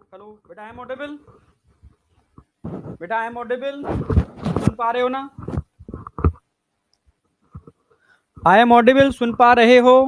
Hello बेटा, I am audible? बेटा I am audible? सुन पा रहे हो ना? आई एम ऑडिबल, सुन पा रहे हो?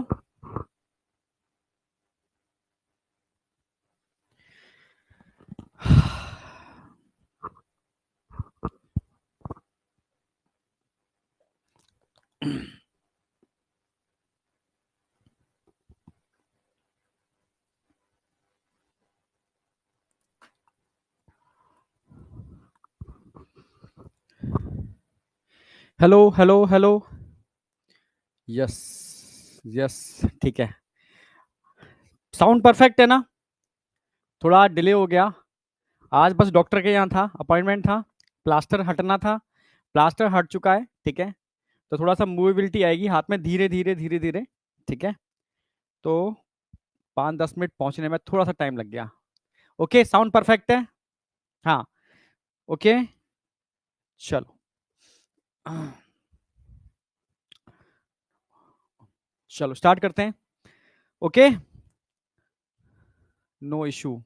Hello hello hello. Yes yes, ठीक है। साउंड परफेक्ट है ना? थोड़ा डिले हो गया। आज बस डॉक्टर के यहाँ था, अपॉइंटमेंट था, प्लास्टर हटना था। प्लास्टर हट चुका है, ठीक है। तो थोड़ा सा मूवेबिलिटी आएगी हाथ में, धीरे धीरे धीरे धीरे, ठीक है। तो 5-10 मिनट पहुंचने में थोड़ा सा टाइम लग गया। ओके, साउंड परफेक्ट है? हाँ। ओके, चलो। चलो स्टार्ट करते हैं। ओके, नो इशू,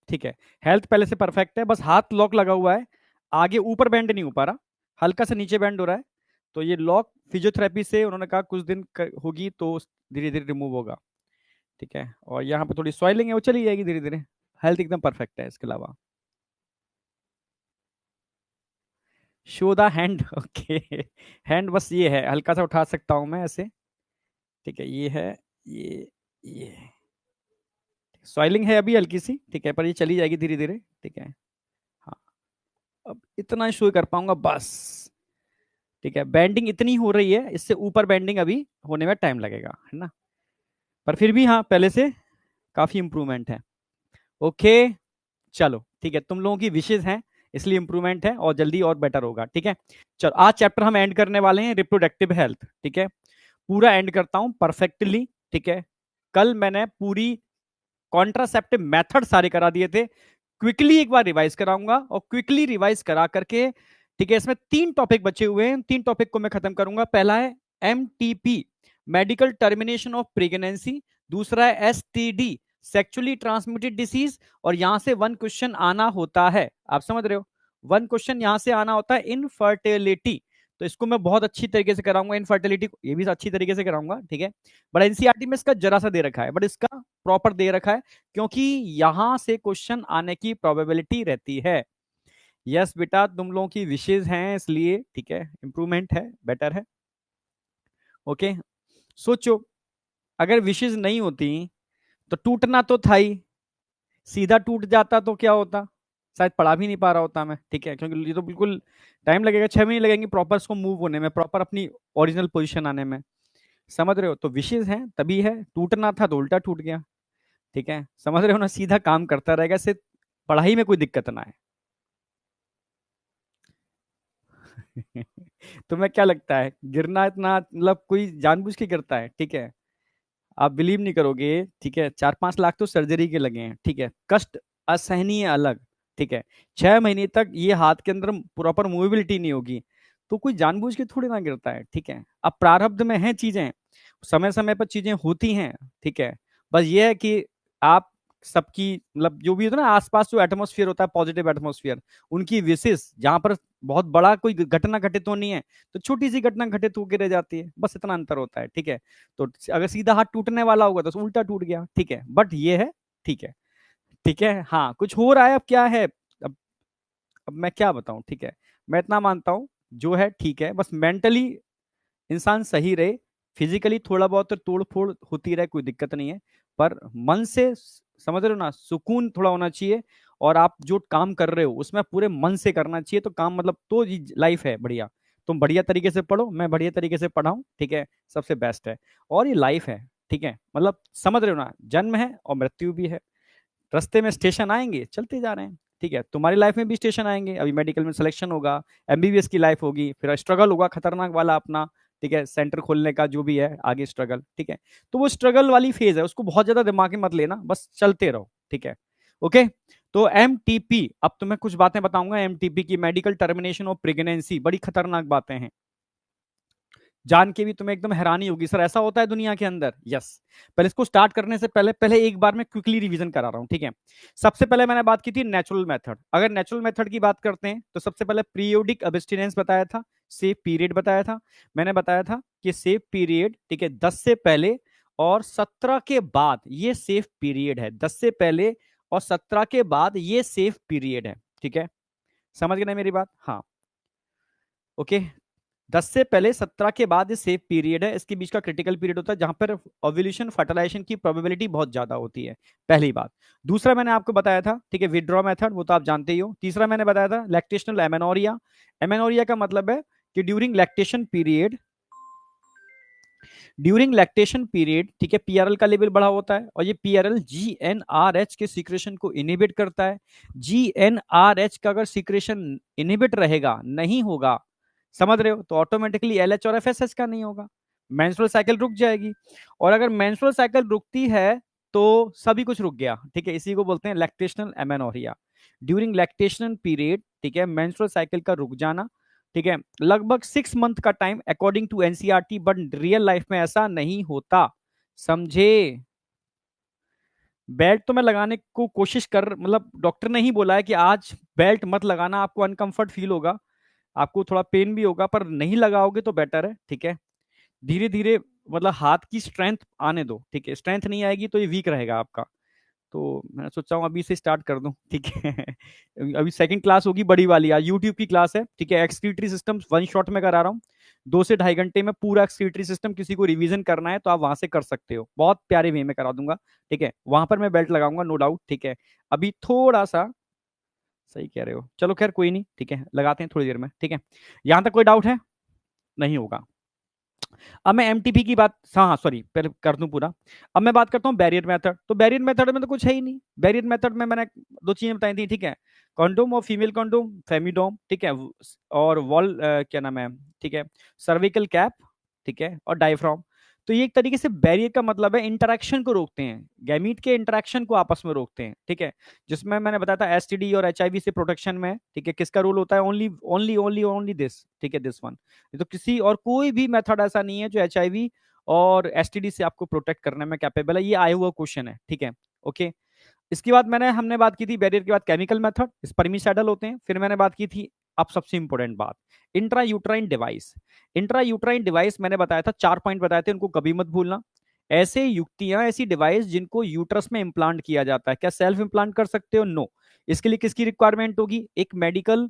ठीक है। हेल्थ पहले से परफेक्ट है, बस हाथ लॉक लगा हुआ है, आगे ऊपर बैंड नहीं हो पा रहा, हल्का सा नीचे बैंड हो रहा है। तो ये लॉक फिजियोथेरेपी से उन्होंने कहा कुछ दिन होगी तो धीरे धीरे रिमूव होगा, ठीक है। और यहाँ पे थोड़ी सॉइलिंग है, वो चली जाएगी धीरे धीरे। हेल्थ एकदम परफेक्ट है इसके अलावा। Show the hand. Okay, hand बस ये है, हल्का सा उठा सकता हूँ मैं ऐसे, ठीक है। ये है, ये सॉइलिंग है अभी हल्की सी, ठीक है, पर ये चली जाएगी धीरे धीरे, ठीक है। हाँ, अब इतना शो कर पाऊंगा बस, ठीक है। बैंडिंग इतनी हो रही है, इससे ऊपर बैंडिंग अभी होने में टाइम लगेगा, है ना। पर फिर भी हाँ, पहले से काफी इंप्रूवमेंट है। ओके, चलो ठीक है, तुम लोगों की विशेष हैं इसलिए इंप्रूवमेंट है, और जल्दी और बेटर होगा, ठीक है। चलो आज चैप्टर हम एंड करने वाले हैं रिप्रोडक्टिव हेल्थ, ठीक है। पूरा एंड करता हूं परफेक्टली, ठीक है। कल मैंने पूरी कॉन्ट्रासेप्टिव मेथड सारे करा दिए थे, क्विकली एक बार रिवाइज कराऊंगा, और क्विकली रिवाइज करा करके, ठीक है, इसमें 3 टॉपिक बचे हुए हैं, 3 टॉपिक को मैं खत्म करूंगा। पहला है MTP, medical termination of pregnancy. दूसरा है STD, सेक्चुअली ट्रांसमिटेड डिसीज, और यहां से 1 क्वेश्चन आना होता है, आप समझ रहे हो, 1 क्वेश्चन यहां से आना होता है, इनफर्टिलिटी। तो इसको मैं बहुत अच्छी तरीके से कराऊंगा, इनफर्टिलिटी ये भी अच्छी तरीके से कराऊंगा, ठीक है। बट एनसीईआरटी में इसका जरा सा दे रखा है, बट इसका प्रॉपर दे रखा है, क्योंकि यहां से क्वेश्चन आने की प्रोबेबिलिटी रहती है। यस बेटा, तुम लोगों की विशेष हैं इसलिए, ठीक है, इंप्रूवमेंट है, बेटर है। ओके, सोचो, अगर विशेष नहीं होती तो टूटना तो था ही, सीधा टूट जाता तो क्या होता, शायद पढ़ा भी नहीं पा रहा होता मैं, ठीक है। क्योंकि ये तो बिल्कुल टाइम लगेगा, 6 महीने लगेंगे प्रॉपर इसको मूव होने में, प्रॉपर अपनी ओरिजिनल पोजीशन आने में, समझ रहे हो। तो विशेष है तभी है, टूटना था तो उल्टा टूट गया, ठीक है, समझ रहे हो ना, सीधा काम करता रहेगा, इससे पढ़ाई में कोई दिक्कत ना है। तुम्हें क्या लगता है गिरना इतना मतलब कोई जानबूझ के गिरता है, ठीक है? आप बिलीव नहीं करोगे, ठीक है, 4-5 लाख तो सर्जरी के लगे हैं, ठीक है, कष्ट असहनीय अलग, ठीक है। 6 महीने तक ये हाथ के अंदर प्रॉपर मूवेबिलिटी नहीं होगी, तो कोई जानबूझ के थोड़ी ना गिरता है, ठीक है। अब प्रारब्ध में है चीजें, समय समय पर चीजें होती हैं, ठीक है। बस ये है कि आप सबकी मतलब जो भी होता है ना, आसपास जो एटमोस्फियर होता है, पॉजिटिव एटमोस्फियर, उनकी विशेष जहां पर बहुत बड़ा कोई घटना घटित होनी है, तो छोटी सी घटना घटित होकर रह जाती है, बस इतना अंतर होता है, ठीक है। तो अगर सीधा हाथ टूटने वाला होगा तो उल्टा टूट गया, ठीक है, बट ये है, ठीक है, ठीक है। हाँ, कुछ हो रहा है, अब क्या है, अब अब मैं क्या बताऊं, ठीक है। मैं इतना मानता हूं, जो है ठीक है, बस मेंटली इंसान सही रहे, फिजिकली थोड़ा बहुत तो तोड़ फोड़ होती रहे, कोई दिक्कत नहीं है, पर मन से, समझ रहे हो ना, सुकून थोड़ा होना चाहिए। और आप जो काम कर रहे हो उसमें पूरे मन से करना चाहिए, तो काम मतलब तो लाइफ है बढ़िया। तुम बढ़िया तरीके से पढ़ो, मैं बढ़िया तरीके से पढ़ाऊं, ठीक है, सबसे बेस्ट है। और ये लाइफ है, ठीक है, मतलब समझ रहे हो ना, जन्म है और मृत्यु भी है, रास्ते में स्टेशन आएंगे, चलते जा रहे हैं, ठीक है। तुम्हारी लाइफ में भी स्टेशन आएंगे, अभी मेडिकल में सिलेक्शन होगा, MBBS की लाइफ होगी, फिर स्ट्रगल होगा खतरनाक वाला अपना, ठीक है, सेंटर खोलने का जो भी है आगे स्ट्रगल, ठीक है। तो वो स्ट्रगल वाली फेज है, उसको बहुत ज्यादा दिमाग में मत लेना, बस चलते रहो, ठीक है। ओके, तो MTP, अब तुम्हें कुछ बातें बताऊंगा MTP की, मेडिकल टर्मिनेशन ऑफ प्रेगनेंसी, बड़ी खतरनाक बातें हैं। जान के भी तुम्हें एकदम हैरानी होगी, सर ऐसा होता है दुनिया के अंदर। यस। पहले इसको स्टार्ट करने से पहले पहले एक बार मैं क्विकली रिवीजन करा रहा हूं, ठीक है। सबसे पहले मैंने बात की थी नेचुरल मेथड। अगर नेचुरल मेथड की बात करते हैं तो सबसे पहले पीरियोडिक अब्स्टिनेंस बताया था, सेफ पीरियड बताया था। मैंने बताया था कि सेफ पीरियड, ठीक है, 10 से पहले और 17 के बाद ये सेफ पीरियड है। 10 से पहले और 17 के बाद ये सेफ पीरियड है, ठीक है। समझ गए ना मेरी बात? हाँ, ओके। 10 से पहले 17 के बाद ये सेफ पीरियड है, इसके बीच का क्रिटिकल पीरियड होता है जहां पर ओव्यूलेशन फर्टिलाइजेशन की प्रोबेबिलिटी बहुत ज्यादा होती है, पहली बात। दूसरा मैंने आपको बताया था, ठीक है, विथड्रॉ मेथड, वो तो आप जानते ही हो। तीसरा मैंने बताया था लैक्टेशनल एमेनोरिया। एमेनोरिया का मतलब है कि ड्यूरिंग लैक्टेशन पीरियड, ठीक है, पीआरएल का लेवल बढ़ा होता है और ये पीआरएल जीएनआरएच के सीक्रेशन को इनहिबिट करता है। जीएनआरएच का अगर सीक्रेशन इनहिबिट रहेगा, नहीं होगा, समझ रहे हो, तो ऑटोमेटिकली एलएच और एफएसएच का नहीं होगा, मेंस्ट्रुअल साइकिल रुक जाएगी। और अगर मेंस्ट्रुअल साइकिल रुकती है तो सभी कुछ रुक गया, ठीक है। इसी को बोलते हैं lactational amenorrhea. During lactation period, ठीक है, मेंस्ट्रुअल साइकिल का रुक जाना, ठीक है, लगभग 6 मंथ का time according to NCERT, but real life में ऐसा नहीं होता, समझे। बेल्ट तो मैं लगाने को कोशिश कर, मतलब डॉक्टर ने ही बोला है कि आज बेल्ट मत लगाना, आपको अनकंफर्ट फील होगा, आपको थोड़ा पेन भी होगा, पर नहीं लगाओगे तो बेटर है, ठीक है। धीरे धीरे मतलब हाथ की स्ट्रेंथ आने दो, ठीक है। स्ट्रेंथ नहीं आएगी तो ये वीक रहेगा आपका। तो मैं सोचा हूँ अभी से स्टार्ट कर दूं, ठीक है। अभी सेकंड क्लास होगी बड़ी वाली, आज यूट्यूब की क्लास है, ठीक है। एक्सक्रीटरी सिस्टम वन शॉट में करा रहा हूँ, 2 से ढाई घंटे में पूरा एक्सक्रीटरी सिस्टम। किसी को रिवीजन करना है तो आप वहां से कर सकते हो, बहुत प्यारे वे में करा दूंगा, ठीक है। वहां पर मैं बेल्ट लगाऊंगा, नो डाउट, ठीक है। अभी थोड़ा सा, सही कह रहे हो, चलो खैर कोई नहीं, ठीक है, लगाते हैं थोड़ी देर में, ठीक है। यहां तक कोई डाउट है? नहीं होगा। अब मैं एमटीपी की बात, हाँ हाँ सॉरी, पहले कर दूं पूरा। अब मैं बात करता हूँ बैरियर मेथड। तो बैरियर मेथड में तो कुछ है ही नहीं। बैरियर मेथड में मैंने दो चीजें बताई थी, ठीक है। कॉन्डोम और फीमेल कॉन्डोम, फेमिडोम, ठीक है, और वॉल क्या नाम है, ठीक है, सर्विकल कैप, ठीक है, और डायफ्राम। तो ये एक तरीके से बैरियर का मतलब है इंटरेक्शन को रोकते हैं, गैमीट के इंटरेक्शन को आपस में रोकते हैं, ठीक है। जिसमें मैंने बताया था एसटीडी और एचआईवी से प्रोटेक्शन में, ठीक है, किसका रोल होता है? Only only only only this, ठीक है, दिस वन। तो किसी और कोई भी मेथड ऐसा नहीं है जो एचआईवी और एसटीडी से आपको प्रोटेक्ट करने में कैपेबल है। ये आया हुआ क्वेश्चन है, ठीक है, ओके। इसके बाद हमने बात की थी बैरियर के बाद केमिकल मेथड, स्पर्मिसाइडल होते हैं। फिर मैंने बात की थी, अब सबसे इंपॉर्टेंट बात, intra uterine device. Intra uterine device मैंने बताया था, 4 पॉइंट बताए थे, उनको कभी मत भूलना। ऐसे युक्तियां, ऐसी डिवाइस जिनको यूट्रस में इंप्लांट किया जाता है। क्या सेल्फ इंप्लांट कर सकते हो? नो। इसके लिए किसकी रिक्वायरमेंट होगी? एक मेडिकल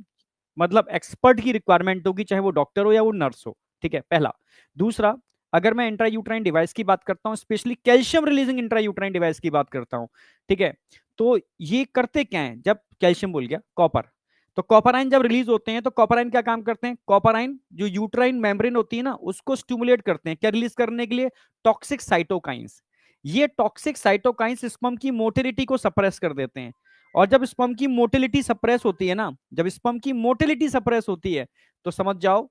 मतलब एक्सपर्ट की रिक्वायरमेंट होगी, चाहे वो डॉक्टर हो या वो नर्स हो, ठीक है, पहला। दूसरा, अगर मैं इंट्रायूट्राइन डिवाइस की बात करता हूं, specially calcium releasing intrauterine device की बात करता हूं, ठीक है, तो ये करते क्या है? जब कैल्शियम बोल गया, कॉपर, तो कॉपराइन जब रिलीज होते हैं तो कॉपराइन क्या काम करते हैं? कॉपराइन जो यूट्राइन मेम्ब्रेन होती है ना, उसको स्टिमुलेट करते हैं, क्या रिलीज करने के लिए? Toxic cytokines. ये टॉक्सिक साइटोकाइंस स्पर्म की मोटिलिटी को सप्रेस कर देते हैं। और जब स्पर्म की मोटिलिटी सप्रेस होती है ना, जब स्पर्म की मोटिलिटी सप्रेस होती है, तो समझ जाओ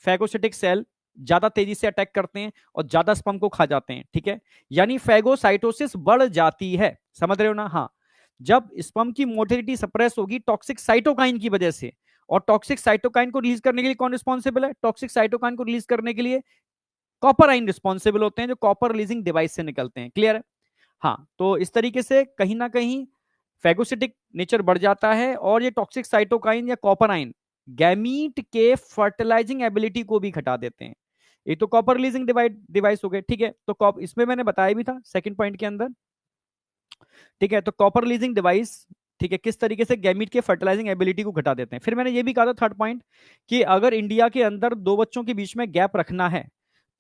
फैगोसिटिक सेल ज्यादा तेजी से अटैक करते हैं और ज्यादा स्पर्म को खा जाते हैं, ठीक है। यानी फैगोसाइटोसिस बढ़ जाती है, समझ रहे हो ना? हाँ। जब स्पर्म की मोटिलिटी सप्रेस होगी टॉक्सिक साइटोकाइन की वजह से, और टॉक्सिक साइटोकाइन को रिलीज करने के लिए कौन रिस्पॉन्सिबल है? टॉक्सिक साइटोकाइन को रिलीज करने के लिए कॉपर आइन रिस्पॉन्सिबल होते हैं, जो कॉपर रिलीजिंग डिवाइस से निकलते हैं। क्लियर है? हाँ, तो इस तरीके से कहीं ना कहीं फैगोसिटिक नेचर बढ़ जाता है, और ये टॉक्सिक साइटोकाइन या कॉपर आइन गैमीट के फर्टिलाइजिंग एबिलिटी को भी घटा देते हैं। ये तो कॉपर रिलीजिंग डिवाइस हो गए, ठीक है। तो इसमें मैंने बताया भी था सेकंड पॉइंट के अंदर, ठीक है। तो कॉपर रिलीजिंग डिवाइस, ठीक है, किस तरीके से गैमीट के फर्टिलाइजिंग एबिलिटी को घटा देते हैं। फिर मैंने ये भी कहा था थर्ड पॉइंट, कि अगर इंडिया के अंदर दो बच्चों के बीच में गैप रखना है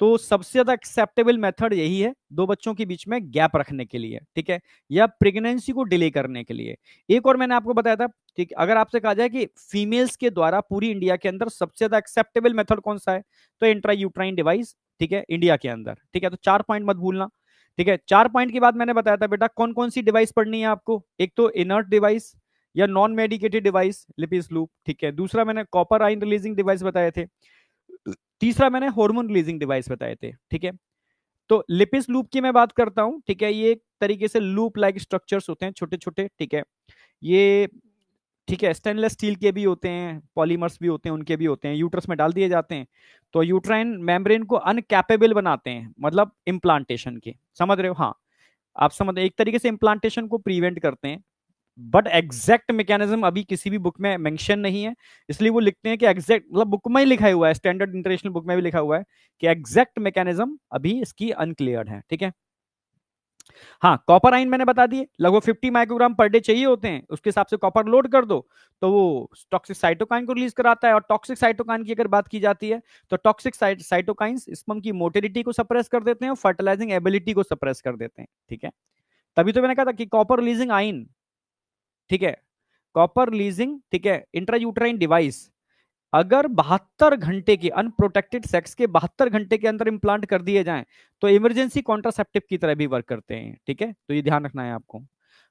तो सबसे ज्यादा एक्सेप्टेबल मेथड यही है, दो बच्चों के बीच में गैप रखने के लिए, ठीक है, या प्रेगनेंसी को डिले करने के लिए। एक और मैंने आपको बताया था, ठीक, अगर आपसे कहा जाए कि फीमेल्स के द्वारा पूरी इंडिया के अंदर सबसे ज्यादा एक्सेप्टेबल मेथड कौन सा है, तो इंट्रा यूट्राइन डिवाइस, ठीक है, इंडिया के अंदर, ठीक है। तो 4 पॉइंट मत भूलना, ठीक है। 4 पॉइंट के बाद मैंने बताया था बेटा कौन कौन सी डिवाइस पढ़नी है आपको। एक तो इनर्ट डिवाइस या non medicated device, Lippes loop, ठीक है। दूसरा मैंने कॉपर आइन रिलीजिंग डिवाइस बताए थे। तीसरा मैंने हार्मोन रिलीजिंग डिवाइस बताए थे, ठीक है। तो लिपिस लूप की मैं बात करता हूं, ठीक है। ये एक तरीके से लूप लाइक स्ट्रक्चर्स होते हैं, छोटे छोटे, ठीक है। ये ठीक है, स्टेनलेस स्टील के भी होते हैं, पॉलीमर्स भी होते हैं, उनके भी होते हैं, यूट्रस में डाल दिए जाते हैं। तो यूट्राइन मेम्ब्रेन को अनकैपेबल बनाते हैं, मतलब इम्प्लांटेशन के, समझ रहे हो? हाँ, आप समझ, एक तरीके से इम्प्लांटेशन को प्रिवेंट करते हैं। बट एग्जैक्ट मैकेनिज्म अभी किसी भी बुक में मेंशन नहीं है, इसलिए वो लिखते हैं कि एग्जैक्ट, मतलब बुक में ही लिखा हुआ है, स्टैंडर्ड इंटरनेशनल बुक में भी लिखा हुआ है कि एग्जैक्ट मैकेनिज्म अभी इसकी अनक्लियर्ड है। ठीक है। हाँ, कॉपर आयन मैंने बता दिए, लगभग 50 माइक्रोग्राम पर डे चाहिए होते हैं, उसके हिसाब से कॉपर लोड कर दो तो वो टॉक्सिक साइटोकाइन को रिलीज कराता है। और टॉक्सिक साइटोकाइन की अगर बात की जाती है तो टॉक्सिक साइटोकाइंस स्पर्म की मोटिलिटी को सप्रेस कर देते हैं और फर्टिलाइजिंग एबिलिटी को सप्रेस कर देते हैं। ठीक है, तभी तो मैंने कहा था कि कॉपर रिलीजिंग आइन, ठीक है, कॉपर रिलीजिंग, ठीक है, इंट्रायूट्राइन डिवाइस अगर 72 घंटे के अनप्रोटेक्टेड सेक्स के 72 घंटे के अंदर इंप्लांट कर दिए जाएं तो इमरजेंसी कॉन्ट्रासेप्टिव की तरह भी वर्क करते हैं। ठीक है, तो ये ध्यान रखना है आपको।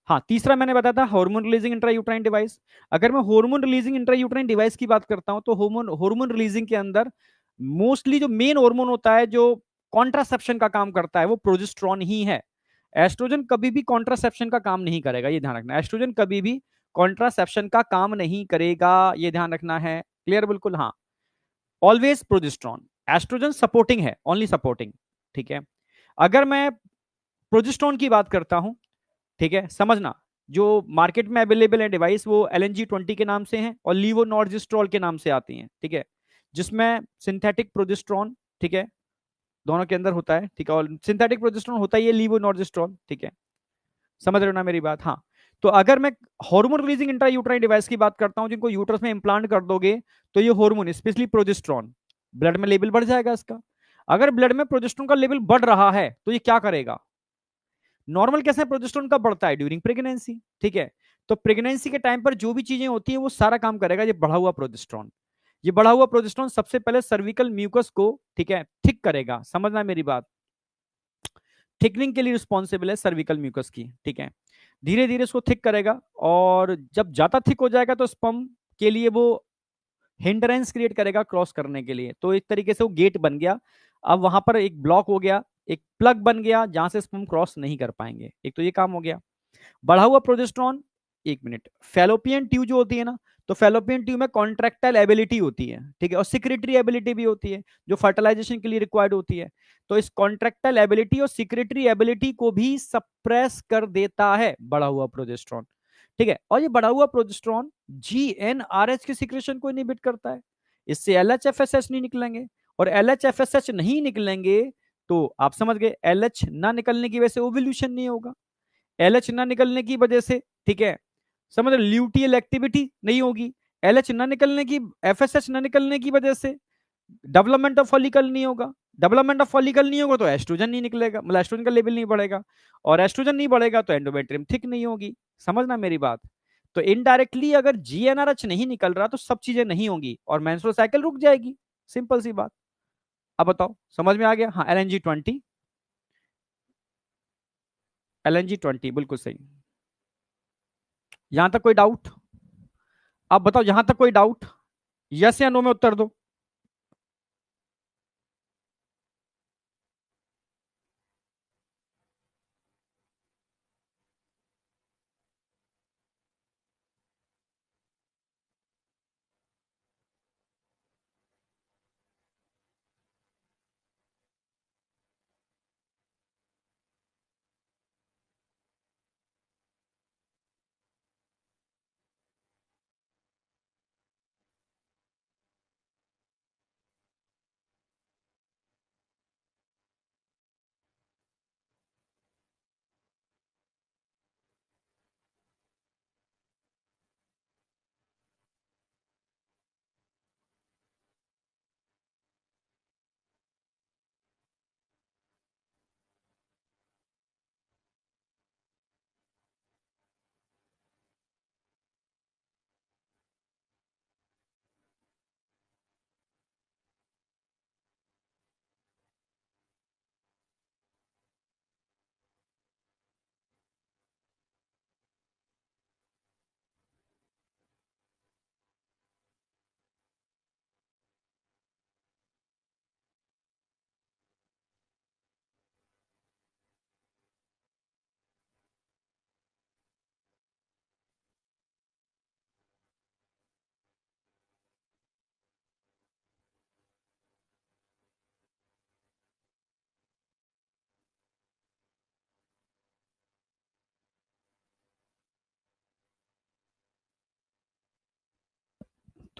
हाँ, तीसरा मैंने बताया था हार्मोन रिलीजिंग इंट्रायूट्राइन डिवाइस। अगर मैं हार्मोन रिलीजिंग इंट्रायूट्राइन डिवाइस की बात करता हूं तो हार्मोन हार्मोन रिलीजिंग के अंदर मोस्टली जो मेन हार्मोन होता है जो कॉन्ट्रासेप्शन का काम करता है वो प्रोजेस्टेरॉन ही है। एस्ट्रोजन कभी भी कॉन्ट्रासेप्शन का काम नहीं करेगा, ये ध्यान रखना। एस्ट्रोजन कभी भी कॉन्ट्रासेप्शन का काम नहीं करेगा, ये ध्यान रखना है। क्लियर? बिल्कुल, हाँ। ऑलवेज प्रोजेस्ट्रॉन, एस्ट्रोजन सपोर्टिंग है, ओनली सपोर्टिंग। ठीक है, अगर मैं प्रोजेस्ट्रॉन की बात करता हूं, ठीक है, समझना, जो मार्केट में अवेलेबल है डिवाइस वो LNG-20 के नाम से हैं और लीवोनॉर्जिस्ट्रॉल के नाम से आती हैं। ठीक है, जिसमें सिंथेटिक प्रोजेस्ट्रॉन, ठीक है, दोनों के अंदर होता है। ठीक है, और सिंथेटिक प्रोजेस्ट्रॉन होता ही है लीवोनॉर्जिस्ट्रॉल। ठीक है, समझ रहे हो ना मेरी बात? हाँ। तो अगर मैं हार्मोन रिलीजिंग इंट्रायूट्राइन डिवाइस की बात करता हूं जिनको यूट्रस में इंप्लांट कर दोगे तो ये हार्मोन स्पेशली प्रोजेस्टेरॉन ब्लड में लेवल बढ़ जाएगा इसका। अगर ब्लड में प्रोजेस्टेरॉन का लेवल बढ़ रहा है तो ये क्या करेगा? नॉर्मल कैसे प्रोजेस्टेरॉन का बढ़ता है? During pregnancy. ठीक है, तो प्रेगनेंसी के टाइम पर जो भी चीजें होती है वो सारा काम करेगा ये बढ़ा हुआ प्रोजेस्टेरॉन। ये बढ़ा हुआ प्रोजेस्टेरॉन सबसे पहले सर्विकल म्यूकस को, ठीक है, थिक करेगा। समझना मेरी बात, थिकनिंग के लिए रिस्पॉन्सिबल है सर्विकल म्यूकस की। ठीक है, धीरे धीरे उसको थिक करेगा और जब ज्यादा थिक हो जाएगा तो स्पर्म के लिए वो हिंड्रेंस क्रिएट करेगा क्रॉस करने के लिए। तो एक तरीके से वो गेट बन गया, अब वहां पर एक ब्लॉक हो गया, एक प्लग बन गया जहां से स्पर्म क्रॉस नहीं कर पाएंगे। एक तो ये काम हो गया। बढ़ा हुआ प्रोजेस्टेरॉन, एक मिनट, फेलोपियन ट्यूब जो होती है ना, तो फेलोपियन ट्यूब में कॉन्ट्रेक्टाइल एबिलिटी होती है, ठीक है, और सिक्रेटरी एबिलिटी भी होती है जो फर्टिलाइजेशन के लिए रिक्वायर्ड होती है। तो इस कॉन्ट्रेक्टाइल एबिलिटी और सिक्रेटरी एबिलिटी को भी सप्रेस कर देता है बढ़ा हुआ प्रोजेस्टेरॉन। ठीक है, और ये बढ़ा हुआ प्रोजेस्टेरॉन GnRH के सिक्रेशन को इनहिबिट करता है, इससे LHFSH नहीं निकलेंगे, और LHFSH नहीं निकलेंगे तो आप समझ गए, LH ना निकलने की वजह से ओव्यूलेशन नहीं होगा। LH ना निकलने की वजह से, ठीक है, समझ रहे, ल्यूटियल एक्टिविटी नहीं होगी। LH ना निकलने की, FSH ना निकलने की वजह से डेवलपमेंट ऑफ फॉलिकल नहीं होगा। डेवलपमेंट ऑफ फॉलिकल नहीं होगा तो एस्ट्रोजन नहीं निकलेगा, मतलब एस्ट्रोजन का लेवल नहीं बढ़ेगा, और एस्ट्रोजन नहीं बढ़ेगा तो एंडोमेट्रियम थिक नहीं होगी। समझना मेरी बात। तो इनडायरेक्टली अगर GnRH नहीं निकल रहा तो सब चीजें नहीं होंगी और मेंस्ट्रुअल साइकिल रुक जाएगी। सिंपल सी बात। अब बताओ, समझ में आ गया? हाँ, LNG-20, LNG-20 बिल्कुल सही। यहां तक कोई डाउट? आप बताओ, यहां तक कोई डाउट? यस या नो में उत्तर दो।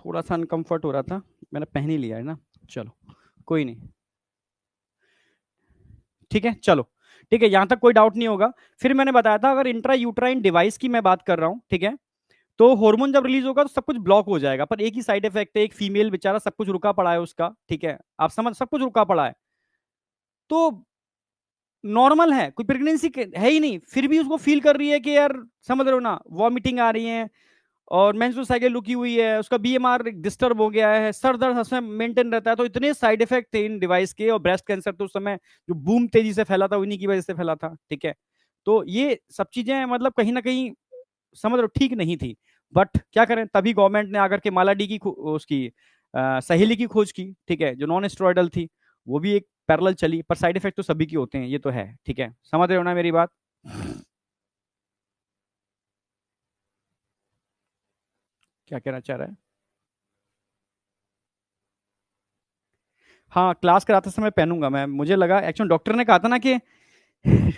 थोड़ा सा अनकंफर्ट हो रहा था, मैंने पहन ही लिया है ना, चलो कोई नहीं, ठीक है चलो, ठीक है, यहां तक कोई डाउट नहीं होगा। फिर मैंने बताया था अगर इंट्रा यूट्राइन डिवाइस की मैं बात कर रहा हूं, ठीक है, तो हार्मोन जब रिलीज होगा तो सब कुछ ब्लॉक हो जाएगा, पर एक ही साइड इफेक्ट है, एक फीमेल बेचारा सब कुछ रुका पड़ा है उसका, ठीक है, आप समझ, सब कुछ रुका पड़ा है, तो नॉर्मल है, कोई प्रेगनेंसी है ही नहीं, फिर भी उसको फील कर रही है कि यार, समझ रहे हो ना, वॉमिटिंग आ रही है और मेंस्ट्रुअल साइकिल रुकी हुई है, उसका बीएमआर डिस्टर्ब हो गया है, सर दर्द हमें मेंटेन रहता है, तो इतने साइड इफेक्ट थे इन डिवाइस के, और ब्रेस्ट कैंसर तो उस समय जो बूम तेजी से फैला था उन्हीं की वजह से फैला था, ठीक है, तो ये सब चीजें मतलब कहीं ना कहीं समझ लो ठीक नहीं थी, बट क्या करें, तभी गवर्नमेंट ने आकर के माला डी की उसकी सहेली की खोज की, ठीक है, जो नॉन स्टेरॉयडल थी, वो भी एक पैरेलल चली, पर साइड इफेक्ट तो सभी की होते हैं, ये तो है, ठीक है, समझ रहे हो ना मेरी बात। क्या कहना चाह रहा है? हाँ, क्लास कराते समय पहनूंगा मैं, मुझे लगा एक्चुअली डॉक्टर ने कहा था ना कि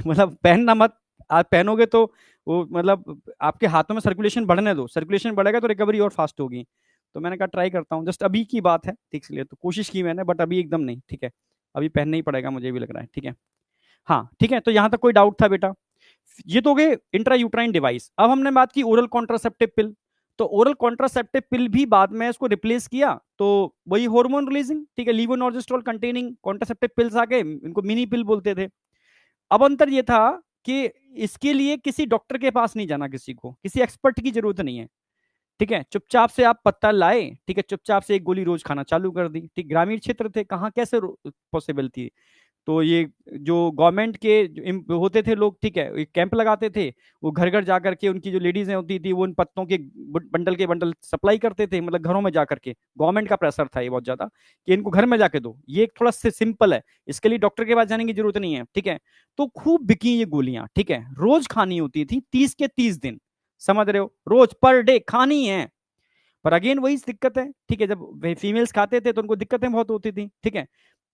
मतलब पहनना मत, आप पहनोगे तो वो मतलब आपके हाथों में सर्कुलेशन बढ़ने दो, सर्कुलेशन बढ़ेगा तो रिकवरी और फास्ट होगी, तो मैंने कहा ट्राई करता हूँ, जस्ट अभी की बात है, ठीक, इसलिए तो कोशिश की मैंने, बट अभी एकदम नहीं, ठीक है, अभी पहनना ही पड़ेगा मुझे भी लग रहा है, ठीक है। हाँ ठीक है, तो यहाँ तक कोई डाउट था बेटा? ये तो हो गए इंट्रा यूट्राइन डिवाइस। अब हमने बात की ओरल कॉन्ट्रासेप्टिव पिल, तो ओरल कॉन्ट्रासेप्टिव पिल भी बाद में इसको रिप्लेस किया, तो वही हार्मोन रिलीजिंग, ठीक है, लीवोनॉर्जेस्ट्रॉल कंटेनिंग कॉन्ट्रासेप्टिव पिल्स आ गए, इनको मिनी पिल बोलते थे। अब अंतर ये था कि इसके लिए किसी डॉक्टर के पास नहीं जाना, किसी को, किसी एक्सपर्ट की जरूरत नहीं है, ठीक है, चुपचाप से आप पत्ता लाए, ठीक है, चुपचाप से एक गोली रोज खाना चालू कर दी, ठीक, ग्रामीण क्षेत्र थे, कहाँ कैसे पॉसिबल थी, तो ये जो गवर्नमेंट के जो होते थे लोग, ठीक है, एक कैंप लगाते थे, वो घर घर जा करके उनकी जो लेडीज होती थी वो उन पत्तों के बंडल के बंडल सप्लाई करते थे, मतलब घरों में जा करके, गवर्नमेंट का प्रेशर था ये बहुत ज्यादा कि इनको घर में जाके दो, ये एक थोड़ा सिंपल है, इसके लिए डॉक्टर के पास जाने की जरूरत नहीं है, ठीक है, तो खूब बिकी ये गोलियां, ठीक है, रोज खानी होती थी 30 के 30 दिन, समझ रहे हो, रोज पर डे खानी है, पर अगेन वही दिक्कत है, ठीक है, जब फीमेल्स खाते थे तो उनको दिक्कतें बहुत होती थी, ठीक है,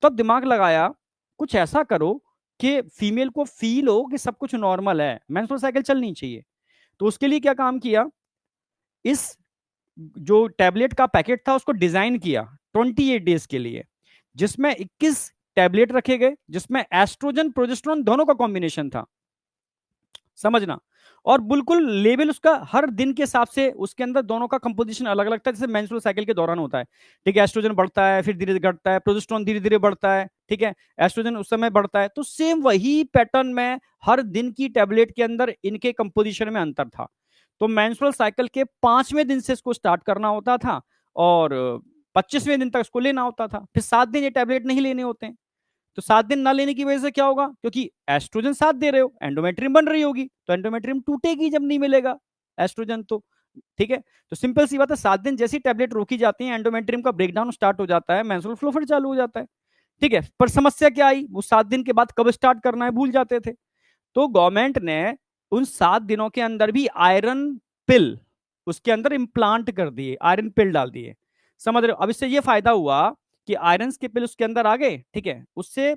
तब दिमाग लगाया कुछ ऐसा करो कि फीमेल को फील हो कि सब कुछ नॉर्मल है, मेंस्ट्रुअल साइकिल चलनी चाहिए, तो उसके लिए क्या काम किया, इस जो टैबलेट का पैकेट था उसको डिजाइन किया 28 डेज के लिए, जिसमें 21 टैबलेट रखे गए, जिसमें एस्ट्रोजन प्रोजेस्टेरोन दोनों का कॉम्बिनेशन था, समझना, और बिल्कुल लेवल उसका हर दिन के हिसाब से उसके अंदर दोनों का कंपोजिशन अलग अलग था, जैसे मेंस्ट्रुअल साइकिल के दौरान होता है, ठीक है, एस्ट्रोजन बढ़ता है फिर धीरे धीरे घटता है, प्रोजेस्टेरोन धीरे धीरे बढ़ता है, ठीक है, एस्ट्रोजन उस समय बढ़ता है, तो सेम वही पैटर्न में हर दिन की टैबलेट के अंदर इनके कंपोजिशन में अंतर था, तो मेंस्ट्रुअल साइकिल के 5वें दिन से इसको स्टार्ट करना होता था, और 25वें दिन तक इसको लेना होता था, फिर 7 दिन ये टैबलेट नहीं लेने होते हैं, तो 7 दिन ना लेने की वजह से क्या होगा, क्योंकि एस्ट्रोजन साथ दे रहे हो, एंडोमेट्रियम बन रही होगी, तो एंडोमेट्रियम टूटेगी जब नहीं मिलेगा एस्ट्रोजन तो, ठीक है, तो सिंपल सी बात है, 7 दिन जैसी टैबलेट रोकी जाती है, एंडोमेट्रियम का ब्रेकडाउन स्टार्ट हो जाता है, मेंस्ट्रुअल फ्लो फिर चालू हो जाता है, ठीक है, पर समस्या क्या आई, वो 7 दिन के बाद कब स्टार्ट करना है भूल जाते थे, तो गवर्नमेंट ने उन 7 दिनों के अंदर भी आयरन पिल उसके अंदर इम्प्लांट कर दिए, आयरन पिल डाल दिए, समझ रहे हो, अब इससे ये फायदा हुआ कि आयरन के पिल उसके अंदर आ गए, ठीक है, उससे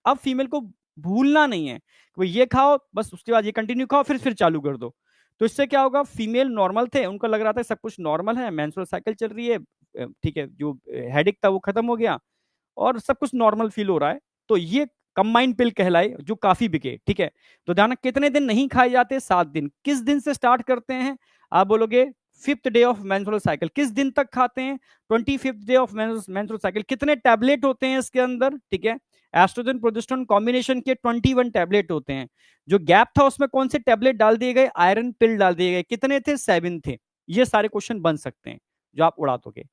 अब फीमेल को भूलना नहीं है कि ये खाओ बस, उसके बाद ये कंटिन्यू खाओ फिर चालू कर दो, तो इससे क्या होगा, फीमेल नॉर्मल थे, उनको लग रहा था सब कुछ नॉर्मल है, मेंस्ट्रुअल साइकिल चल रही है, ठीक है, जो हेडेक था वो खत्म हो गया और सब कुछ नॉर्मल फील हो रहा है, तो ये कंबाइंड पिल कहलाए जो काफी बिके, ठीक है, तो ध्यान, कितने दिन नहीं खाए जाते, 7 दिन, किस दिन से स्टार्ट करते हैं, आप बोलोगे 5th day of menstrual cycle, किस दिन तक खाते हैं, 25th day of menstrual cycle, कितने टैबलेट होते हैं इसके अंदर, ठीक है, एस्ट्रोजन प्रोजेस्टेरोन कॉम्बिनेशन के 21 टैबलेट होते हैं, जो गैप था उसमें कौन से टैबलेट डाल दिए गए, आयरन पिल डाल दिए गए, कितने थे, 7 थे, ये सारे क्वेश्चन बन सकते हैं जो आप उड़ा दोगे।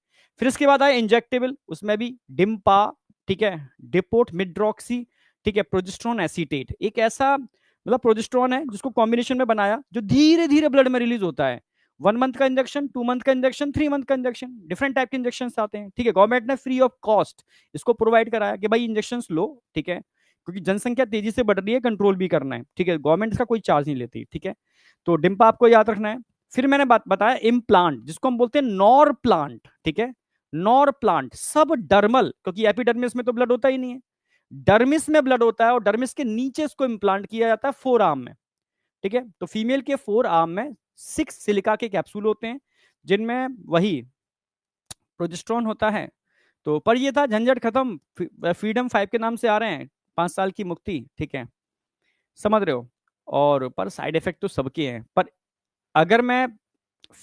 फिर इसके बाद आए इंजेक्टेबल, उसमें भी डिम्पा, ठीक है, डिपोट मिड्रॉक्सी, ठीक है, प्रोजेस्टेरोन एसीटेट, एक ऐसा मतलब प्रोजेस्टेरोन है जिसको कॉम्बिनेशन में बनाया जो धीरे धीरे ब्लड में रिलीज होता है, 1 मंथ का इंजेक्शन, 2 मंथ का इंजेक्शन, 3 मंथ का इंजेक्शन, डिफरेंट टाइप के इंजेक्शन आते हैं, ठीक है, गवर्नमेंट ने फ्री ऑफ कॉस्ट इसको प्रोवाइड कराया कि भाई इंजेक्शन लो, ठीक है, क्योंकि जनसंख्या तेजी से बढ़ रही है, कंट्रोल भी करना है, ठीक है, गवर्नमेंट इसका कोई चार्ज नहीं लेती, ठीक है, तो डिम्पा आपको याद रखना है। फिर मैंने बताया इम्प्लांट, जिसको हम बोलते हैं नॉर प्लांट, ठीक है, नॉर प्लांट सब डर्मल, क्योंकि एपिडर्मिस में तो ब्लड होता ही नहीं है, डर्मिस में ब्लड होता है, और डर्मिस के नीचे इसको इम्प्लांट किया जाता है फोर आर्म में, ठीक है, तो फीमेल के फोर आर्म में 6 सिलिका के कैप्सूल होते हैं, जिनमें वही प्रोजेस्टेरॉन होता है। तो पर ये था झंझट खत्म, फ्रीडम 5 के नाम से आ रहे हैं, 5 साल की मुक्ति, ठीक है, समझ रहे हो। और पर साइड इफेक्ट तो सबके हैं। पर अगर मैं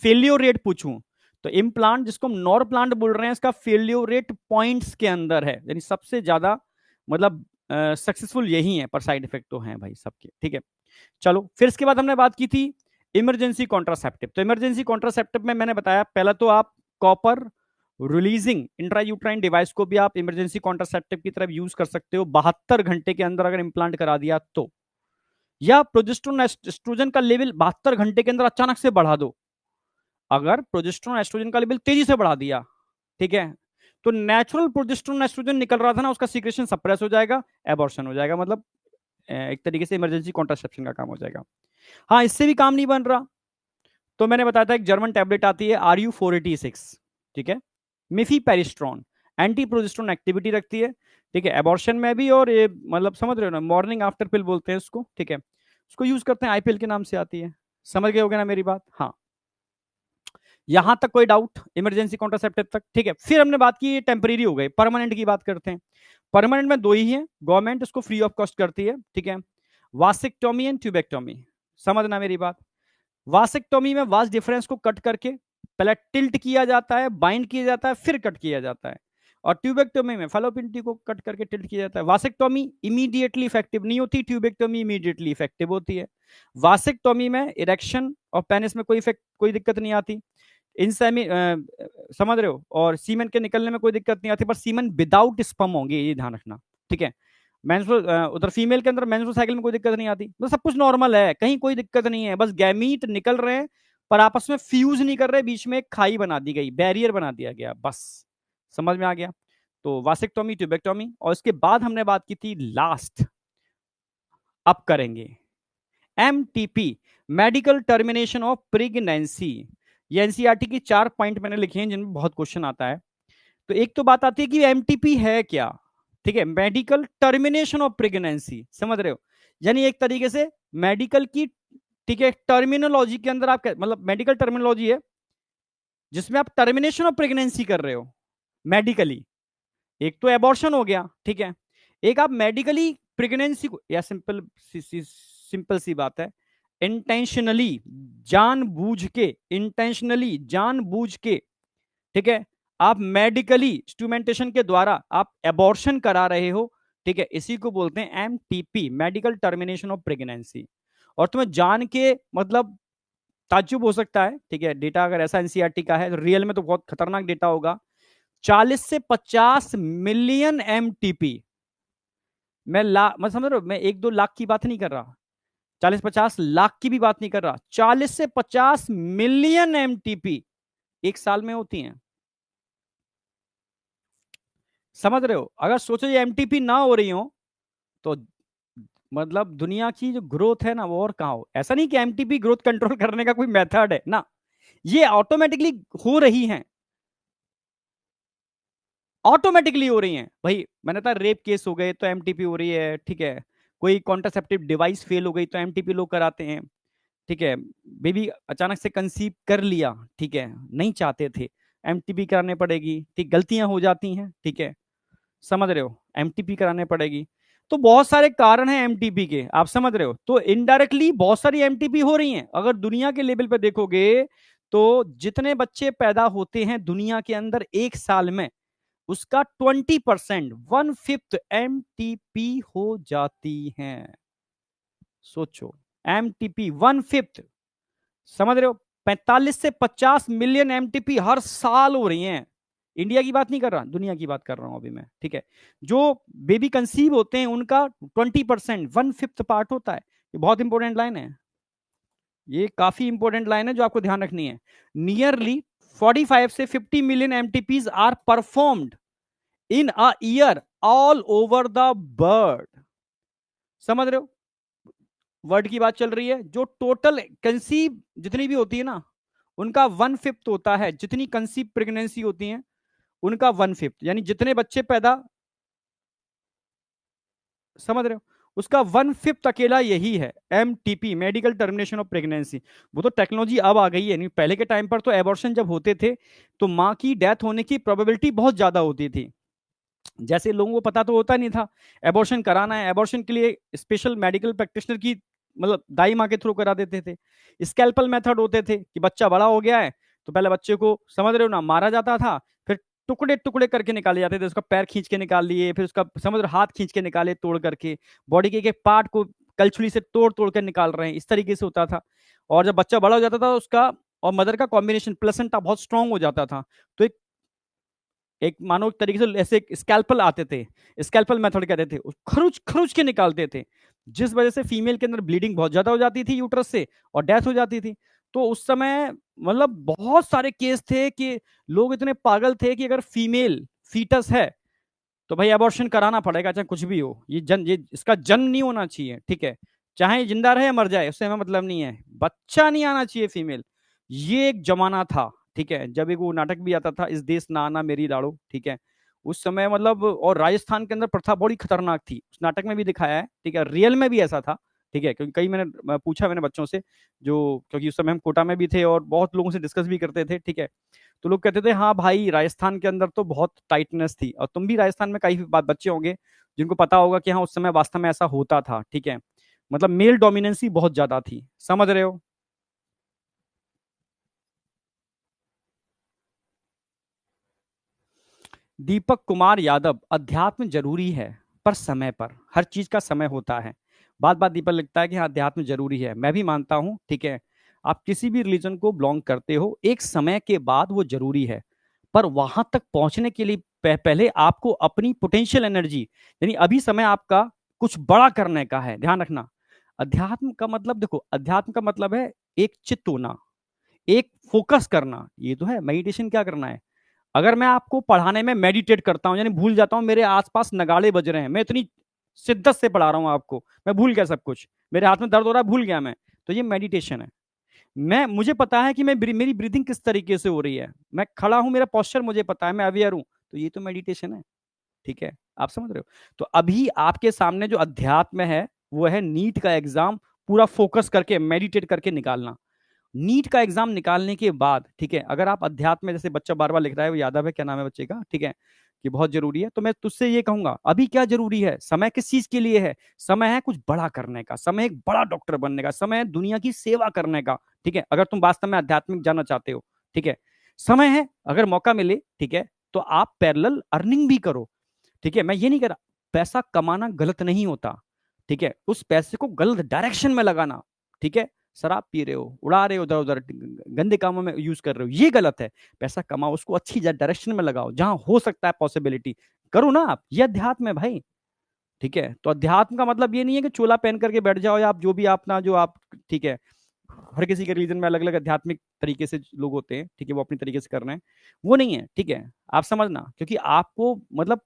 फेलियर रेट पूछूं तो इम्प्लांट, जिसको हम नॉर प्लांट बोल रहे हैं, इसका फेलियर रेट पॉइंट्स के अंदर है, यानी सबसे ज्यादा मतलब सक्सेसफुल यही है, पर साइड इफेक्ट तो हैं भाई सबके, ठीक है। चलो फिर इसके बाद हमने बात की थी इमरजेंसी कॉन्ट्रासेप्टिव। तो इमरजेंसी कॉन्ट्रासेप्टिव में मैंने बताया, पहला तो आप कॉपर रिलीजिंग इंट्रायूट्राइन डिवाइस को भी आप इमरजेंसी कॉन्ट्रासेप्टिव की तरफ यूज कर सकते हो 72 घंटे के अंदर अगर इम्प्लांट करा दिया तो, या प्रोजेस्टेरोन एस्ट्रोजन का लेवल 72 घंटे के अंदर अचानक से बढ़ा दो। अगर प्रोजेस्टेरोन एस्ट्रोजन का लेवल तेजी से बढ़ा दिया, ठीक है, तो नेचुरल प्रोजेस्टेरोन एस्ट्रोजन निकल रहा था ना, उसका सीक्रेशन सप्रेस हो जाएगा, एबॉर्शन हो जाएगा, मतलब एक तरीके से इमरजेंसी कॉन्ट्रासेप्शन का काम हो जाएगा। हाँ, इससे भी काम नहीं बन रहा तो मैंने बताया था एक जर्मन टैबलेट आती है RU486, ठीक है, मिफीपेरिस्ट्रॉन, एंटी प्रोजेस्टेरोन एक्टिविटी रखती है, ठीक है, एबॉर्शन में भी, और ये मतलब समझ रहे हो ना, मॉर्निंग आफ्टर पिल बोलते हैं उसको, ठीक है, उसको यूज करते हैं, आईपीएल के नाम से आती है। समझ गए होगे ना मेरी बात? हाँ, यहां तक कोई डाउट इमरजेंसी कॉन्ट्रासेप्टिव तक, ठीक है। फिर हमने बात की टेम्परेरी हो गए, परमानेंट की बात करते हैं। परमानेंट में दो ही है, गवर्नमेंट उसको फ्री ऑफ कॉस्ट करती है, ठीक है, वासेक्टोमी एंड ट्यूबेक्टोमी। समझना मेरी बात, वासेक्टोमी में वास डिफरेंस को कट करके पहले टिल्ट किया जाता है, बाइंड किया जाता है, फिर कट किया जाता है, और ट्यूबेक्टोमी में फैलोपिन को कट करके टिल्ट किया जाता है। वासेक्टोमी इमीडिएटली इफेक्टिव नहीं होती, ट्यूबेक्टोमी इमीडिएटली इफेक्टिव होती है। वासेक्टोमी में इरेक्शन और पेनिस में कोई दिक्कत नहीं आती, इंसेमी समझ रहे हो, और सीमेन के निकलने में कोई दिक्कत नहीं आती, पर सीमेन विदाउट स्पर्म होंगे, ये ध्यान रखना, ठीक है। मेंस्ट्रुअल उधर फीमेल के अंदर मेंस्ट्रुअल साइकिल में कोई दिक्कत नहीं आती, तो सब कुछ नॉर्मल है, कहीं कोई दिक्कत नहीं है, बस गैमीट निकल रहे हैं पर आपस में फ्यूज नहीं कर रहे, बीच में एक खाई बना दी गई, बैरियर बना दिया गया, बस। समझ में आ गया? तो वासेक्टोमी, ट्यूबेक्टोमी, और इसके बाद हमने बात की थी लास्ट, अब करेंगे MTP, medical termination of pregnancy. ये एनसीईआरटी की 4 पॉइंट मैंने लिखे हैं जिनमें बहुत क्वेश्चन आता है। तो एक तो बात आती है कि MTP है क्या, ठीक है, मेडिकल टर्मिनेशन ऑफ प्रेगनेंसी, समझ रहे हो, यानी एक तरीके से मेडिकल की, ठीक है, टर्मिनोलॉजी के अंदर आप मतलब मेडिकल टर्मिनोलॉजी है जिसमें आप टर्मिनेशन ऑफ प्रेगनेंसी कर रहे हो मेडिकली। एक तो एबॉर्शन हो गया, ठीक है, एक आप मेडिकली प्रेगनेंसी को, या सिंपल सी बात है, इंटेंशनली, जानबूझ के, इंटेंशनली जानबूझ के, ठीक है, आप मेडिकली इंस्ट्रूमेंटेशन के द्वारा आप एबॉर्शन करा रहे हो, ठीक है, इसी को बोलते हैं MTP, medical termination of pregnancy. और तुम्हें जान के मतलब ताज्जुब हो सकता है, ठीक है, डेटा अगर ऐसा एनसीईआरटी का है तो रियल में तो बहुत खतरनाक डेटा होगा। 40 से 50 मिलियन MTP, मैं समझ रहा हूं, मैं 1-2 लाख की बात नहीं कर रहा, 40-50 लाख की भी बात नहीं कर रहा, 40 से 50 मिलियन MTP एक साल में होती हैं। समझ रहे हो? अगर सोचो ये MTP ना हो रही हो तो मतलब दुनिया की जो ग्रोथ है ना वो और कहां हो। ऐसा नहीं कि MTP ग्रोथ कंट्रोल करने का कोई मेथड है ना, ये ऑटोमेटिकली हो रही हैं, ऑटोमेटिकली हो रही हैं भाई। मैंने कहा रेप केस हो गए तो MTP हो रही है, ठीक है, कोई कॉन्ट्रासेप्टिव डिवाइस फेल हो गई तो MTP लोग कराते हैं, ठीक है, बेबी अचानक से कंसीव कर लिया, ठीक है, नहीं चाहते थे, MTP कराने पड़ेगी, ठीक, गलतियां हो जाती हैं, ठीक है, समझ रहे हो, MTP कराने पड़ेगी। तो बहुत सारे कारण हैं MTP के, आप समझ रहे हो, तो इनडायरेक्टली बहुत सारी MTP हो रही हैं। अगर दुनिया के लेवल पे देखोगे तो जितने बच्चे पैदा होते हैं दुनिया के अंदर एक साल में, उसका 20%, 1/5 MTP हो जाती हैं। सोचो, MTP 1/5, समझ रहे हो, 45 से 50 मिलियन MTP हर साल हो रही हैं। इंडिया की बात नहीं कर रहा, दुनिया की बात कर रहा हूं अभी मैं, ठीक है। जो बेबी कंसीव होते हैं उनका 20%, 1/5 पार्ट होता है। ये बहुत इंपॉर्टेंट लाइन है, ये काफी इंपॉर्टेंट लाइन है जो आपको ध्यान रखनी है। नियरली 45 से 50 million MTPs are performed in a year all over the world. समझ रहे हो, वर्ड की बात चल रही है। जो टोटल कंसीव जितनी भी होती है ना, उनका 1/5 होता है, जितनी कंसीव प्रेगनेंसी होती है उनका 1/5, यानी जितने बच्चे पैदा, समझ रहे हो, उसका 1/5 अकेला यही है, MTP, medical termination of pregnancy. वो तो टेक्नोलॉजी अब आ गई है, नहीं पहले के टाइम पर तो एबॉर्शन जब होते थे तो माँ की डेथ होने की प्रोबेबिलिटी बहुत ज्यादा होती थी। जैसे लोगों को पता तो होता नहीं था एबॉर्शन कराना है, एबॉर्शन के लिए स्पेशल मेडिकल प्रैक्टिशनर की मतलब दाई माँ के थ्रू करा देते थे। स्कैल्पल मेथड होते थे कि बच्चा बड़ा हो गया है तो पहले बच्चे को, समझ रहे हो ना, मारा जाता था, फिर टुकड़े टुकड़े करके निकाले जाते थे, उसका पैर खींच के निकाल लिए, फिर उसका समझ रहे हो, हाथ खींच के निकाले तोड़ करके, बॉडी के एक पार्ट को कलछुली से तोड़ तोड़ कर निकाल रहे हैं, इस तरीके से होता था। और जब बच्चा बड़ा हो जाता था उसका और मदर का कॉम्बिनेशन प्लेसेंटा बहुत स्ट्रांग हो जाता था, तो एक एक मानो एक तरीके से ऐसे स्कैल्पल आते थे, स्कैल्पल मेथड कहते थे, खरुच खरुच के निकालते थे, जिस वजह से फीमेल के अंदर ब्लीडिंग बहुत ज्यादा हो जाती थी यूट्रस से और डेथ हो जाती थी। तो उस समय मतलब बहुत सारे केस थे कि लोग इतने पागल थे कि अगर फीमेल फीटस है तो भाई अबॉर्शन कराना पड़ेगा, चाहे कुछ भी हो, ये इसका जन्म नहीं होना चाहिए, ठीक है, चाहे ये जिंदा रहे या मर जाए उससे हमें मतलब नहीं है, बच्चा नहीं आना चाहिए फीमेल। ये एक जमाना था, ठीक है, जब एक वो नाटक भी आता था, इस देश ना आना मेरी लाड़ो, ठीक है, उस समय मतलब, और राजस्थान के अंदर प्रथा बड़ी खतरनाक थी, उस नाटक में भी दिखाया है, ठीक है, रियल में भी ऐसा था, ठीक है, क्योंकि कई मैंने पूछा मैंने बच्चों से, जो क्योंकि उस समय हम कोटा में भी थे और बहुत लोगों से डिस्कस भी करते थे, ठीक है, तो लोग कहते थे हाँ भाई राजस्थान के अंदर तो बहुत टाइटनेस थी, और तुम भी राजस्थान में कई बच्चे होंगे जिनको पता होगा कि हाँ उस समय वास्तव में ऐसा होता था, ठीक है, मतलब मेल डोमिनेंसी बहुत ज्यादा थी, समझ रहे हो। दीपक कुमार यादव, अध्यात्म जरूरी है पर समय पर, हर चीज का समय होता है। बात बात दीपक लिखता है कि हाँ अध्यात्म जरूरी है, मैं भी मानता हूँ, ठीक है, आप किसी भी रिलीजन को बिलोंग करते हो एक समय के बाद वो जरूरी है, पर वहां तक पहुंचने के लिए पहले आपको अपनी पोटेंशियल एनर्जी, यानी अभी समय आपका कुछ बड़ा करने का है, ध्यान रखना। अध्यात्म का मतलब देखो, अध्यात्म का मतलब है एक चित्त होना, एक फोकस करना, ये तो है मेडिटेशन क्या करना है। अगर मैं आपको पढ़ाने में मेडिटेट करता हूं यानी भूल जाता हूं, मेरे आसपास नगाड़े बज रहे हैं, मैं इतनी शिद्दत से पढ़ा रहा हूं आपको, मैं भूल गया सब कुछ, मेरे हाथ में दर्द हो रहा है भूल गया मैं, तो ये मेडिटेशन है। मैं मुझे पता है कि मेरी ब्रीदिंग किस तरीके से हो रही है, मैं खड़ा हूं मेरा पोस्चर मुझे पता है, मैं अवेयर हूं, तो ये तो मेडिटेशन है, ठीक है, आप समझ रहे हो। तो अभी आपके सामने जो अध्यात्म है वो है नीट का एग्जाम पूरा फोकस करके मेडिटेट करके निकालना। नीट का एग्जाम निकालने के बाद, ठीक है, अगर आप अध्यात्म में, जैसे बच्चा बार बार लिख रहा है, वो यादव है, क्या नाम है बच्चे का, ठीक है, कि बहुत जरूरी है, तो मैं तुझसे ये कहूंगा अभी क्या जरूरी है, समय किस चीज के लिए है, समय है कुछ बड़ा करने का, समय एक बड़ा डॉक्टर बनने का, समय है दुनिया की सेवा करने का, ठीक है, अगर तुम वास्तव में आध्यात्मिक जाना चाहते हो, ठीक है, समय है, अगर मौका मिले, ठीक है, तो आप पैरेलल अर्निंग भी करो, ठीक है, मैं ये नहीं कह रहा, पैसा कमाना गलत नहीं होता, ठीक है, उस पैसे को गलत डायरेक्शन में लगाना, ठीक है, शराब पी रहे हो, उड़ा रहे हो उधर उधर, गंदे कामों में यूज कर रहे हो, ये गलत है। पैसा कमाओ, उसको अच्छी डायरेक्शन में लगाओ, जहां हो सकता है पॉसिबिलिटी, करो ना आप, ये अध्यात्म है भाई, ठीक है। तो अध्यात्म का मतलब ये नहीं है कि चोला पहन करके बैठ जाओ, या आप जो भी अपना जो आप, ठीक है, हर किसी के रिलीजन में अलग अलग आध्यात्मिक तरीके से लोग होते हैं, ठीक है, वो अपनी तरीके से कर रहे हैं, वो नहीं है, ठीक है, आप समझना, क्योंकि आपको मतलब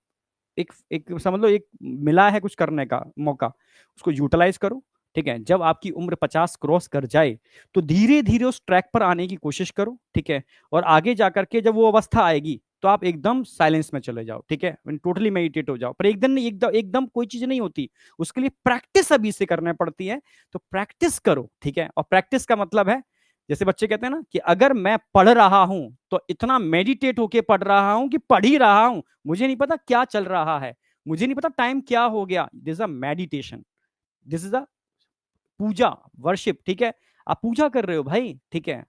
एक एक समझ लो एक मिला है कुछ करने का मौका, उसको यूटिलाइज करो, ठीक है, जब आपकी उम्र 50 क्रॉस कर जाए तो धीरे धीरे उस ट्रैक पर आने की कोशिश करो, ठीक है, और आगे जाकर के जब वो अवस्था आएगी तो आप एकदम साइलेंस में चले जाओ, ठीक है, टोटली मेडिटेट हो जाओ, पर एक दिन नहीं, एकदम एकदम कोई चीज नहीं होती, उसके लिए प्रैक्टिस अभी से करनी पड़ती है, तो प्रैक्टिस करो, ठीक है, और प्रैक्टिस का मतलब है, जैसे बच्चे कहते हैं ना कि अगर मैं पढ़ रहा हूं तो इतना मेडिटेट होके पढ़ रहा हूं कि पढ़ ही रहा हूं, मुझे नहीं पता क्या चल रहा है, मुझे नहीं पता टाइम क्या हो गया, this is a meditation, this is a puja, worship, ठीक है, आप पूजा कर रहे हो भाई, ठीक है,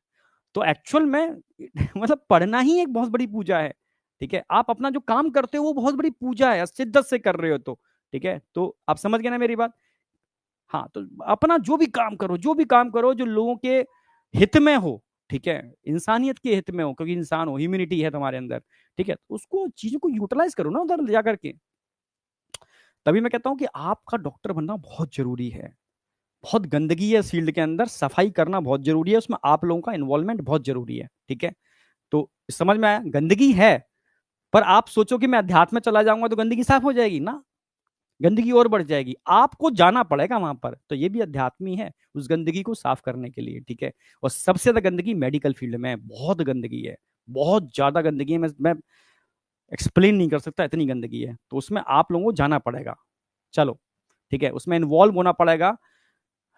तो एक्चुअल में मतलब पढ़ना ही एक बहुत बड़ी पूजा है, ठीक है, आप अपना जो काम करते हो वो बहुत बड़ी पूजा है, शिद्दत से कर रहे हो तो, ठीक है, तो आप समझ गए ना मेरी बात। हाँ, तो अपना जो भी काम करो, जो भी काम करो जो लोगों के हित में हो, ठीक है, इंसानियत के हित में हो, क्योंकि इंसान हो, ह्यूमिनिटी है तुम्हारे अंदर, ठीक है, तो उसको चीजों को यूटिलाइज करो ना उधर ले जाकर के। तभी मैं कहता हूं कि आपका डॉक्टर बनना बहुत जरूरी है, बहुत गंदगी है इस फील्ड के अंदर, सफाई करना बहुत जरूरी है, उसमें आप लोगों का इन्वॉल्वमेंट बहुत जरूरी है, ठीक है, तो समझ में आया, गंदगी है, पर आप सोचो कि मैं अध्यात्म में चला जाऊंगा तो गंदगी साफ हो जाएगी ना, गंदगी और बढ़ जाएगी, आपको जाना पड़ेगा वहां पर, तो ये भी अध्यात्मी है उस गंदगी को साफ करने के लिए, ठीक है, और सबसे ज्यादा गंदगी मेडिकल फील्ड में है, बहुत गंदगी है, बहुत ज्यादा गंदगी है, मैं एक्सप्लेन नहीं कर सकता, इतनी गंदगी है, तो उसमें आप लोगों को जाना पड़ेगा। चलो, ठीक है, उसमें इन्वॉल्व होना पड़ेगा।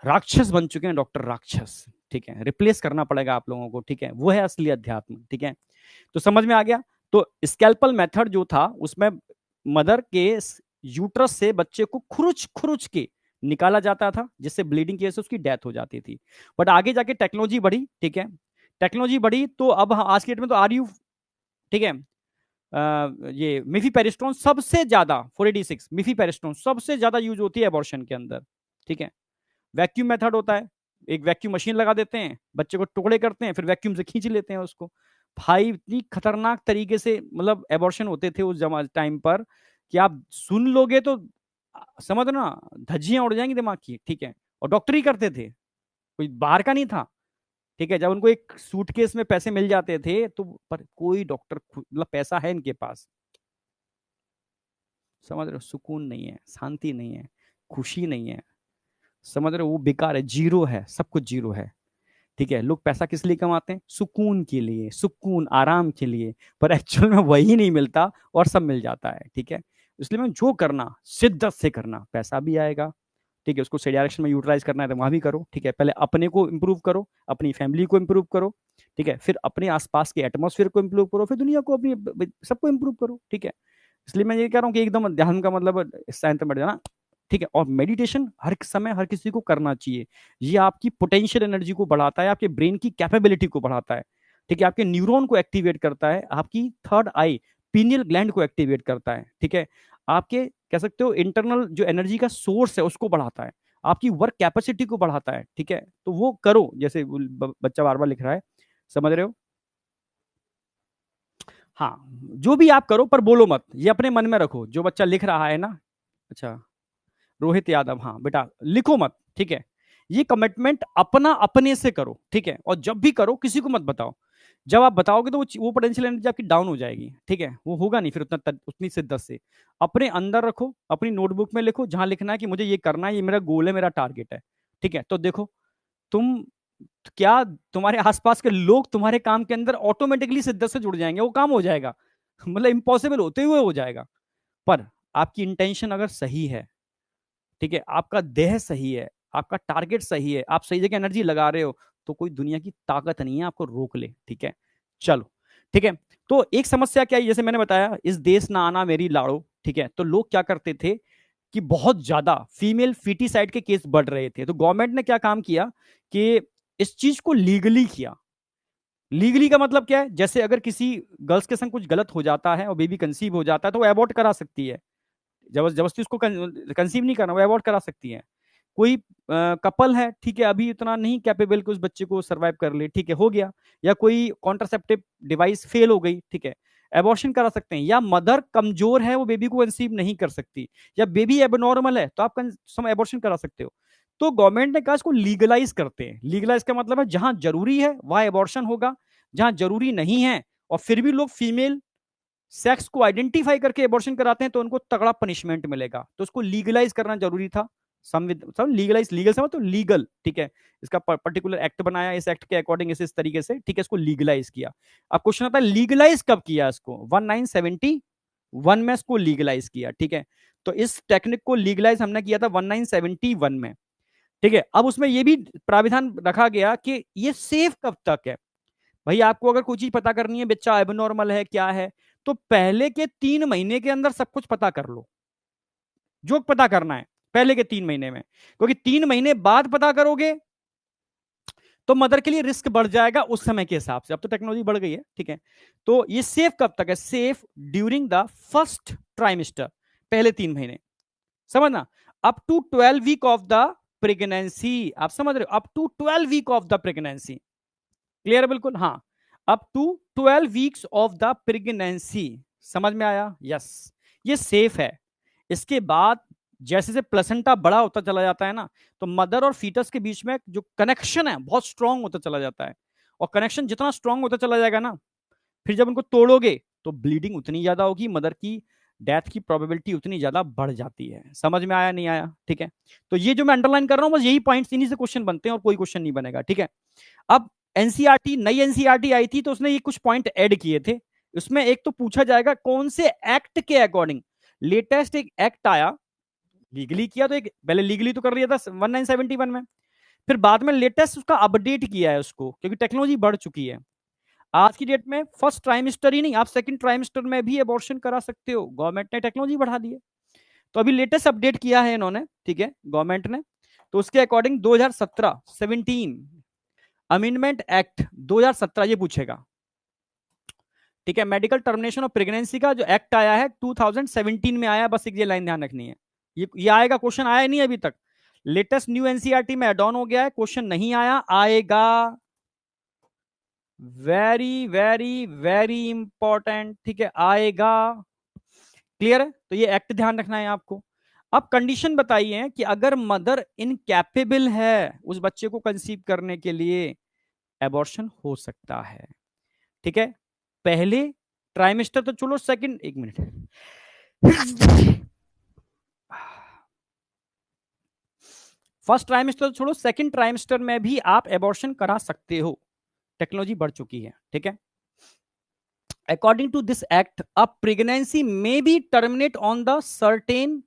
राक्षस बन चुके हैं डॉक्टर, राक्षस, ठीक है, रिप्लेस करना पड़ेगा आप लोगों को, ठीक है, वो है असली अध्यात्म, ठीक है। तो समझ में आ गया। तो स्कैल्पल मेथड जो था उसमें मदर के यूट्रस से बच्चे को खुरुच खुरुच के निकाला जाता था, जिससे ब्लीडिंग की वजह से उसकी डेथ हो जाती थी। बट आगे जाके टेक्नोलॉजी बढ़ी, ठीक है, टेक्नोलॉजी बढ़ी तो अब आज के डेट में तो आर यू, ठीक है, ये मिफीपेरिस्टोन सबसे ज्यादा 486 मिफीपेरिस्टोन सबसे ज्यादा यूज होती है एबॉर्शन के अंदर, ठीक है। वैक्यूम मेथड होता है, एक वैक्यूम मशीन लगा देते हैं, बच्चे को टुकड़े करते हैं, फिर वैक्यूम से खींच लेते हैं उसको। भाई इतनी खतरनाक तरीके से मतलब एबॉर्शन होते थे उस जमा टाइम पर कि आप सुन लोगे तो समझ ना, धज्जियां उड़ जाएंगी दिमाग की, ठीक है। और डॉक्टर ही करते थे, कोई बाहर का नहीं था, ठीक है। जब उनको एक सूटकेस में पैसे मिल जाते थे तो, पर कोई डॉक्टर मतलब पैसा है इनके पास, समझ रहे हो, सुकून नहीं है, शांति नहीं है, खुशी नहीं है, समझ रहे हो, वो बेकार है, जीरो है, सब कुछ जीरो है, ठीक है। लोग पैसा किस लिए कमाते हैं? सुकून के लिए, सुकून आराम के लिए, पर एक्चुअल में वही नहीं मिलता और सब मिल जाता है, ठीक है। इसलिए मैं जो करना शिद्दत से करना, पैसा भी आएगा, ठीक है, उसको सही डायरेक्शन में यूटिलाइज करना है तो वहां भी करो, ठीक है। पहले अपने को इंप्रूव करो, अपनी फैमिली को इंप्रूव करो, ठीक है, फिर अपने आसपास के एटमोसफियर को इंप्रूव करो, फिर दुनिया को अपनी सबको इंप्रूव करो, ठीक है। इसलिए मैं ये कह रहा हूँ कि एकदम ध्यान का मतलब साइंस में बढ़ जाना, ठीक है। और मेडिटेशन हर समय हर किसी को करना चाहिए। ये आपकी पोटेंशियल एनर्जी को बढ़ाता है, आपके ब्रेन की कैपेबिलिटी को बढ़ाता है, ठीक है, आपके न्यूरॉन को एक्टिवेट करता है, आपकी थर्ड आई पीनियल ग्लैंड को एक्टिवेट करता है, ठीक है। आपके कह सकते हो इंटरनल जो एनर्जी का सोर्स है उसको बढ़ाता है, आपकी वर्क कैपेसिटी को बढ़ाता है, ठीक है। तो वो करो, जैसे बच्चा बार बार लिख रहा है, समझ रहे हो। हाँ, जो भी आप करो पर बोलो मत, ये अपने मन में रखो, जो बच्चा लिख रहा है ना। अच्छा, रोहित यादव, हाँ बेटा लिखो मत, ठीक है। ये कमिटमेंट अपना अपने से करो, ठीक है, और जब भी करो किसी को मत बताओ। जब आप बताओगे तो वो पोटेंशियल एनर्जी आपकी डाउन हो जाएगी, ठीक है, वो होगा नहीं फिर उतना उतनी शिद्दत से। अपने अंदर रखो, अपनी नोटबुक में लिखो, जहां लिखना है कि मुझे ये करना है, ये मेरा गोल है, मेरा टारगेट है, ठीक है। तो देखो, तुम क्या, तुम्हारे आसपास के लोग तुम्हारे काम के अंदर ऑटोमेटिकली शिद्दत से जुड़ जाएंगे, वो काम हो जाएगा मतलब इम्पॉसिबल होते हुए हो जाएगा। पर आपकी इंटेंशन अगर सही है, ठीक है, आपका देह सही है, आपका टारगेट सही है, आप सही जगह एनर्जी लगा रहे हो, तो कोई दुनिया की ताकत नहीं है आपको रोक ले, ठीक है। चलो, ठीक है। तो एक समस्या क्या है, जैसे मैंने बताया, इस देश ना आना मेरी लाड़ो, ठीक है। तो लोग क्या करते थे कि बहुत ज्यादा फीमेल फीटिसाइड के केस बढ़ रहे थे, तो गवर्नमेंट ने क्या काम किया कि इस चीज को लीगली किया। लीगली का मतलब क्या है, जैसे अगर किसी गर्ल्स के संग कुछ गलत हो जाता है और बेबी कंसीव हो जाता है तो वो अबॉर्ट करा सकती है, जबरदस्ती उसको कंसीव नहीं करना, वो अबॉर्ट करा सकती है। कोई कपल है, ठीक है, अभी इतना नहीं कैपेबल कि उस बच्चे को सर्वाइव कर ले, ठीक है, हो गया, या कोई कॉन्ट्रासेप्टिव डिवाइस फेल हो गई, ठीक है, एबॉर्शन करा सकते हैं। या मदर कमजोर है, वो बेबी को कंसीव नहीं कर सकती, या बेबी एबनॉर्मल है, तो आप एबॉर्शन करा सकते हो। तो गवर्नमेंट ने कहा इसको लीगलाइज करते हैं। लीगलाइज का मतलब है जहां जरूरी है वहां एबॉर्शन होगा, जहां जरूरी नहीं है और फिर भी लोग फीमेल सेक्स को आइडेंटिफाई करके एबॉर्शन कराते हैं तो उनको तगड़ा पनिशमेंट मिलेगा, तो उसको लीगलाइज करना जरूरी था। लीगलाइज, लीगल समझ तो लीगल, ठीक है। इसका पर्टिकुलर एक्ट बनाया, इस एक्ट के अकॉर्डिंग इस तरीके से, ठीक है, इसको लीगलाइज किया। अब क्वेश्चन आता है लीगलाइज कब किया इसको? 1971 में इसको लीगलाइज किया, ठीक है। तो इस टेक्निक को लीगलाइज हमने किया था 1971 में, ठीक है। अब उसमें यह भी प्राविधान रखा गया कि ये सेफ कब तक है। भाई आपको अगर कोई चीज पता करनी है, बच्चा एबनॉर्मल है क्या है, तो पहले के 3 महीने के अंदर सब कुछ पता कर लो, जो पता करना है पहले के 3 महीने में, क्योंकि 3 महीने बाद पता करोगे तो मदर के लिए रिस्क बढ़ जाएगा उस समय के हिसाब से। अब तो टेक्नोलॉजी बढ़ गई है, ठीक है। तो ये सेफ कब तक है? Safe during the first trimester, पहले 3 महीने, समझना, up to 12 week of the pregnancy. आप समझ रहे हो, up to 12 week of the pregnancy, clear है बिल्कुल, हाँ, up to 12 weeks of the pregnancy, समझ में आया? यस, ये सेफ है। इसके बाद जैसे जैसे प्लेसेंटा बड़ा होता चला जाता है ना, तो मदर और फीटस के बीच में जो कनेक्शन है बहुत स्ट्रांग होता चला जाता है, और कनेक्शन जितना स्ट्रांग होता चला जाएगा ना, फिर जब उनको तोड़ोगे तो ब्लीडिंग उतनी ज्यादा होगी, मदर की डेथ की प्रोबेबिलिटी उतनी ज्यादा बढ़ जाती है। समझ में आया नहीं आया? ठीक है, तो ये जो मैं अंडरलाइन कर रहा हूं बस यही पॉइंट्स, इन्हीं से क्वेश्चन बनते हैं और कोई क्वेश्चन नहीं बनेगा, ठीक है। अब एनसीईआरटी, नई एनसीईआरटी आई थी तो उसने ये कुछ पॉइंट ऐड किए थे। उसमें एक तो पूछा जाएगा कौन से एक्ट के अकॉर्डिंग, लेटेस्ट एक एक्ट आया लीगली किया तो एक पहले लीगली तो कर लिया था 1971 में, फिर बाद में लेटेस्ट उसका अपडेट किया है उसको, क्योंकि टेक्नोलॉजी बढ़ चुकी है। आज की डेट में फर्स्ट ट्राइमेस्टर ही नहीं, आप सेकंड ट्राइमेस्टर में भी अबॉर्शन करा सकते हो, गवर्नमेंट ने टेक्नोलॉजी बढ़ा दी है। तो अभी लेटेस्ट अपडेट किया है इन्होंने, ठीक है, गवर्नमेंट ने। तो उसके अकॉर्डिंग 2017 17 अमेंडमेंट एक्ट 2017 ये पूछेगा, ठीक है। मेडिकल टर्मिनेशन ऑफ प्रेगनेंसी का जो एक्ट आया है 2017 में आया, बस एक ये लाइन ध्यान रखनी है। ये आएगा, क्वेश्चन आया नहीं अभी तक, लेटेस्ट न्यू एनसीईआरटी में एड ऑन हो गया है, क्वेश्चन नहीं आया, आएगा। वेरी वेरी वेरी इंपॉर्टेंट, ठीक है, आएगा। क्लियर है? तो ये एक्ट ध्यान रखना है आपको। अब कंडीशन बताइए कि अगर मदर इनकैपेबल है उस बच्चे को कंसीव करने के लिए, एबॉर्शन हो सकता है, ठीक है। पहले ट्राइमेस्टर तो चलो, सेकंड, एक मिनट, फर्स्ट ट्राइमेस्टर तो छोड़ो, सेकंड ट्राइमेस्टर में भी आप एबॉर्शन करा सकते हो, टेक्नोलॉजी बढ़ चुकी है, ठीक है। According to this act a pregnancy may be terminate on the certain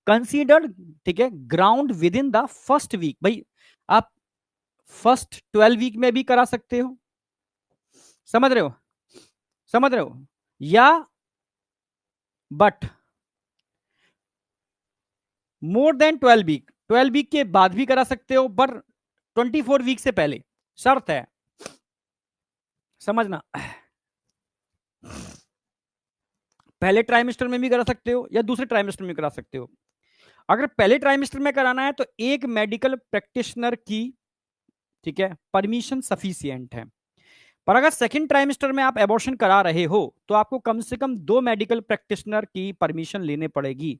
considered, ठीक है, ground within the first week. भाई आप फर्स्ट 12 वीक में भी करा सकते हो, समझ रहे हो, समझ रहे हो, या but more than 12 week, 12 week के बाद भी करा सकते हो, पर 24 वीक से पहले, शर्त है, समझना। पहले ट्राइमेस्टर में भी करा सकते हो या दूसरे ट्राइमेस्टर में करा सकते हो। अगर पहले ट्राइमेस्टर में कराना है तो एक मेडिकल प्रैक्टिशनर की, ठीक है, परमिशन सफिशिएंट है। पर अगर सेकंड ट्राइमेस्टर में आप एबॉर्शन करा रहे हो तो आपको कम से कम 2 मेडिकल प्रैक्टिशनर की परमिशन लेने पड़ेगी,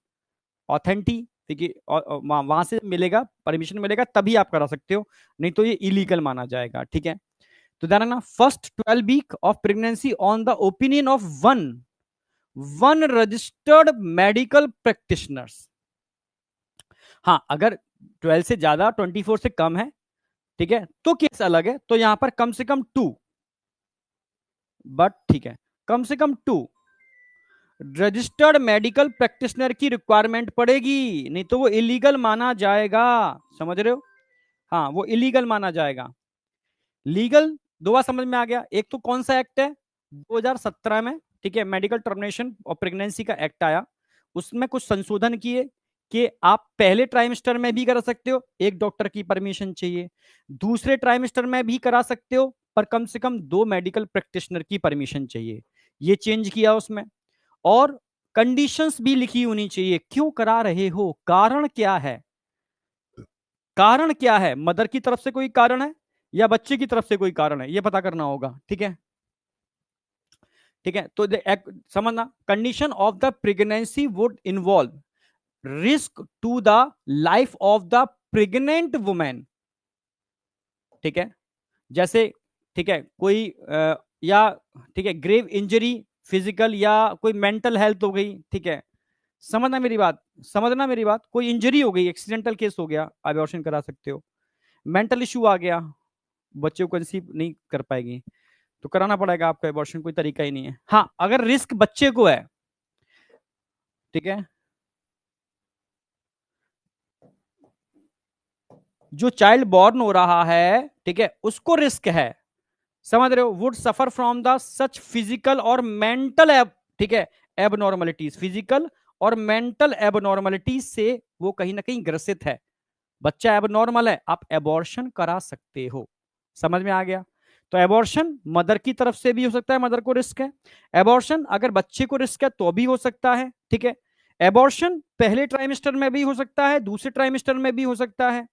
ऑथेंटिक, ठीक है, वहां से मिलेगा, परमिशन मिलेगा तभी आप करा सकते हो, नहीं तो ये इलीगल माना जाएगा, ठीक है। तो ध्यान रखना, first 12 week of pregnancy on the opinion of one registered medical practitioners. हाँ, अगर 12 से ज्यादा, 24 से कम है, ठीक है, तो केस अलग है, तो यहां पर कम से कम 2, बट ठीक है, कम से कम 2 रजिस्टर्ड मेडिकल प्रैक्टिशनर की रिक्वायरमेंट पड़ेगी, नहीं तो वो इलीगल माना जाएगा, समझ रहे हो। हाँ, वो इलीगल माना जाएगा। लीगल दो बार समझ में आ गया, एक तो कौन सा एक्ट है 2017 में, ठीक है, मेडिकल टर्मिनेशन और प्रेगनेंसी का एक्ट आया, उसमें कुछ संशोधन किए कि आप पहले ट्राइमेस्टर में भी करा सकते हो, एक डॉक्टर की परमिशन चाहिए, दूसरे ट्राइमेस्टर में भी करा सकते हो पर कम से कम 2 मेडिकल प्रैक्टिशनर की परमिशन चाहिए, ये चेंज किया उसमें। और कंडीशंस भी लिखी होनी चाहिए, क्यों करा रहे हो, कारण क्या है, कारण क्या है, मदर की तरफ से कोई कारण है या बच्चे की तरफ से कोई कारण है, ये पता करना होगा, ठीक है, ठीक है। तो समझना, condition of the pregnancy would involve risk to the life of the pregnant women, ठीक है, जैसे, ठीक है, कोई या, ठीक है, ग्रेव इंजरी, फिजिकल या कोई मेंटल हेल्थ हो गई, ठीक है, समझना मेरी बात, समझना मेरी बात, कोई इंजरी हो गई, एक्सीडेंटल केस हो गया, अबॉर्शन करा सकते हो, मेंटल इश्यू आ गया, बच्चे को कंसीव नहीं कर पाएगी, तो कराना पड़ेगा आपको अबॉर्शन, कोई तरीका ही नहीं है। हाँ, अगर रिस्क बच्चे को है, ठीक है, जो चाइल्ड बॉर्न हो रहा है, ठीक है, उसको रिस्क है, समझ रहे हो, would suffer from the such physical और मेंटल ठीक है, एबनॉर्मलिटीज, फिजिकल और मेंटल एबनॉर्मलिटीज से वो कहीं ना कहीं ग्रसित है, बच्चा एबनॉर्मल है, आप एबॉर्शन करा सकते हो, समझ में आ गया। तो एबॉर्शन मदर की तरफ से भी हो सकता है, मदर को रिस्क है, एबॉर्शन अगर बच्चे को रिस्क है तो भी हो सकता है, ठीक है। एबॉर्शन पहले ट्राइमेस्टर में भी हो सकता है, दूसरे ट्राइमेस्टर में भी हो सकता है।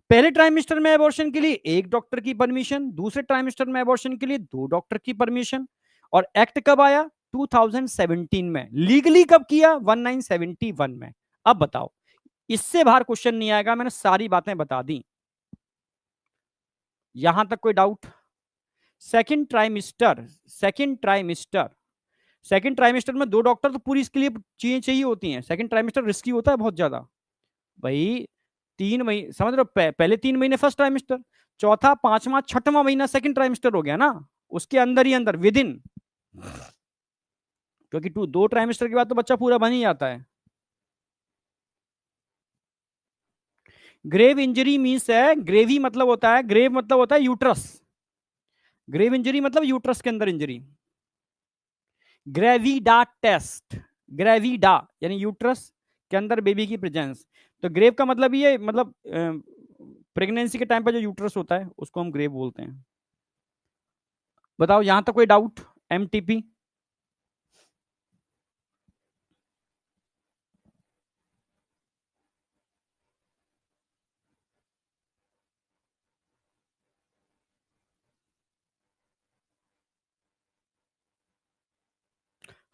पहले ट्राइमेस्टर में एबॉर्शन के लिए एक डॉक्टर की परमिशन, दूसरे ट्राइमेस्टर में एबॉर्शन के लिए 2 डॉक्टर की परमिशन। और एक्ट कब आया 2017 में, लीगली कब किया 1971 में। अब बताओ, इससे बाहर क्वेश्चन नहीं आएगा, मैंने सारी बातें बता दी, यहां तक कोई doubt. Second trimester, second trimester, second trimester में 2 डॉक्टर तो पूरी इसके लिए चीजें चाहिए होती हैं, सेकंड ट्राइमेस्टर रिस्की होता है बहुत ज्यादा भाई, 3 महीने समझ रहे हो, पहले 3 महीने फर्स्ट ट्राइमेस्टर, चौथा, पांचवा, छठवां महीना सेकंड ट्राइमेस्टर हो गया ना, उसके अंदर ही अंदर विद इन, क्योंकि 2 ट्राइमेस्टर के बाद तो बच्चा पूरा बन ही जाता है। ग्रेव इंजरी मीन्स है, ग्रेवी मतलब होता है, ग्रेव मतलब होता है यूट्रस, ग्रेव इंजरी मतलब यूट्रस के अंदर इंजरी। ग्रेविडा टेस्ट, ग्रेविडा यानी यूट्रस के अंदर बेबी की प्रेजेंस। तो ग्रेव का मतलब ये, मतलब प्रेगनेंसी के टाइम पर जो यूट्रस होता है उसको हम ग्रेव बोलते हैं। बताओ यहां तक कोई डाउट? एमटीपी।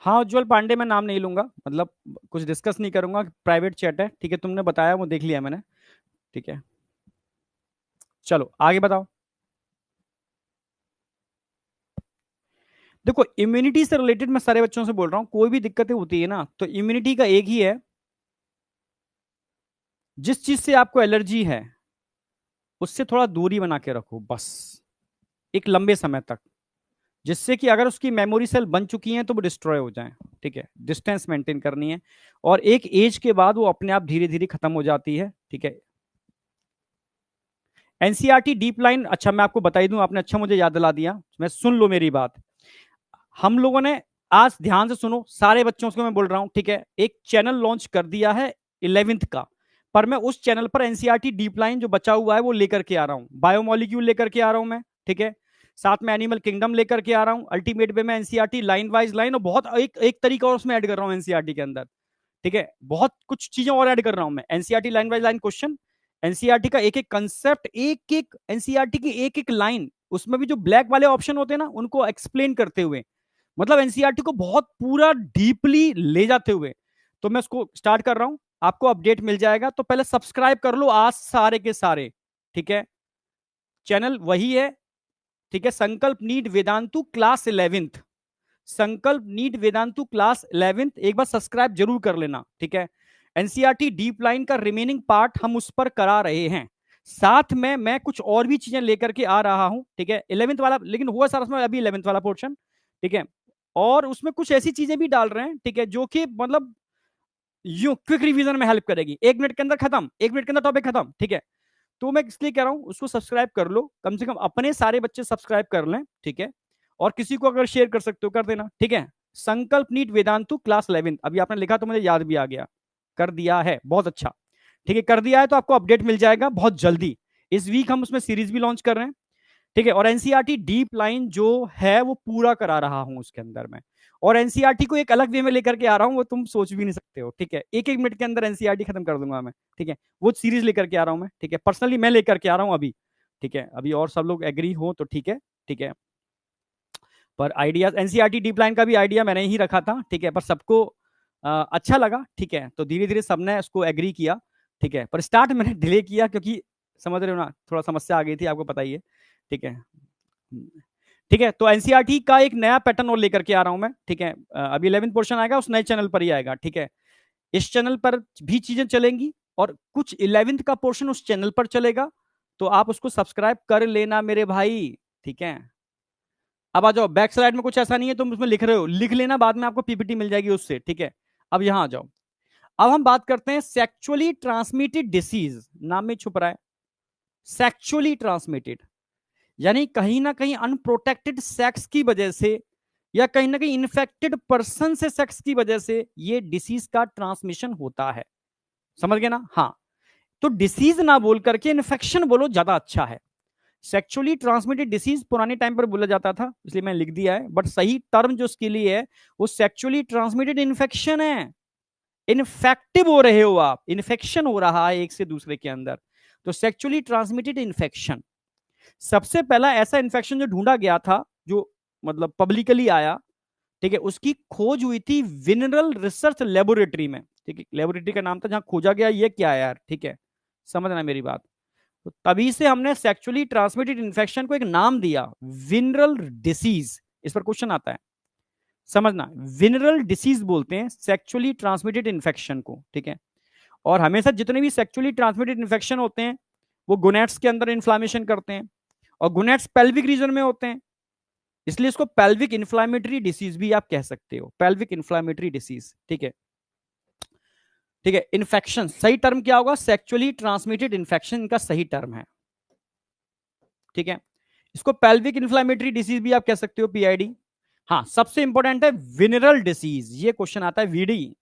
हाँ उज्जवल पांडे, मैं नाम नहीं लूंगा, मतलब कुछ डिस्कस नहीं करूंगा, प्राइवेट चैट है, ठीक है, तुमने बताया वो देख लिया मैंने, ठीक है। चलो आगे बताओ। देखो इम्यूनिटी से रिलेटेड मैं सारे बच्चों से बोल रहा हूं, कोई भी दिक्कतें होती है ना तो इम्यूनिटी का एक ही है, जिस चीज से आपको एलर्जी है उससे थोड़ा दूरी बना के रखो बस, एक लंबे समय तक, जिससे कि अगर उसकी मेमोरी सेल बन चुकी हैं तो वो डिस्ट्रॉय हो जाए, ठीक है, डिस्टेंस मेंटेन करनी है। और एक एज के बाद वो अपने आप धीरे धीरे खत्म हो जाती है, ठीक है। एनसीईआरटी डीप लाइन, अच्छा मैं आपको बता ही दूं, आपने अच्छा मुझे याद दिला दिया, मैं सुन लो मेरी बात। हम लोगों ने, आज ध्यान से सुनो सारे बच्चों को मैं बोल रहा हूं, ठीक है, एक चैनल लॉन्च कर दिया है 11th का, पर मैं उस चैनल पर एनसीईआरटी डीप लाइन जो बचा हुआ है वो लेकर के आ रहा हूं, बायोमोलिक्यूल लेकर के आ रहा हूं मैं, ठीक है, साथ में एनिमल किंगडम लेकर के आ रहा हूं, अल्टीमेट वे में एनसीईआरटी लाइन वाइज लाइन, और बहुत एक एक तरीका और उसमें ऐड कर रहा हूं एनसीईआरटी के अंदर, ठीक है, बहुत कुछ चीजें और ऐड कर रहा हूं मैं, NCERT line by line question, NCERT का एक एक कंसेप्ट, एक एक एनसीईआरटी की एक एक लाइन, उसमें भी जो ब्लैक वाले ऑप्शन होते हैं ना उनको एक्सप्लेन करते हुए, मतलब एनसीईआरटी को बहुत पूरा डीपली ले जाते हुए, तो मैं उसको स्टार्ट कर रहा हूं, आपको अपडेट मिल जाएगा, तो पहले सब्सक्राइब कर लो आज सारे के सारे, ठीक है, चैनल वही है, ठीक है, संकल्प नीट वेदांतु क्लास 11th, संकल्प नीट वेदांतु क्लास 11th, एक बार सब्सक्राइब जरूर कर लेना, ठीक है। एनसीईआरटी डीप लाइन का रिमेनिंग पार्ट हम उस पर करा रहे हैं, साथ में मैं कुछ और भी चीजें लेकर के आ रहा हूं, ठीक है, 11th वाला लेकिन हुआ सारा उसमें अभी 11th वाला पोर्शन, ठीक है, और उसमें कुछ ऐसी चीजें भी डाल रहे हैं, ठीक है, जो कि मतलब यू क्विक रिवीजन में हेल्प करेगी, 1 मिनट के अंदर खत्म, 1 मिनट के अंदर टॉपिक खत्म, ठीक है। तो मैं इसलिए कह रहा हूं उसको सब्सक्राइब कर लो, कम से कम अपने सारे बच्चे सब्सक्राइब कर लें, ठीक है, और किसी को अगर शेयर कर सकते हो कर देना, ठीक है। संकल्प नीट वेदांतु क्लास 11, अभी आपने लिखा तो मुझे याद भी आ गया, कर दिया है, बहुत अच्छा, ठीक है, कर दिया है तो आपको अपडेट मिल जाएगा बहुत जल्दी, इस वीक हम उसमें सीरीज भी लॉन्च कर रहे हैं, ठीक है, और एनसीईआरटी डीप लाइन जो है वो पूरा करा रहा हूं उसके अंदर में, और एनसीईआरटी को एक अलग वे में लेकर के आ रहा हूं, वो तुम सोच भी नहीं सकते हो, ठीक है, एक एक मिनट के अंदर एनसीईआरटी खत्म कर दूंगा मैं, ठीक है, वो सीरीज लेकर के आ रहा हूं मैं, ठीक है, पर्सनली मैं लेकर के आ रहा हूं अभी, ठीक है, अभी और सब लोग एग्री हो तो ठीक है, ठीक है, पर आइडिया एनसीईआरटी डीप लाइन का भी आइडिया मैंने ही रखा था, ठीक है, पर सबको अच्छा लगा, ठीक है, तो धीरे धीरे सबने उसको एग्री किया, ठीक है, पर स्टार्ट मैंने डिले किया क्योंकि समझ रहे हो ना, थोड़ा समस्या आ गई थी, आपको पता ही है, ठीक है, ठीक है, तो एनसीईआरटी का एक नया पैटर्न और लेकर के आ रहा हूं मैं, ठीक है, अभी 11th पोर्शन आएगा उस नए चैनल पर ही आएगा, ठीक है, इस चैनल पर भी चीजें चलेंगी और कुछ 11th का पोर्शन उस चैनल पर चलेगा, तो आप उसको सब्सक्राइब कर लेना मेरे भाई, ठीक है। अब आ जाओ बैक स्लाइड में, कुछ ऐसा नहीं है तुम उसमें लिख रहे हो लिख लेना, बाद में आपको पीपीटी मिल जाएगी उससे, ठीक है। अब यहां आ जाओ, अब हम बात करते हैं सेक्चुअली ट्रांसमिटेड डिसीज, नाम में छुप रहा है सेक्चुअली ट्रांसमिटेड, यानी कहीं ना कहीं अनप्रोटेक्टेड सेक्स की वजह से या कहीं ना कहीं इन्फेक्टेड पर्सन से सेक्स की वजह से ये डिसीज का ट्रांसमिशन होता है, समझ गए ना? हाँ, तो डिसीज ना बोल करके इन्फेक्शन बोलो, ज्यादा अच्छा है। सेक्चुअली ट्रांसमिटेड डिसीज पुराने टाइम पर बोला जाता था, इसलिए मैंने लिख दिया है, बट सही टर्म जो उसके लिए है वो सेक्चुअली ट्रांसमिटेड इन्फेक्शन है, इन्फेक्टिव हो रहे हो आप, इन्फेक्शन हो रहा है एक से दूसरे के अंदर, तो सेक्चुअली ट्रांसमिटेड इन्फेक्शन। सबसे पहला ऐसा इन्फेक्शन जो ढूंढा गया था, जो मतलब पब्लिकली आया, ठीक है, उसकी खोज हुई थी विनरल रिसर्च लेबोरेटरी में, ठीक है, लेबोरेटरी का नाम था जहां खोजा गया, ये क्या है यार, ठीक है, समझना मेरी बात। तो तभी से हमने सेक्चुअली ट्रांसमिटेड इन्फेक्शन को एक नाम दिया, विनरल डिसीज, इस पर क्वेश्चन आता है, समझना, विनरल डिसीज बोलते हैं सेक्चुअली ट्रांसमिटेड इन्फेक्शन को, ठीक है। और हमेशा जितने भी सेक्चुअली ट्रांसमिटेड इन्फेक्शन होते हैं वो गोनेट्स के अंदर इन्फ्लामेशन करते हैं, और गोनेट्स पेल्विक रीजन में होते हैं, इसलिए इसको पेल्विक इन्फ्लामेटरी डिसीज भी आप कह सकते हो, पेल्विक इन्फ्लामेटरी डिसीज, ठीक है, ठीक है। इन्फेक्शन सही टर्म क्या होगा? सेक्चुअली ट्रांसमिटेड इन्फेक्शन इनका सही टर्म है। ठीक है। इसको पेल्विक इन्फ्लामेटरी डिसीज भी आप कह सकते हो, पीआईडी। हाँ, सबसे इंपॉर्टेंट है विनरल डिसीज, ये क्वेश्चन आता है वीडी।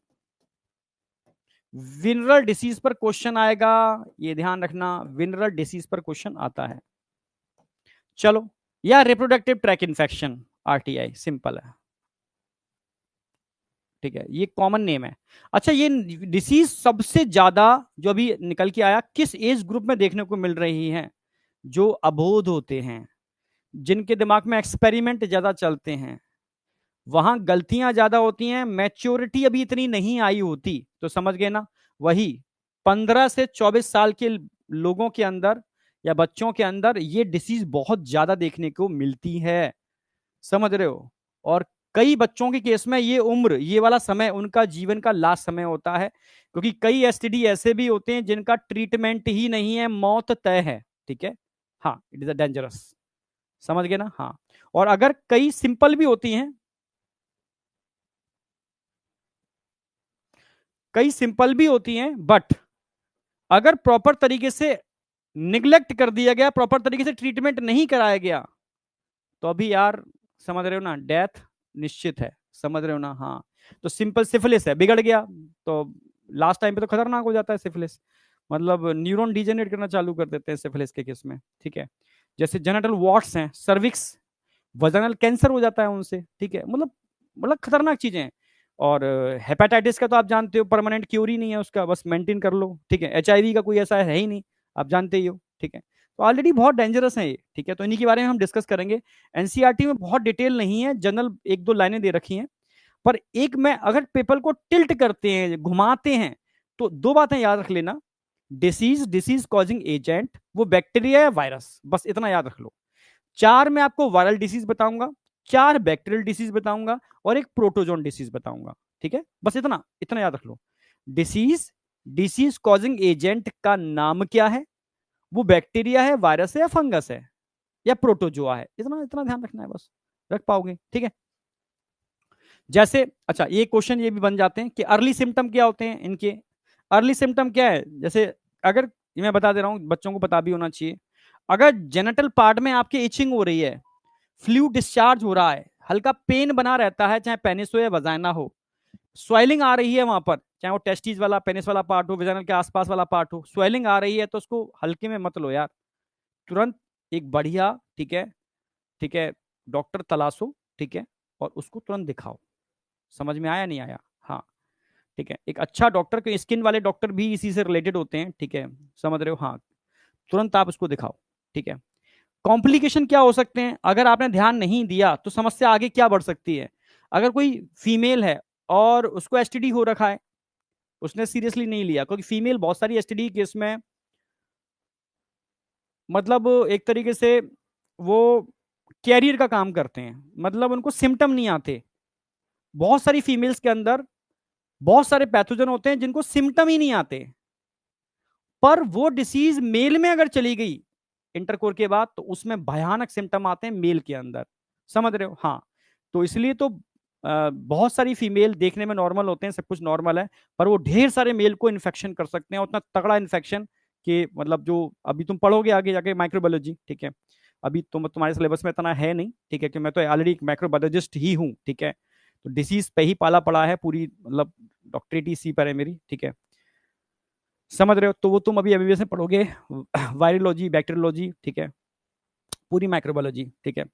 विनरल डिसीज पर क्वेश्चन आएगा, ये ध्यान रखना, विनरल डिसीज पर क्वेश्चन आता है। चलो, या reproductive tract infection, RTI, simple है। ठीक है, ये कॉमन नेम है। अच्छा, ये डिसीज सबसे ज्यादा जो अभी निकल के आया किस एज ग्रुप में देखने को मिल रही है? जो अबोध होते हैं, जिनके दिमाग में एक्सपेरिमेंट ज्यादा चलते हैं, वहां गलतियां ज्यादा होती हैं, मैच्योरिटी अभी इतनी नहीं आई होती, तो समझ गए ना। वही 15 से 24 साल के लोगों के अंदर या बच्चों के अंदर ये डिसीज बहुत ज्यादा देखने को मिलती है, समझ रहे हो। और कई बच्चों के केस में ये उम्र, ये वाला समय उनका जीवन का लास्ट समय होता है, क्योंकि कई एसटीडी ऐसे भी होते हैं जिनका ट्रीटमेंट ही नहीं है, मौत तय है। ठीक है, हाँ, इट इज अ डेंजरस, समझ गए ना। हाँ, और अगर कई सिंपल भी होती हैं, कई सिंपल भी होती हैं, बट अगर प्रॉपर तरीके से निग्लेक्ट कर दिया गया, प्रॉपर तरीके से ट्रीटमेंट नहीं कराया गया, तो अभी यार समझ रहे हो ना, डेथ निश्चित है, समझ रहे हो ना। हाँ, तो सिंपल सिफिलिस है, बिगड़ गया तो लास्ट टाइम पे तो खतरनाक हो जाता है सिफिलिस, मतलब न्यूरॉन डिजेनरेट करना चालू कर देते हैं सिफिलिस के केस में। ठीक है, जैसे जेनिटल वॉट्स हैं, सर्विक्स, वजाइनल कैंसर हो जाता है उनसे। ठीक है, मतलब खतरनाक चीजें हैं। और हेपेटाइटिस का तो आप जानते हो, परमानेंट क्योर ही नहीं है उसका, बस मेंटेन कर लो। ठीक है, एचआईवी का कोई ऐसा है ही नहीं, आप जानते ही हो। ठीक है, तो ऑलरेडी बहुत डेंजरस है ये। ठीक है, तो इन्हीं के बारे में हम डिस्कस करेंगे। एनसीईआरटी में बहुत डिटेल नहीं है, जनरल एक दो लाइनें दे रखी हैं, पर एक में अगर पेपर को टिल्ट करते हैं, घुमाते हैं, तो दो बातें याद रख लेना। डिसीज, डिसीज कॉजिंग एजेंट, वो बैक्टीरिया या वायरस, बस इतना याद रख लो। चार में आपको वायरल डिसीज बताऊंगा, चार बैक्टीरियल डिसीज बताऊंगा, और एक प्रोटोजोन डिसीज बताऊंगा। ठीक है, बस इतना इतना याद रख लो। डिसीज, डिसीज कॉजिंग एजेंट का नाम क्या है, वो बैक्टीरिया है, वायरस है, या फंगस है, या प्रोटोजोआ है, इतना इतना ध्यान रखना है, बस रख पाओगे। ठीक है, जैसे अच्छा, ये क्वेश्चन ये भी बन जाते हैं कि अर्ली सिम्टम क्या होते हैं इनके। अर्ली सिम्टम क्या है? जैसे अगर, ये मैं बता दे रहा हूं, बच्चों को पता भी होना चाहिए, अगर जेनेटल पार्ट में आपके इचिंग हो रही है, फ्लू डिस्चार्ज हो रहा है, हल्का पेन बना रहता है, चाहे पेनिस हो या वजाइना हो, स्वेलिंग आ रही है वहां पर, चाहे वो टेस्टिस वाला, पेनिस वाला पार्ट हो, वजाइनल के आसपास वाला पार्ट हो, स्वेलिंग आ रही है, तो उसको हल्के में मत लो यार, तुरंत एक बढ़िया, ठीक है, ठीक है, डॉक्टर तलाशो। ठीक है, और उसको तुरंत दिखाओ। समझ में आया नहीं आया? हाँ, ठीक है, एक अच्छा डॉक्टर के, स्किन वाले डॉक्टर भी इसी से रिलेटेड होते हैं। ठीक है, समझ रहे हो। हाँ, तुरंत आप उसको दिखाओ। ठीक है, कॉम्प्लिकेशन क्या हो सकते हैं अगर आपने ध्यान नहीं दिया, तो समस्या आगे क्या बढ़ सकती है? अगर कोई फीमेल है और उसको एसटीडी हो रखा है, उसने सीरियसली नहीं लिया, क्योंकि फीमेल बहुत सारी एसटीडी केस में, मतलब एक तरीके से वो कैरियर का काम करते हैं, मतलब उनको सिम्टम नहीं आते। बहुत सारी फीमेल्स के अंदर बहुत सारे पैथोजन होते हैं जिनको सिम्टम ही नहीं आते, पर वो डिसीज मेल में अगर चली गई इंटरकोर के बाद, तो उसमें भयानक सिम्टम आते हैं मेल के अंदर, समझ रहे हो। हाँ, तो इसलिए तो बहुत सारी फीमेल देखने में नॉर्मल होते हैं, सब कुछ नॉर्मल है, पर वो ढेर सारे मेल को इन्फेक्शन कर सकते हैं, उतना तगड़ा इन्फेक्शन कि मतलब जो अभी तुम पढ़ोगे आगे जाके माइक्रोबायोलॉजी। ठीक है, अभी तुम्हारे सिलेबस में इतना है नहीं। ठीक है, कि मैं तो ऑलरेडी एक माइक्रोबायोलॉजिस्ट ही हूँ। ठीक है, तो डिसीज पे ही पाला पड़ा है पूरी, मतलब डॉक्टरेट इसी पर है मेरी। ठीक है, समझ रहे हो। तो वो तुम अभी एमबीबीएस में पढ़ोगे, वायरोलॉजी, बैक्टीरियोलॉजी, ठीक है, पूरी माइक्रोबायोलॉजी। ठीक है,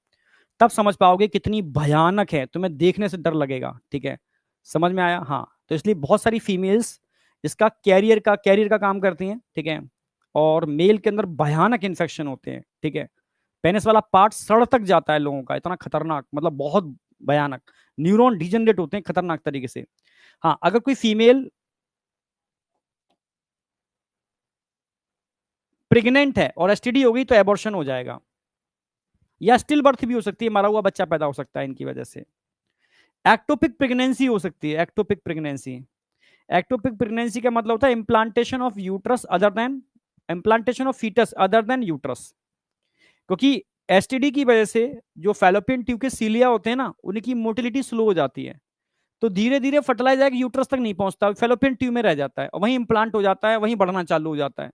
तब समझ पाओगे कितनी भयानक है, तुम्हें देखने से डर लगेगा। ठीक है, समझ में आया। हाँ, तो इसलिए बहुत सारी फीमेल्स इसका कैरियर का काम करती हैं। ठीक है, और मेल के अंदर भयानक इन्फेक्शन होते हैं। ठीक है, पेनिस वाला पार्ट सड़ तक जाता है लोगों का, इतना खतरनाक, मतलब बहुत भयानक, न्यूरॉन डिजेनरेट होते हैं खतरनाक तरीके से। हाँ, अगर कोई फीमेल प्रेग्नेंट है और एसटीडी हो गई, तो एबॉर्शन हो जाएगा, या स्टिल बर्थ भी हो सकती है, मरा हुआ बच्चा पैदा हो सकता है इनकी वजह से। एक्टोपिक प्रेगनेंसी हो सकती है, एक्टोपिक प्रेगनेंसी। एक्टोपिक प्रेगनेंसी का मतलब होता है implantation of uterus other than, implantation of foetus other than uterus. क्योंकि एसटीडी की वजह से जो फैलोपियन ट्यूब के सीलिया होते हैं ना, उनकी मोटिलिटी स्लो हो जाती है, तो धीरे धीरे फर्टिलाइज जाकर यूट्रस तक नहीं पहुंचता, फेलोपियन ट्यूब में रह जाता है और वहीं इंप्लांट हो जाता है, वहीं बढ़ना चालू हो जाता है।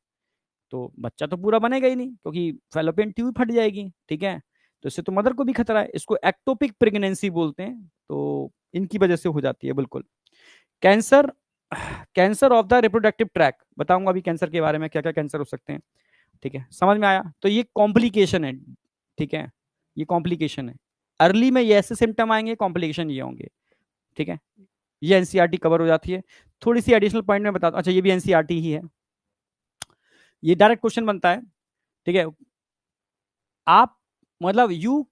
तो बच्चा तो पूरा बनेगा ही नहीं, क्योंकि फेलोपियन ट्यूब फट जाएगी। ठीक है, तो इससे तो मदर को भी खतरा है। इसको एक्टोपिक प्रेगनेंसी बोलते हैं, तो इनकी वजह से हो जाती है बिल्कुल। Cancer, cancer of the reproductive tract, बताऊंगा अभी कैंसर के बारे में, क्या क्या कैंसर हो सकते हैं। ठीक है, समझ में आया? तो ये कॉम्प्लिकेशन है। ठीक है, ये कॉम्प्लिकेशन है। अर्ली में ये ऐसे सिम्टम आएंगे, कॉम्प्लिकेशन ये होंगे। ठीक है, ये एनसीईआरटी कवर हो जाती है। थोड़ी सी एडिशनल पॉइंट में बताता हूं। अच्छा, ये भी एनसीईआरटी ही है। ये डायरेक्ट क्वेश्चन बनता है। ठीक है, आप मतलब you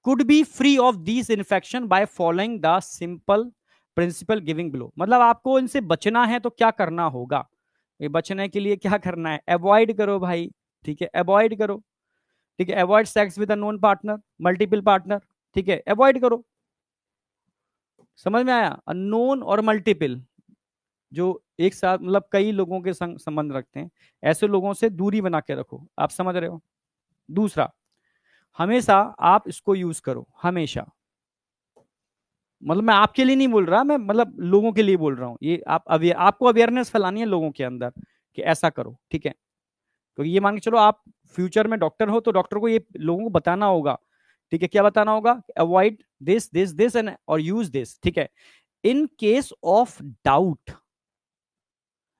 could be free of this infection by following the simple principal giving below. मतलब आपको इनसे बचना है तो क्या करना होगा? ये बचने के लिए क्या करना है? अवॉइड करो भाई। ठीक है, अवॉइड करो। ठीक है, avoid sex with a known partner, multiple partner. ठीक है, अवॉइड करो। समझ में आया? अननोन और मल्टीपल, जो एक साथ मतलब कई लोगों के संग संबंध रखते हैं, ऐसे लोगों से दूरी बना के रखो। आप समझ रहे हो? दूसरा, हमेशा आप इसको यूज करो, हमेशा। मतलब मैं आपके लिए नहीं बोल रहा, मैं मतलब लोगों के लिए बोल रहा हूँ। ये आप आपको अवेयरनेस फैलानी है लोगों के अंदर कि ऐसा करो। ठीक है, क्योंकि ये मान के चलो आप फ्यूचर में डॉक्टर हो, तो डॉक्टर को ये लोगों को बताना होगा। ठीक है, क्या बताना होगा? Avoid this this this and और यूज दिस। ठीक है, इन केस ऑफ डाउट,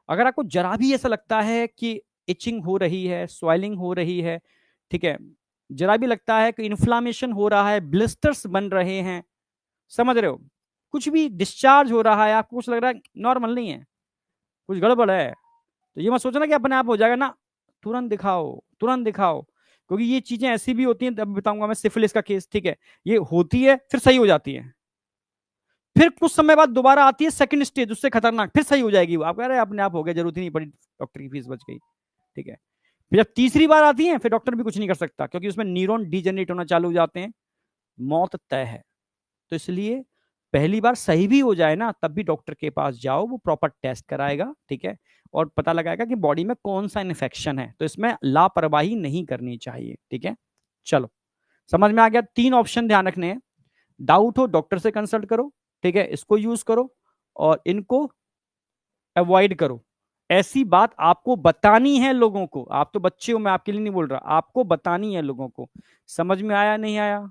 अगर आपको जरा भी ऐसा लगता है कि इचिंग हो रही है, स्वेलिंग हो रही है, ठीक है, जरा भी लगता है कि इन्फ्लामेशन हो रहा है, ब्लिस्टर्स बन रहे हैं, समझ रहे हो, कुछ भी डिस्चार्ज हो रहा है, आपको कुछ लग रहा है नॉर्मल नहीं है, कुछ गड़बड़ है, तो ये मत सोचना कि अपने आप हो जाएगा ना। तुरंत दिखाओ, तुरंत दिखाओ। क्योंकि ये चीजें ऐसी भी होती हैं, तब बताऊंगा मैं सिफिलिस का केस। ठीक है, ये होती है फिर सही हो जाती है, फिर कुछ समय बाद दोबारा आती है सेकंड स्टेज, उससे खतरनाक, फिर सही हो जाएगी वो। आप कह रहे हैं अपने आप हो गया, जरूरत ही नहीं पड़ी, डॉक्टर की फीस बच गई। ठीक है, फिर जब तीसरी बार आती है, फिर डॉक्टर भी कुछ नहीं कर सकता, क्योंकि उसमें न्यूरॉन डीजेनरेट होना चालू हो जाते हैं, मौत तय है। तो इसलिए पहली बार सही भी हो जाए ना, तब भी डॉक्टर के पास जाओ, वो प्रॉपर टेस्ट कराएगा। ठीक है, और पता लगाएगा कि बॉडी में कौन सा इन्फेक्शन है, तो इसमें लापरवाही नहीं करनी चाहिए। ठीक है, चलो समझ में आ गया। 3 ऑप्शन ध्यान रखने हैं। डाउट हो डॉक्टर से कंसल्ट करो, ठीक है, इसको यूज करो, और इनको अवॉइड करो। ऐसी बात आपको बतानी है लोगों को। आप तो बच्चे हो, मैं आपके लिए नहीं बोल रहा, आपको बतानी है लोगों को। समझ में आया नहीं आया?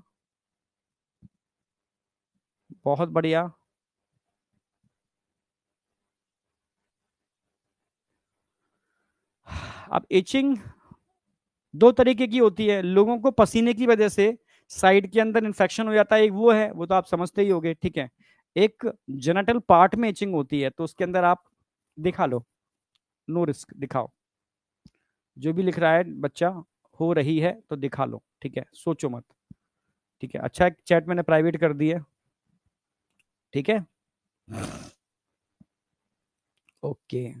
बहुत बढ़िया। अब इचिंग दो तरीके की होती है। लोगों को पसीने की वजह से साइड के अंदर इन्फेक्शन हो जाता है, एक वो है, वो तो आप समझते ही होगे। ठीक है, एक जेनिटल पार्ट में इचिंग होती है, तो उसके अंदर आप दिखा लो, नो रिस्क, दिखाओ। जो भी लिख रहा है बच्चा, हो रही है तो दिखा लो। ठीक है, सोचो मत। ठीक है, अच्छा, एक चैट मैंने प्राइवेट कर दी है। ठीक है, ओके,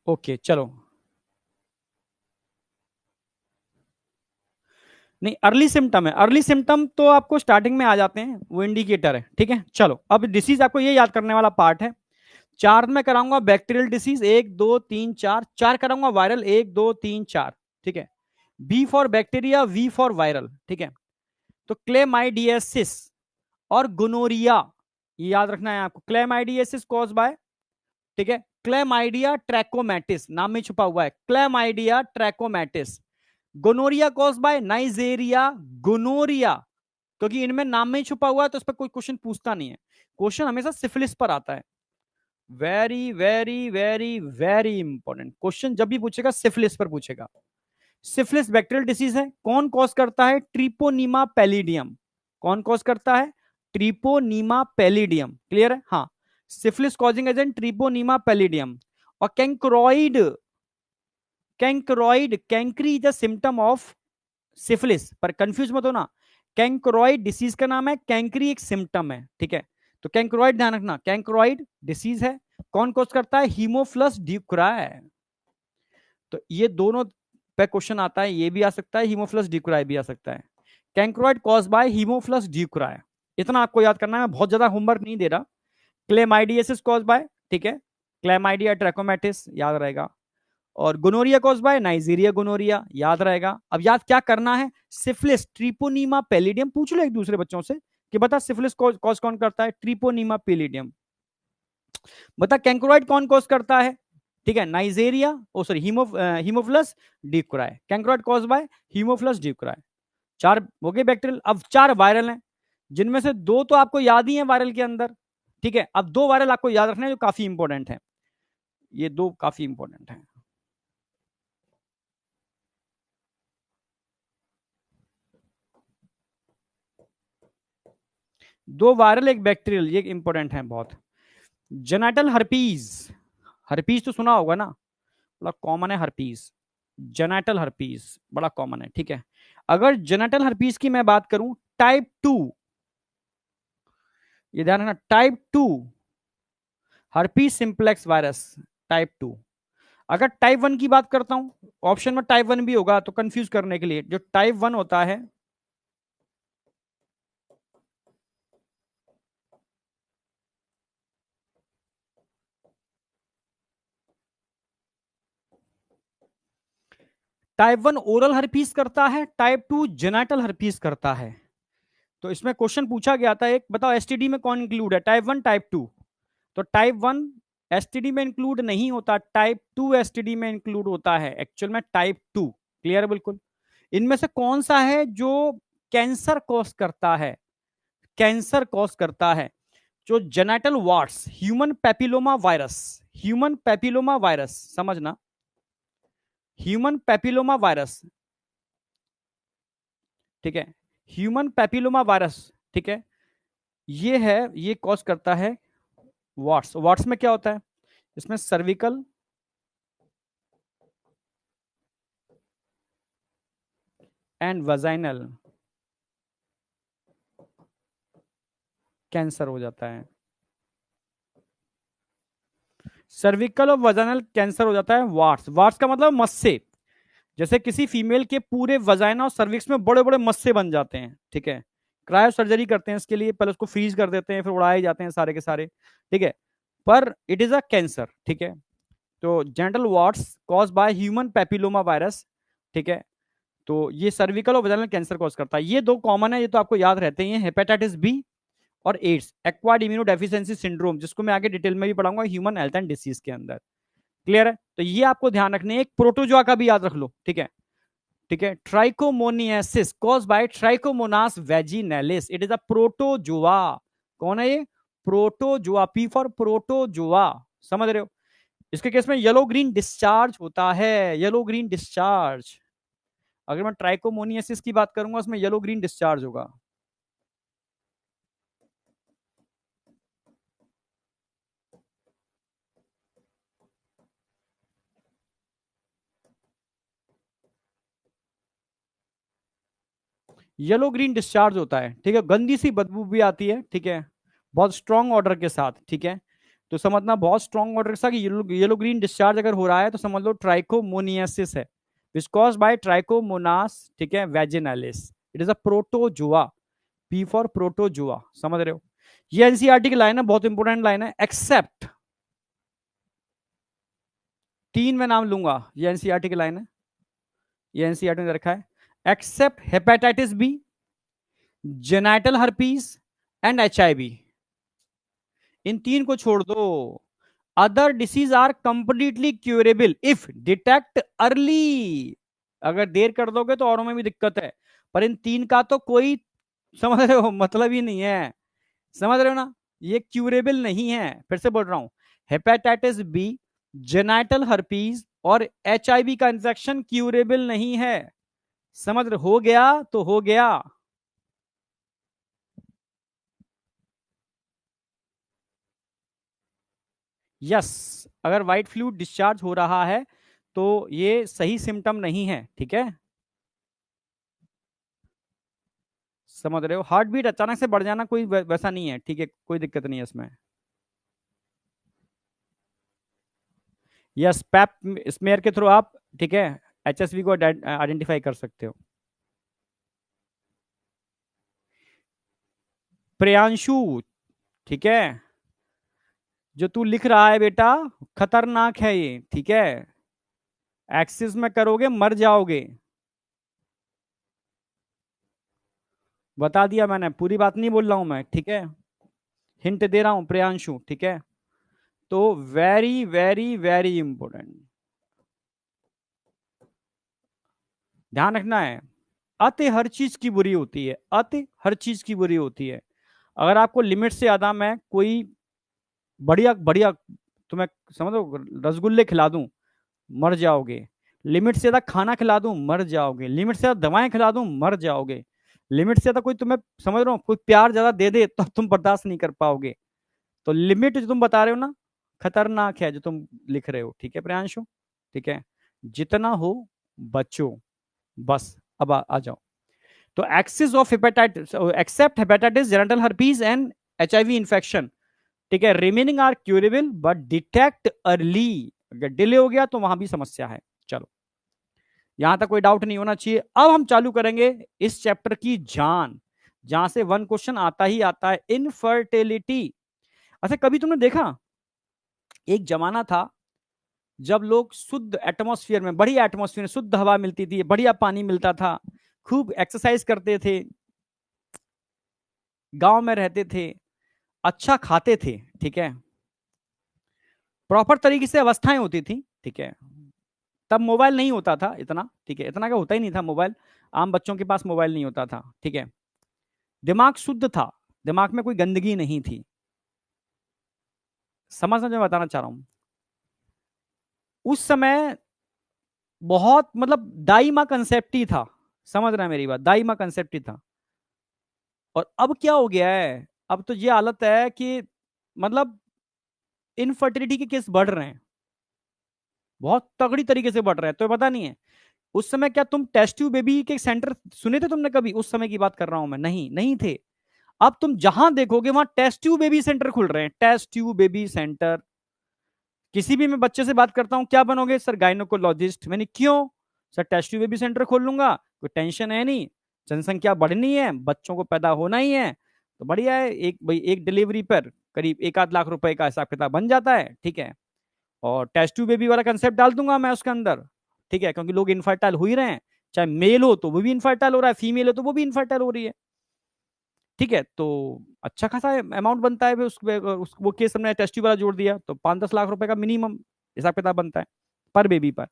ओके, चलो। नहीं, अर्ली सिम्टम है, अर्ली सिम्टम तो आपको स्टार्टिंग में आ जाते हैं, वो इंडिकेटर है। ठीक है, चलो अब डिसीज आपको ये याद करने वाला पार्ट है। 4 में कराऊंगा बैक्टीरियल डिसीज, 1 2 3 4, 4 कराऊंगा वायरल, 1 2 3 4। ठीक है, B for bacteria, V for viral. ठीक है, तो क्लेमाइडियसिस और गोनोरिया, ये याद रखना है आपको। क्लेमाइडियसिस कॉज बाय, ठीक है, क्लेमाइडिया ट्रैकोमैटिस, नाम में छुपा हुआ है, chlamydia trachomatis. Gonorrhoea cause by Neisseria gonorrhoeae, क्योंकि इनमें नाम में ही छुपा हुआ है, तो उस पर कोई क्वेश्चन पूछता नहीं है। क्वेश्चन हमेशा सिफिलिस पर आता है। Very very very very important question, जब भी पूछेगा सिफिलिस पर पूछेगा। सिफिलिस बैक्टीरियल डिसीज है, कौन कॉज करता है? ट्रिपोनीमा पैलिडियम। कौन कॉज करता है? ट्रिपोनीमा पैलिडियम। क्लियर है? हाँ, syphilis causing agent Treponema pallidum. और chancroid, chancroid, chancre is a symptom of syphilis, पर कंफ्यूज मत होना, कैंक्रोइड डिसीज का नाम है, कैंक्री एक सिम्टम है। ठीक है, तो कैंक्रोइड ध्यान रखना, कैंक्रोइड डिसीज है। कौन कॉज करता है? हीमोफ्लस ड्यूक्राई। तो ये दोनों पे क्वेश्चन आता है, ये भी आ सकता है, हीमोफ्लस ड्यूक्राई भी आ सकता है। कैंक्रोइड कॉज बाय हीमोफ्लस ड्यूक्राई, इतना आपको याद करना है, मैं बहुत ज्यादा होमवर्क नहीं दे रहा। क्लेमाइडियसिस कॉज बाय, ठीक है, क्लेमाइडिया ट्रैकोमैटिस याद रहेगा। और gonorrhoea cause by Neisseria gonorrhoeae, याद रहेगा। अब याद क्या करना है, सिफिलिस ट्रिपोनीमा पैलिडियम, पूछ लो एक दूसरे बच्चों से कि बता सिफिलिस कॉज कौन करता है, ट्रिपोनीमा पैलिडियम। बता कैंक्रोइड कौन कॉज करता है, ठीक है, Neisseria, oh sorry Haemophilus ducreyi, chancroid cause by Haemophilus ducreyi. चार हो गए बैक्टीरियल। अब चार वायरल हैं, जिनमें से दो तो आपको याद ही है वायरल के अंदर, ठीक है। अब दो वायरल आपको याद रखना है जो काफी इंपॉर्टेंट है, ये दो काफी इंपॉर्टेंट है। दो वायरल एक बैक्टीरियल, ये इंपॉर्टेंट है बहुत। जेनाइटल हर्पीज, हर्पीज तो सुना होगा ना, बड़ा कॉमन है हर्पीज, जेनाइटल हर्पीज बड़ा कॉमन है, ठीक है। अगर जेनाइटल हर्पीज की मैं बात करूं, टाइप 2, ये ध्यान रखना, type 2 herpes simplex virus, type 2। अगर टाइप 1 की बात करता हूं, ऑप्शन में टाइप 1 भी होगा तो कंफ्यूज करने के लिए, जो टाइप 1 होता है, टाइप 1 ओरल हर्पीस करता है, टाइप 2 जेनाइटल हर्पीस करता है। तो इसमें क्वेश्चन पूछा गया था एक, बताओ एसटीडी में कौन इंक्लूड है, टाइप 1 टाइप 2। तो टाइप 1 एसटीडी में इंक्लूड नहीं होता, टाइप 2 एसटीडी में इंक्लूड होता है, एक्चुअल में टाइप 2। क्लियर है बिल्कुल। इनमें से कौन सा है जो कैंसर कॉज करता है, कैंसर कॉज करता है, जो genital warts, human papilloma virus, human papilloma virus, समझना, ह्यूमन पेपिलोमा वायरस, ठीक है, ह्यूमन पेपिलोमा वायरस, ठीक है, ये है, ये कॉज करता है वार्ट्स। वार्ट्स में क्या होता है, इसमें सर्विकल एंड वजाइनल कैंसर हो जाता है, सर्विकल और वजाइनल कैंसर हो जाता है वार्ट्स। वार्ट्स का मतलब मस्से, जैसे किसी फीमेल के पूरे वजाइना और सर्विक्स में बड़े बड़े मस्से बन जाते हैं, ठीक है। क्रायो सर्जरी करते हैं इसके लिए, पहले उसको फ्रीज कर देते हैं, फिर उड़ाए जाते हैं सारे के सारे, ठीक है। पर इट इज अ कैंसर, ठीक है। तो genital वार्ट्स cause by human papilloma virus, ठीक है। तो ये सर्विकल और वजाइनल कैंसर कॉज करता है, ये दो कॉमन है, ये तो आपको याद रहते हैं, हेपेटाइटिस बी और AIDS, acquired immunodeficiency syndrome, जिसको मैं आगे डिटेल में भी पढ़ाऊंगा ह्यूमन हेल्थ एंड डिसीज के अंदर। क्लियर है, तो ये आपको ध्यान रखने, एक प्रोटोजोआ का भी याद रख लो, ठीक है, ठीक है। Trichomoniasis cause by trichomonas vaginalis, it is a protozoa. कौन है ये, प्रोटोजोआ, पी फॉर प्रोटोजोआ, समझ रहे हो। इसके केस में येलो ग्रीन डिस्चार्ज होता है, येलो ग्रीन डिस्चार्ज। अगर मैं ट्राइकोमोनियासिस की बात करूंगा उसमें येलो ग्रीन डिस्चार्ज होगा। येलो ग्रीन डिस्चार्ज होता है, ठीक है, गंदी सी बदबू भी आती है, ठीक है, बहुत स्ट्रॉन्ग ऑर्डर के साथ, ठीक है। तो समझना बहुत स्ट्रॉन्ग ऑर्डर के साथ येलो ग्रीन डिस्चार्ज अगर हो रहा है तो समझ लो ट्राइकोमोनियासिस है, विच कॉज बाय ट्राइकोमोनास, ठीक है, vaginalis, it is a protozoa, P for protozoa, समझ रहे हो। ये एनसीईआरटी की लाइन है, बहुत इंपॉर्टेंट लाइन है, एक्सेप्ट, तीन में नाम लूंगा, ये एनसीईआरटी की लाइन है, ये एनसीईआरटी ने रखा है, except hepatitis B, genital herpes and HIV, इन तीन को छोड़ दो। Other disease are completely curable if detect early, अगर देर कर दोगे तो औरों में भी दिक्कत है, पर इन तीन का तो कोई, समझ रहे हो, मतलब ही नहीं है, समझ रहे हो ना, ये क्यूरेबल नहीं है। फिर से बोल रहा हूं, हेपेटाइटिस बी, जेनाइटल हर्पीज और एचआईवी का इंफेक्शन क्यूरेबल नहीं है, समझ रहे हो, गया तो हो गया। यस, अगर व्हाइट फ्लूइड डिस्चार्ज हो रहा है तो ये सही सिम्टम नहीं है, ठीक है, समझ रहे हो। हार्ट बीट अचानक से बढ़ जाना कोई वैसा नहीं है, ठीक है, कोई दिक्कत नहीं है इसमें। यस, पैप स्मेयर के थ्रू आप, ठीक है, एचएसवी को आइडेंटिफाई कर सकते हो। प्रियांशु, ठीक है, जो तू लिख रहा है बेटा खतरनाक है ये, ठीक है, एक्सिस में करोगे मर जाओगे। बता दिया मैंने, पूरी बात नहीं बोल रहा हूं मैं, ठीक है। हिंट दे रहा हूं प्रियांशु, ठीक है। तो वेरी वेरी वेरी इंपॉर्टेंट, ध्यान रखना है। अति हर चीज की बुरी होती है, अति हर चीज की बुरी होती है। अगर आपको लिमिट से ज्यादा मैं कोई बढ़िया बढ़िया तुम्हें समझो रसगुल्ले खिला दूं, मर जाओगे। लिमिट से ज्यादा खाना खिला दूं, मर जाओगे। लिमिट से ज्यादा दवाएं खिला दूं, मर जाओगे। लिमिट से ज्यादा कोई तुम्हें, समझ रहे हो, कोई प्यार ज्यादा दे दे तो तुम बर्दाश्त नहीं कर पाओगे। तो लिमिट जो तुम बता रहे हो ना, खतरनाक है जो तुम लिख रहे हो, ठीक है प्रियांशु, ठीक है। जितना हो बचो, बस। अब आ जाओ। तो axis of hepatitis, except hepatitis, genital herpes and HIV infection, ठीक है, remaining are curable but detect early. अगर डिले हो गया तो वहां भी समस्या है। चलो, यहां तक कोई डाउट नहीं होना चाहिए। अब हम चालू करेंगे इस चैप्टर की जान, जहां से वन क्वेश्चन आता ही आता है, इनफर्टिलिटी। अच्छा, कभी तुमने देखा, एक जमाना था जब लोग शुद्ध एटमॉस्फेयर में, बढ़िया एटमॉस्फेयर में शुद्ध हवा मिलती थी, बढ़िया पानी मिलता था, खूब एक्सरसाइज करते थे, गांव में रहते थे, अच्छा खाते थे, ठीक है, प्रॉपर तरीके से अवस्थाएं होती थी, ठीक है। तब मोबाइल नहीं होता था इतना, ठीक है, इतना का होता ही नहीं था मोबाइल, आम बच्चों के पास मोबाइल नहीं होता था, ठीक है। दिमाग शुद्ध था, दिमाग में कोई गंदगी नहीं थी। समझ में बताना चाह रहा हूं, उस समय बहुत, मतलब दाई माँ कंसेप्ट ही था। समझ रहा है मेरी बात, दाई माँ कंसेप्ट ही था। और अब क्या हो गया है, अब तो ये हालत है कि मतलब इनफर्टिलिटी के केस बढ़ रहे हैं, बहुत तगड़ी तरीके से बढ़ रहे हैं, तो पता नहीं है। उस समय क्या तुम टेस्ट ट्यूब बेबी के सेंटर सुने थे तुमने कभी? उस समय की बात कर रहा हूं मैं, नहीं नहीं थे। अब तुम जहां देखोगे वहां टेस्ट ट्यूब बेबी सेंटर खुल रहे हैं, टेस्ट ट्यूब बेबी सेंटर। किसी भी मैं बच्चे से बात करता हूं, क्या बनोगे सर? गायनोकोलॉजिस्ट। मैंने क्यों? Sir test tube baby centre खोल लूंगा, कोई टेंशन है नहीं, जनसंख्या बढ़नी है, बच्चों को पैदा होना ही है, तो बढ़िया है, एक भाई एक डिलीवरी पर करीब 1 आध लाख रुपए का हिसाब किताब बन जाता है, ठीक है। और टेस्ट ट्यूब बेबी वाला कंसेप्ट डाल दूंगा मैं उसके अंदर, ठीक है, क्योंकि लोग इनफर्टाइल हो ही रहे हैं, चाहे मेल हो तो वो भी इनफर्टाइल हो रहा है, फीमेल हो तो वो भी इनफर्टाइल हो रही है, ठीक है। तो अच्छा खासा अमाउंट बनता है, वो केस हमने टेस्ट ट्यूब वाला जोड़ दिया तो 5-10 लाख रुपए का मिनिमम हिसाब किताब बनता है पर बेबी पर।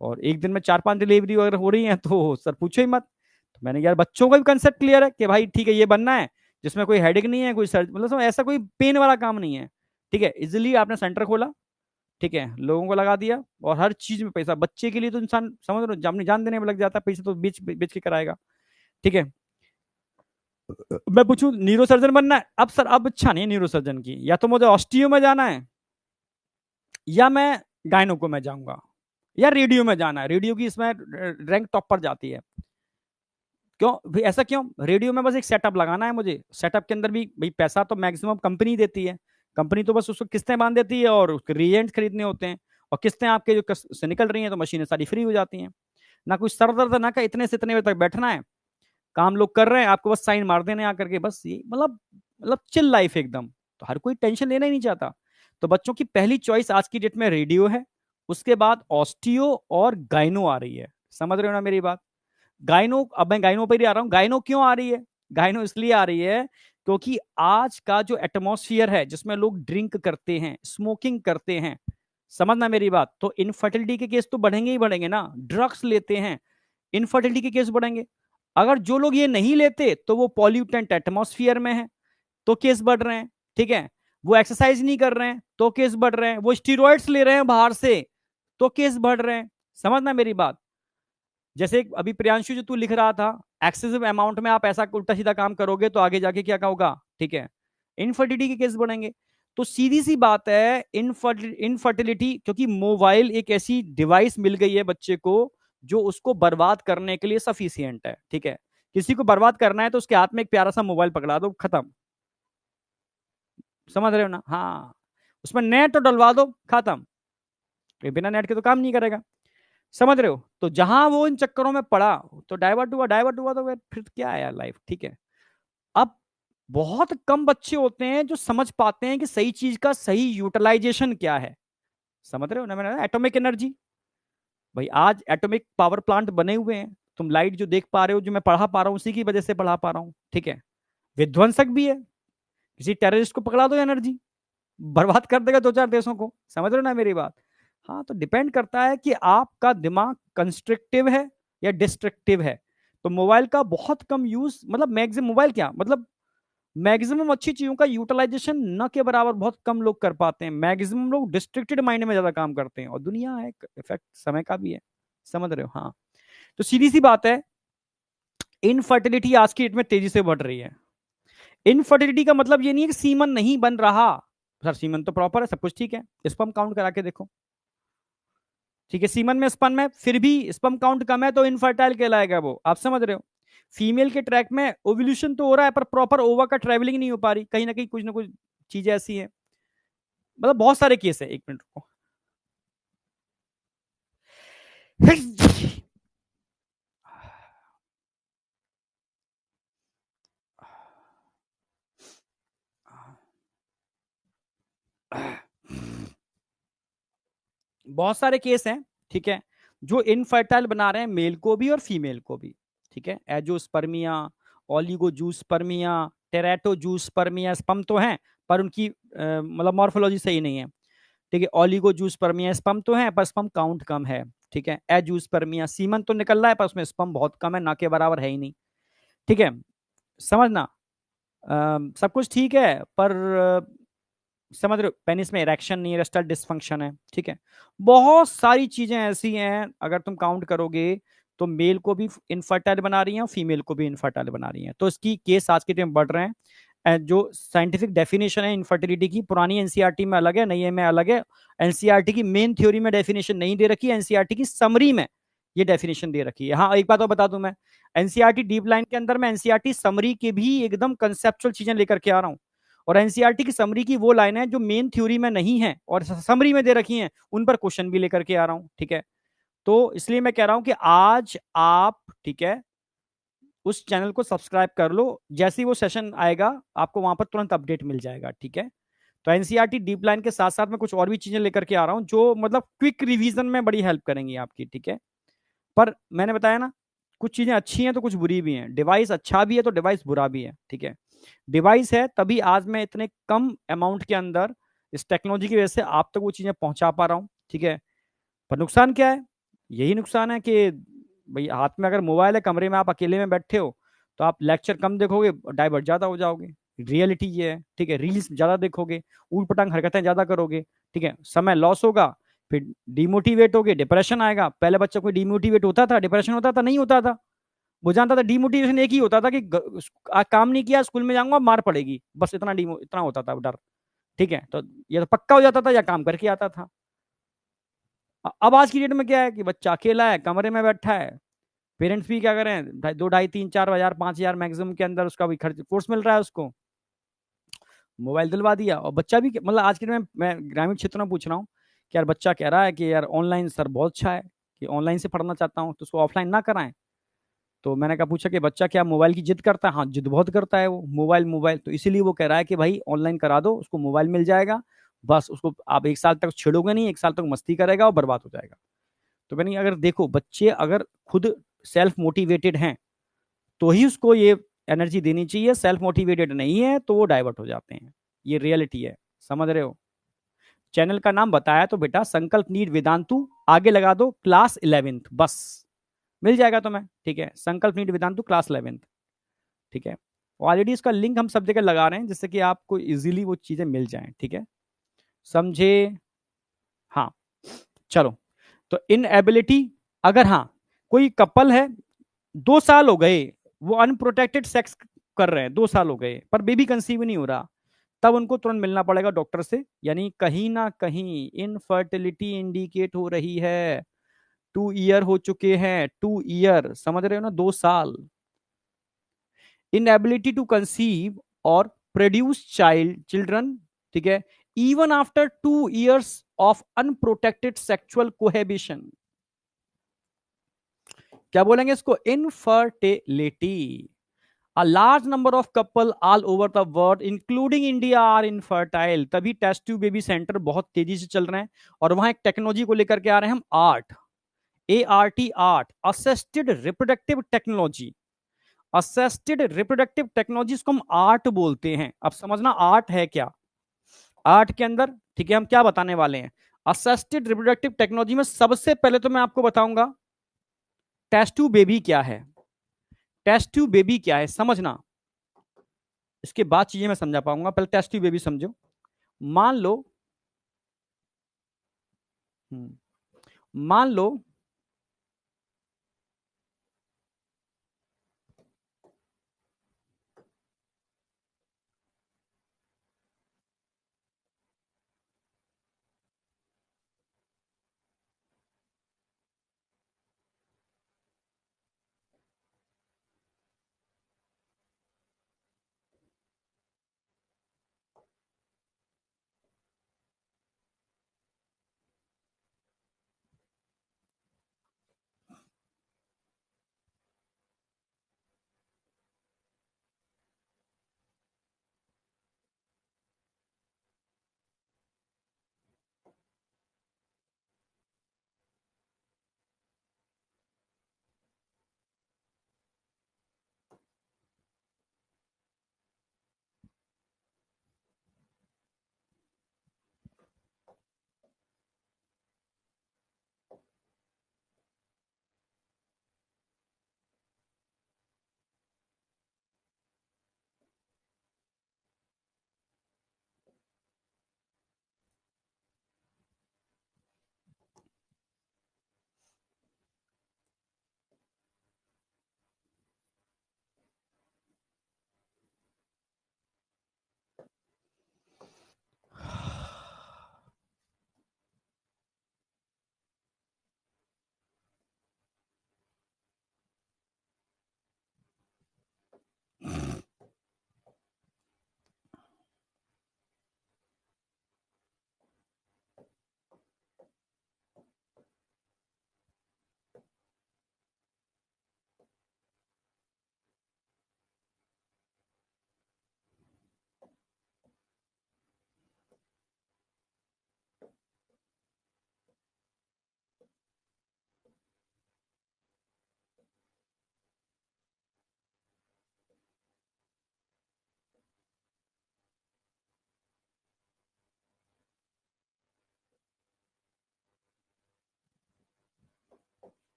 और एक दिन में 4-5 डिलीवरी अगर हो रही है तो सर पूछो ही मत। तो मैंने यार बच्चों का भी कंसेप्ट क्लियर है कि भाई ठीक है ये बनना है, जिसमें कोई हेडेक नहीं है, कोई सर्ज, मतलब ऐसा कोई पेन वाला काम नहीं है, ठीक है। इजिली आपने सेंटर खोला, ठीक है, लोगों को लगा दिया, और हर चीज में पैसा, बच्चे के लिए तो इंसान समझ लो अपनी जान देने में लग जाता है, पैसा तो बेच बेच के कराएगा, ठीक है। मैं पूछूं न्यूरो सर्जन बनना है अब सर? अब इच्छा नहीं है न्यूरो सर्जन की, या तो मुझे ऑस्टियो में जाना है, या मैं गायनो में जाऊंगा, या रेडियो में जाना है। रेडियो की इसमें रैंक टॉप पर जाती है। क्यों भाई, ऐसा क्यों? रेडियो में बस एक सेटअप लगाना है मुझे, सेटअप के अंदर भी भाई पैसा तो मैक्सिमम कंपनी देती है, कंपनी तो बस उसको किस्तें बांध देती है और उसके रिएजेंट खरीदने होते हैं, और किस्तें आपके जो से निकल रही हैं तो मशीनें सारी फ्री हो जाती हैं। ना कोई सर दर्द, ना का इतने से इतने बजे तक बैठना है, काम लोग कर रहे हैं, आपको बस साइन मार देने आकर के, बस ये मतलब चिल लाइफ एकदम। तो हर कोई टेंशन लेना ही नहीं चाहता। तो बच्चों की पहली चॉइस आज की डेट में रेडियो है, उसके बाद ऑस्टियो और गाइनो आ रही है। समझ रहे हो ना मेरी बात? गाइनो, अब मैं गाइनो पर ही आ रहा हूं। गाइनो क्यों आ रही है? गाइनो इसलिए आ रही है क्योंकि आज का जो एटमॉस्फेयर है जिसमें लोग ड्रिंक करते हैं, स्मोकिंग करते हैं, समझना मेरी बात, तो इनफर्टिलिटी के केस तो बढ़ेंगे ही बढ़ेंगे ना। ड्रग्स लेते हैं, इनफर्टिलिटी के केस बढ़ेंगे। अगर जो लोग ये नहीं लेते तो वो पॉल्यूटेंट एटमॉस्फेयर में है तो केस बढ़ रहे हैं, ठीक है। वो एक्सरसाइज नहीं कर रहे हैं तो केस बढ़ रहे हैं, वो स्टीरॉइड्स ले रहे हैं बाहर से तो केस बढ़ रहे हैं। समझना मेरी बात। जैसे अभी प्रियांशु जो तू लिख रहा था, एक्सेसिव अमाउंट में आप ऐसा उल्टा सीधा काम करोगे तो आगे जाके क्या होगा, ठीक है, इनफर्टिलिटी के केस बढ़ेंगे। तो सीधी सी बात है, इनफर्टिलिटी, क्योंकि मोबाइल एक ऐसी डिवाइस मिल गई है बच्चे को जो उसको बर्बाद करने के लिए सफिशियंट है, ठीक है। किसी को बर्बाद करना है तो उसके हाथ में एक प्यारा सा मोबाइल पकड़ा दो, खत्म। समझ रहे हो ना? हाँ, उसमें नेट तो डलवा दो, खत्म। बिना नेट के तो काम नहीं करेगा। समझ रहे हो? तो जहां वो इन चक्करों में पड़ा तो डाइवर्ट हुआ, डाइवर्ट हुआ तो फिर क्या है यार लाइफ, ठीक है। अब बहुत कम बच्चे होते हैं जो समझ पाते हैं कि सही चीज का सही यूटिलाइजेशन क्या है। समझ रहे हो ना? मैंने एटॉमिक एनर्जी, भाई आज एटॉमिक पावर प्लांट बने हुए हैं, तुम लाइट जो देख पा रहे हो, जो मैं पढ़ा पा रहा हूँ, उसी की वजह से पढ़ा पा रहा हूँ, ठीक है। विध्वंसक भी है, किसी टेररिस्ट को पकड़ा दो, एनर्जी बर्बाद कर देगा 2-4 देशों को, समझ रहे हो ना मेरी बात। हाँ, तो डिपेंड करता है कि आपका दिमाग कंस्ट्रक्टिव है या डिस्ट्रक्टिव है। तो मोबाइल का बहुत कम यूज, मतलब मैक्सिमम मोबाइल क्या मतलब, मैक्सिमम अच्छी चीजों का यूटिलाइजेशन न के बराबर बहुत कम लोग कर पाते हैं। मैक्सिमम लोग डिस्ट्रिक्टेड माइंड में ज्यादा काम करते हैं, और दुनिया है, इफेक्ट समय का भी है, समझ रहे हो। हाँ, तो सीधी सी बात है, इनफर्टिलिटी आज की डेट में तेजी से बढ़ रही है। इनफर्टिलिटी का मतलब ये नहीं है कि सीमन नहीं बन रहा, सर सीमन तो प्रॉपर है, सब कुछ ठीक है, स्पर्म काउंट करा के देखो, ठीक है, सीमन में स्पर्म में फिर भी स्पर्म काउंट कम है तो इनफर्टाइल कहलाएगा वो, आप समझ रहे हो। फीमेल के ट्रैक में ओव्यूलेशन तो हो रहा है, पर प्रॉपर ओवा का ट्रेवलिंग नहीं हो पा रही, कहीं ना कहीं कुछ ना कुछ चीजें ऐसी हैं, मतलब बहुत सारे केस है। एक मिनट को, बहुत सारे केस हैं, ठीक है, जो इनफर्टाइल बना रहे हैं मेल को भी और फीमेल को भी, ठीक है। एजोस्पर्मिया, ओलिगोजूस्पर्मिया, टेराटोजूस्पर्मिया, स्पर्म तो हैं पर उनकी मतलब मॉर्फोलॉजी सही नहीं है, ठीक है। ओलिगोजूस्पर्मिया, स्पर्म तो है पर स्पर्म काउंट कम है, ठीक है। एजूस्पर्मिया, सीमन तो निकल रहा है पर उसमें स्पर्म बहुत कम है, ना के बराबर है ही नहीं, ठीक है, समझना। सब कुछ ठीक है, पर समझ रहे हो, पेनिस में इरेक्शन नहीं है, रेस्टल डिसफंक्शन है, ठीक है। बहुत सारी चीजें ऐसी हैं, अगर तुम काउंट करोगे तो मेल को भी इनफर्टाइल बना रही हैं और फीमेल को भी इनफर्टाइल बना रही हैं, तो इसकी केस आज के टाइम बढ़ रहे हैं। जो साइंटिफिक डेफिनेशन है इनफर्टिलिटी की, पुरानी एनसीईआरटी में अलग है, नई में अलग है। एनसीईआरटी की मेन थ्योरी में डेफिनेशन नहीं दे रखी है, एनसीईआरटी की समरी में ये डेफिनेशन दे रखी है। हाँ, एक बात और बता दूं मैं, एनसीईआरटी डीप लाइन के अंदर मैं एनसीईआरटी समरी के भी एकदम कंसेप्चुअल चीजें लेकर के आ रहा हूँ, और एनसीईआरटी की समरी की वो लाइन है जो मेन थ्योरी में नहीं है और समरी में दे रखी है, उन पर क्वेश्चन भी लेकर के आ रहा हूं, ठीक है। तो इसलिए मैं कह रहा हूं कि आज आप, ठीक है, उस चैनल को सब्सक्राइब कर लो, जैसे ही वो सेशन आएगा आपको वहां पर तुरंत अपडेट मिल जाएगा, ठीक है। तो एनसीईआरटी डीप लाइन के साथ साथ मैं कुछ और भी चीजें लेकर के आ रहा हूं जो मतलब क्विक रिवीजन में बड़ी हेल्प करेंगी आपकी, ठीक है। पर मैंने बताया ना, कुछ चीजें अच्छी हैं तो कुछ बुरी भी हैं, डिवाइस अच्छा भी है तो डिवाइस बुरा भी है, ठीक है। डिवाइस है तभी आज मैं इतने कम अमाउंट के अंदर इस टेक्नोलॉजी की वजह से आप तक वो चीजें पहुंचा पा रहा हूं, ठीक है। पर नुकसान क्या है, यही नुकसान है कि भाई हाथ में अगर मोबाइल है, कमरे में आप अकेले में बैठे हो, तो आप लेक्चर कम देखोगे, डाइवर्ट ज्यादा हो जाओगे, रियलिटी ये है, ठीक है। रील्स ज्यादा देखोगे, ऊट पटांग हरकतें ज्यादा करोगे, ठीक है, समय लॉस होगा, फिर डिमोटिवेट होगे, डिप्रेशन आएगा। पहले बच्चा कोई डिमोटिवेट होता था, डिप्रेशन होता था? नहीं होता था। वो जानता था डिमोटिवेशन एक ही होता था कि आज काम नहीं किया, स्कूल में जाऊंगा मार पड़ेगी, बस इतना इतना होता था डर, ठीक है। तो ये तो पक्का हो जाता था या काम करके आता था। अब आज की डेट में क्या है कि बच्चा अकेला है, कमरे में बैठा है, पेरेंट्स भी क्या करें, 2, 2.5, 3, 4 हजार, 5 हजार मैक्सिमम के अंदर उसका भी खर्च कोर्स मिल रहा है उसको, मोबाइल दिलवा दिया। और बच्चा भी मतलब आज के टाइम में, मैं ग्रामीण क्षेत्रों में पूछ रहा हूँ कि यार बच्चा कह रहा है कि यार ऑनलाइन सर बहुत अच्छा है, कि ऑनलाइन से पढ़ना चाहता हूँ, तो उसको ऑफलाइन ना कराएं। तो मैंने कहा, पूछा कि बच्चा क्या मोबाइल की जिद करता है? हाँ, जिद बहुत करता है वो, मोबाइल मोबाइल, तो इसीलिए वो कह रहा है कि भाई ऑनलाइन करा दो, उसको मोबाइल मिल जाएगा, बस उसको आप 1 साल तक छेड़ोगे नहीं, 1 साल तक मस्ती करेगा और बर्बाद हो जाएगा। तो मैंने अगर देखो, बच्चे अगर खुद सेल्फ मोटिवेटेड हैं तो ही उसको ये एनर्जी देनी चाहिए, सेल्फ मोटिवेटेड नहीं है तो वो डाइवर्ट हो जाते हैं, ये रियलिटी है, समझ रहे हो। चैनल का नाम बताया तो बेटा, संकल्प नीड वेदांतु, आगे लगा दो क्लास 11th, बस मिल जाएगा तुम्हें, ठीक है। संकल्प नीड वेदांतु क्लास 11th, ठीक है। ऑलरेडी इसका लिंक हम सब जगह लगा रहे हैं जिससे कि आपको इजीली वो चीजें मिल जाएं, ठीक है, समझे। हाँ, चलो। तो इन एबिलिटी, अगर हाँ कोई कपल है, 2 साल हो गए वो अनप्रोटेक्टेड सेक्स कर रहे हैं, 2 साल हो गए पर बेबी कंसीव नहीं हो रहा, तब उनको तुरंत मिलना पड़ेगा डॉक्टर से, यानी कहीं ना कहीं इनफर्टिलिटी इंडिकेट हो रही है। 2 ईयर हो चुके हैं, 2 ईयर, समझ रहे हो ना, 2 साल। इनएबिलिटी टू कंसीव और प्रोड्यूस चिल्ड्रन, ठीक है, even after 2 years of unprotected sexual cohabitation. क्या बोलेंगे इसको? Infertility. A large number of couple all over the world, including India, are infertile. तभी टेस्ट ट्यूब बेबी सेंटर बहुत तेजी से चल रहे हैं, और वहां एक टेक्नोलॉजी को लेकर के आ रहे हैं हम, art, ART, art, assisted reproductive technology. Assisted reproductive technology को हम आर्ट बोलते हैं। अब समझना आर्ट है क्या। आर्ट के अंदर, ठीक है, हम क्या बताने वाले हैं। असिस्टेड रिप्रोडक्टिव टेक्नोलॉजी में सबसे पहले तो मैं आपको बताऊंगा टेस्ट ट्यूब बेबी क्या है। टेस्ट ट्यूब बेबी क्या है समझना, इसके बाद चीजें मैं समझा पाऊंगा। पहले टेस्ट ट्यूब बेबी समझो। मान लो, मान लो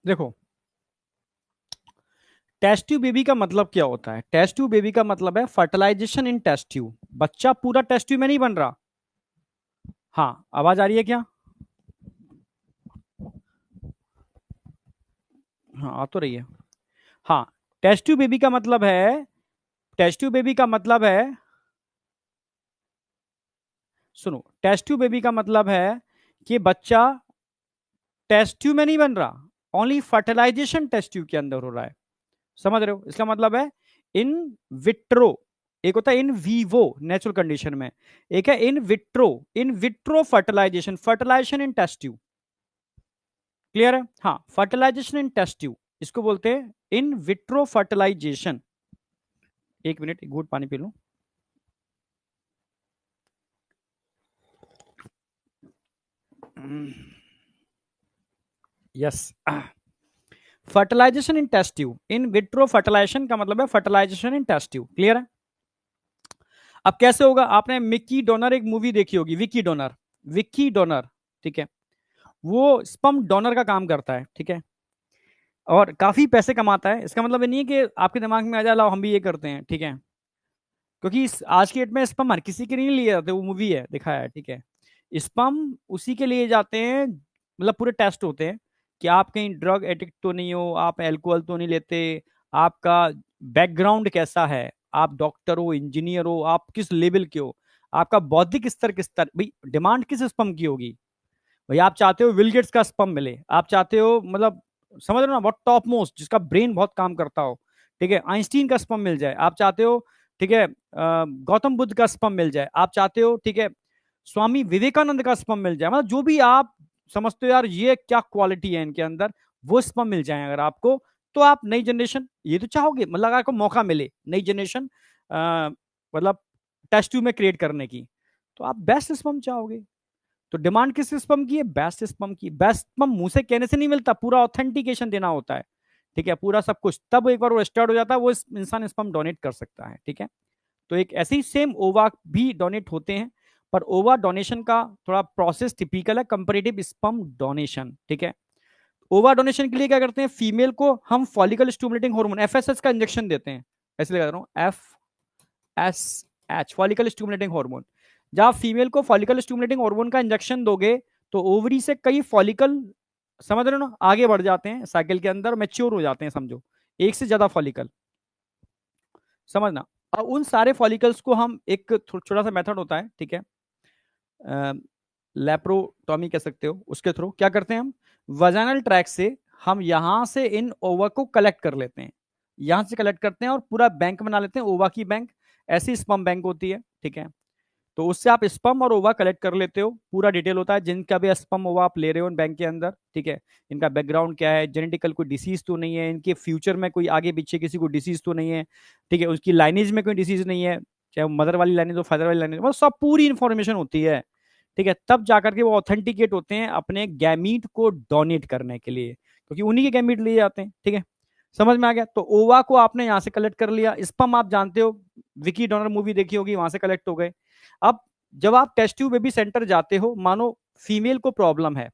देखो, टेस्ट ट्यूब बेबी का मतलब क्या होता है? टेस्ट ट्यूब बेबी का मतलब है फर्टिलाइजेशन इन टेस्ट ट्यूब। बच्चा पूरा टेस्ट ट्यूब में नहीं बन रहा। हाँ, आवाज आ रही है क्या? हाँ, आ तो रही है। हाँ, टेस्ट ट्यूब बेबी का मतलब है, टेस्ट ट्यूब बेबी का मतलब है, सुनो, टेस्ट ट्यूब बेबी का मतलब है कि बच्चा टेस्ट ट्यूब में नहीं बन रहा, ओनली फर्टिलाइजेशन टेस्ट ट्यूब के अंदर हो रहा है। समझ रहे हो? इसका मतलब है इन विट्रो, एक होता है इन वीवो नेचुरल कंडीशन में, एक है in vitro. In vitro fertilisation, fertilisation in test tube. Clear है? हाँ, फर्टिलाइजेशन इन टेस्ट ट्यूब, इसको बोलते हैं इन विट्रो फर्टिलाइजेशन। एक मिनट, एक घूंट पानी पी लूं। Yes, fertilisation in test tube, in vitro fertilisation का मतलब है fertilisation in test tube. Clear है? अब कैसे होगा? आपने मिक्की डोनर एक मूवी देखी होगी, विक्की डोनर, विक्की डोनर, ठीक है? वो स्पर्म डोनर का काम करता है, ठीक है, और काफी पैसे कमाता है। इसका मतलब ये नहीं है कि आपके दिमाग में आ जाए लाओ हम भी ये करते हैं, ठीक है, क्योंकि आज की डेट में स्पर्म हर किसी के नहीं लिए जाते। वो मूवी है, दिखाया है, ठीक है। स्पर्म उसी के लिए जाते हैं, मतलब पूरे टेस्ट होते हैं कि आप कहीं ड्रग एडिक्ट तो नहीं हो, आप एल्कोहल तो नहीं लेते, आपका बैकग्राउंड कैसा है, आप डॉक्टर हो, इंजीनियर हो, आप किस लेवल के हो, आपका बौद्धिक स्तर किस तरह, भाई डिमांड किस स्पर्म की होगी? भाई आप चाहते हो विल गेट्स का स्पर्म मिले, आप चाहते हो, मतलब समझ रहे हो ना, बहुत टॉप मोस्ट, जिसका ब्रेन बहुत काम करता हो, ठीक है, आइंस्टीन का स्पर्म मिल जाए, आप चाहते हो, ठीक है, गौतम बुद्ध का स्पर्म मिल जाए, आप चाहते हो, ठीक है, स्वामी विवेकानंद का स्पर्म मिल जाए, मतलब जो भी आप समझते हो यार ये क्या क्वालिटी है इनके अंदर, वो स्पर्म मिल जाए अगर आपको, तो आप नई जनरेशन ये तो चाहोगे, मतलब अगर आपको मौका मिले नई जनरेशन मतलब टेस्ट ट्यूब में क्रिएट करने की, तो आप बेस्ट स्पर्म चाहोगे। तो डिमांड किस स्पर्म की है? बेस्ट स्पर्म की। बेस्ट स्पर्म मुंह से कहने से नहीं मिलता, पूरा ऑथेंटिकेशन देना होता है, ठीक है, पूरा सब कुछ, तब एक बार वो स्टार्ट हो जाता है, वो इंसान स्पर्म डोनेट कर सकता है, ठीक है। तो एक ऐसे ही सेम ओवा भी डोनेट होते हैं, पर ओवा डोनेशन का थोड़ा प्रोसेस टिपिकल है कंपेरेटिव स्पर्म डोनेशन, ठीक है। ओवा डोनेशन के लिए क्या करते हैं? फीमेल को हम फॉलिकल स्टिमुलेटिंग हार्मोन एफएसएच का इंजेक्शन देते हैं, ऐसे लगा रहा हूं, एफएसएच, फॉलिकल स्टिमुलेटिंग हार्मोन। जब आप फीमेल को फॉलिकल स्टिमुलेटिंग हार्मोन का इंजेक्शन दोगे, तो ओवरी से कई फॉलिकल, समझ रहे हो ना, आगे बढ़ जाते हैं साइकिल के अंदर, मैच्योर हो जाते हैं, समझो, एक से ज्यादा फॉलिकल, समझना। और उन सारे फॉलिकल्स को हम एक छोटा सा मेथड होता है, ठीक है, लेप्रोटॉमी कह सकते हो, उसके थ्रू क्या करते हैं हम, वजाइनल ट्रैक से हम यहां से इन ओवा को कलेक्ट कर लेते हैं, यहां से कलेक्ट करते हैं और पूरा बैंक बना लेते हैं, ओवा की बैंक, ऐसी स्पर्म बैंक होती है, ठीक है। तो उससे आप स्पर्म और ओवा कलेक्ट कर लेते हो, पूरा डिटेल होता है जिनका भी स्पर्म ओवा आप ले रहे हो बैंक के अंदर, ठीक है, इनका बैकग्राउंड क्या है, जेनेटिकल कोई डिसीज तो नहीं है, इनके फ्यूचर में कोई आगे पीछे किसी को डिसीज तो नहीं है, ठीक है, उसकी लाइनेज में कोई डिसीज नहीं है, चाहे मदर वाली लाइनेज हो, फादर वाली लाइनेज, मतलब सब पूरी इंफॉर्मेशन होती है, ठीक है। तब जाकर के वो ऑथेंटिकेट होते हैं अपने गैमीट को डोनेट करने के लिए, क्योंकि उन्हीं के गैमीट लिए जाते हैं, ठीक है। समझ में आ गया? तो ओवा को आपने यहां से कलेक्ट कर लिया, स्पर्म आप जानते हो, विकी डोनर मूवी देखी होगी, वहां से कलेक्ट हो गए। अब जब आप टेस्ट ट्यूब बेबी सेंटर जाते हो, मानो फीमेल को प्रॉब्लम है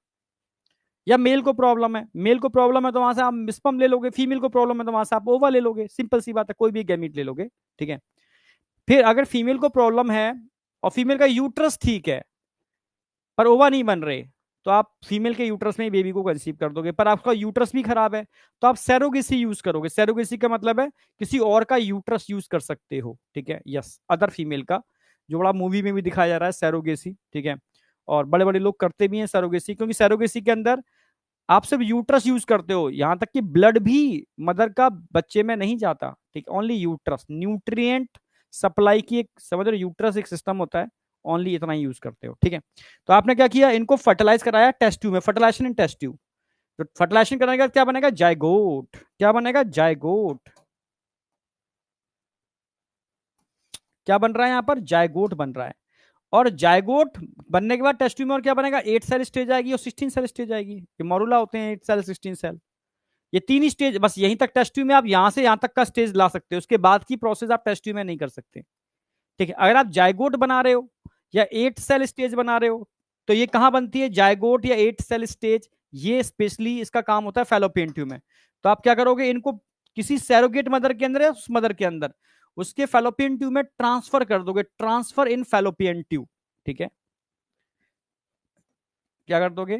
या मेल को प्रॉब्लम है, मेल को प्रॉब्लम है तो वहां से आप स्पर्म ले लोगे, फीमेल को प्रॉब्लम है तो वहां से आप ओवा ले लोगे, सिंपल सी बात है, कोई भी गैमीट ले लोगे, ठीक है। फिर अगर फीमेल को प्रॉब्लम है और फीमेल का यूट्रस ठीक है पर ओवा नहीं बन रहे, तो आप फीमेल के यूट्रस में ही बेबी को कंसीव कर दोगे, पर आपका यूट्रस भी खराब है, तो आप सैरोगेसी यूज करोगे। सैरोगेसी का मतलब है किसी और का यूट्रस यूज कर सकते हो, ठीक है, यस, अदर फीमेल का, जो बड़ा मूवी में भी दिखाया जा रहा है सैरोगेसी, ठीक है। और बड़े बड़े लोग करते भी हैं सैरोगेसी, क्योंकि सैरोगेसी के अंदर आप सिर्फ यूट्रस यूज करते हो, यहां तक कि ब्लड भी मदर का बच्चे में नहीं जाता, ठीक, ओनली यूट्रस, न्यूट्रिएंट सप्लाई की एक, समझ रहे, यूट्रस एक सिस्टम होता है, ओनली इतना ही यूज करते हो, ठीक है। तो आपने क्या किया, इनको फर्टिलाइज कराया टेस्ट ट्यूब में, फर्टिलाइजेशन इन टेस्ट ट्यूब। तो फर्टिलाइजेशन करने के बाद क्या बनेगा, जायगोट, क्या बनेगा, जायगोट, क्या बन रहा है यहाँ पर, जायगोट बन रहा है। और जायगोट बनने के बाद टेस्ट ट्यूब में और क्या बनेगा, 8 सेल स्टेज आएगी और 16 सेल स्टेज आएगी, ये मॉरुला होते हैं, 8 सेल 16 सेल, ये तीन ही स्टेज, बस यहीं तक टेस्ट ट्यूब में आप यहां से यहां तक का स्टेज ला सकते हो, उसके बाद की प्रोसेस आप टेस्ट ट्यूब में नहीं कर सकते, ठीक है। अगर आप जायगोट बना रहे हो या 8 सेल स्टेज बना रहे हो, तो ये कहां बनती है, जायगोट या 8 सेल स्टेज, ये स्पेशली इसका काम होता है फैलोपियन ट्यूब में। तो आप क्या करोगे, इनको किसी सैरोगेट मदर के अंदर या उस मदर के अंदर, उसके फैलोपियन ट्यूब में ट्रांसफर कर दोगे, ट्रांसफर इन फैलोपियन ट्यूब, ठीक है। क्या कर दोगे,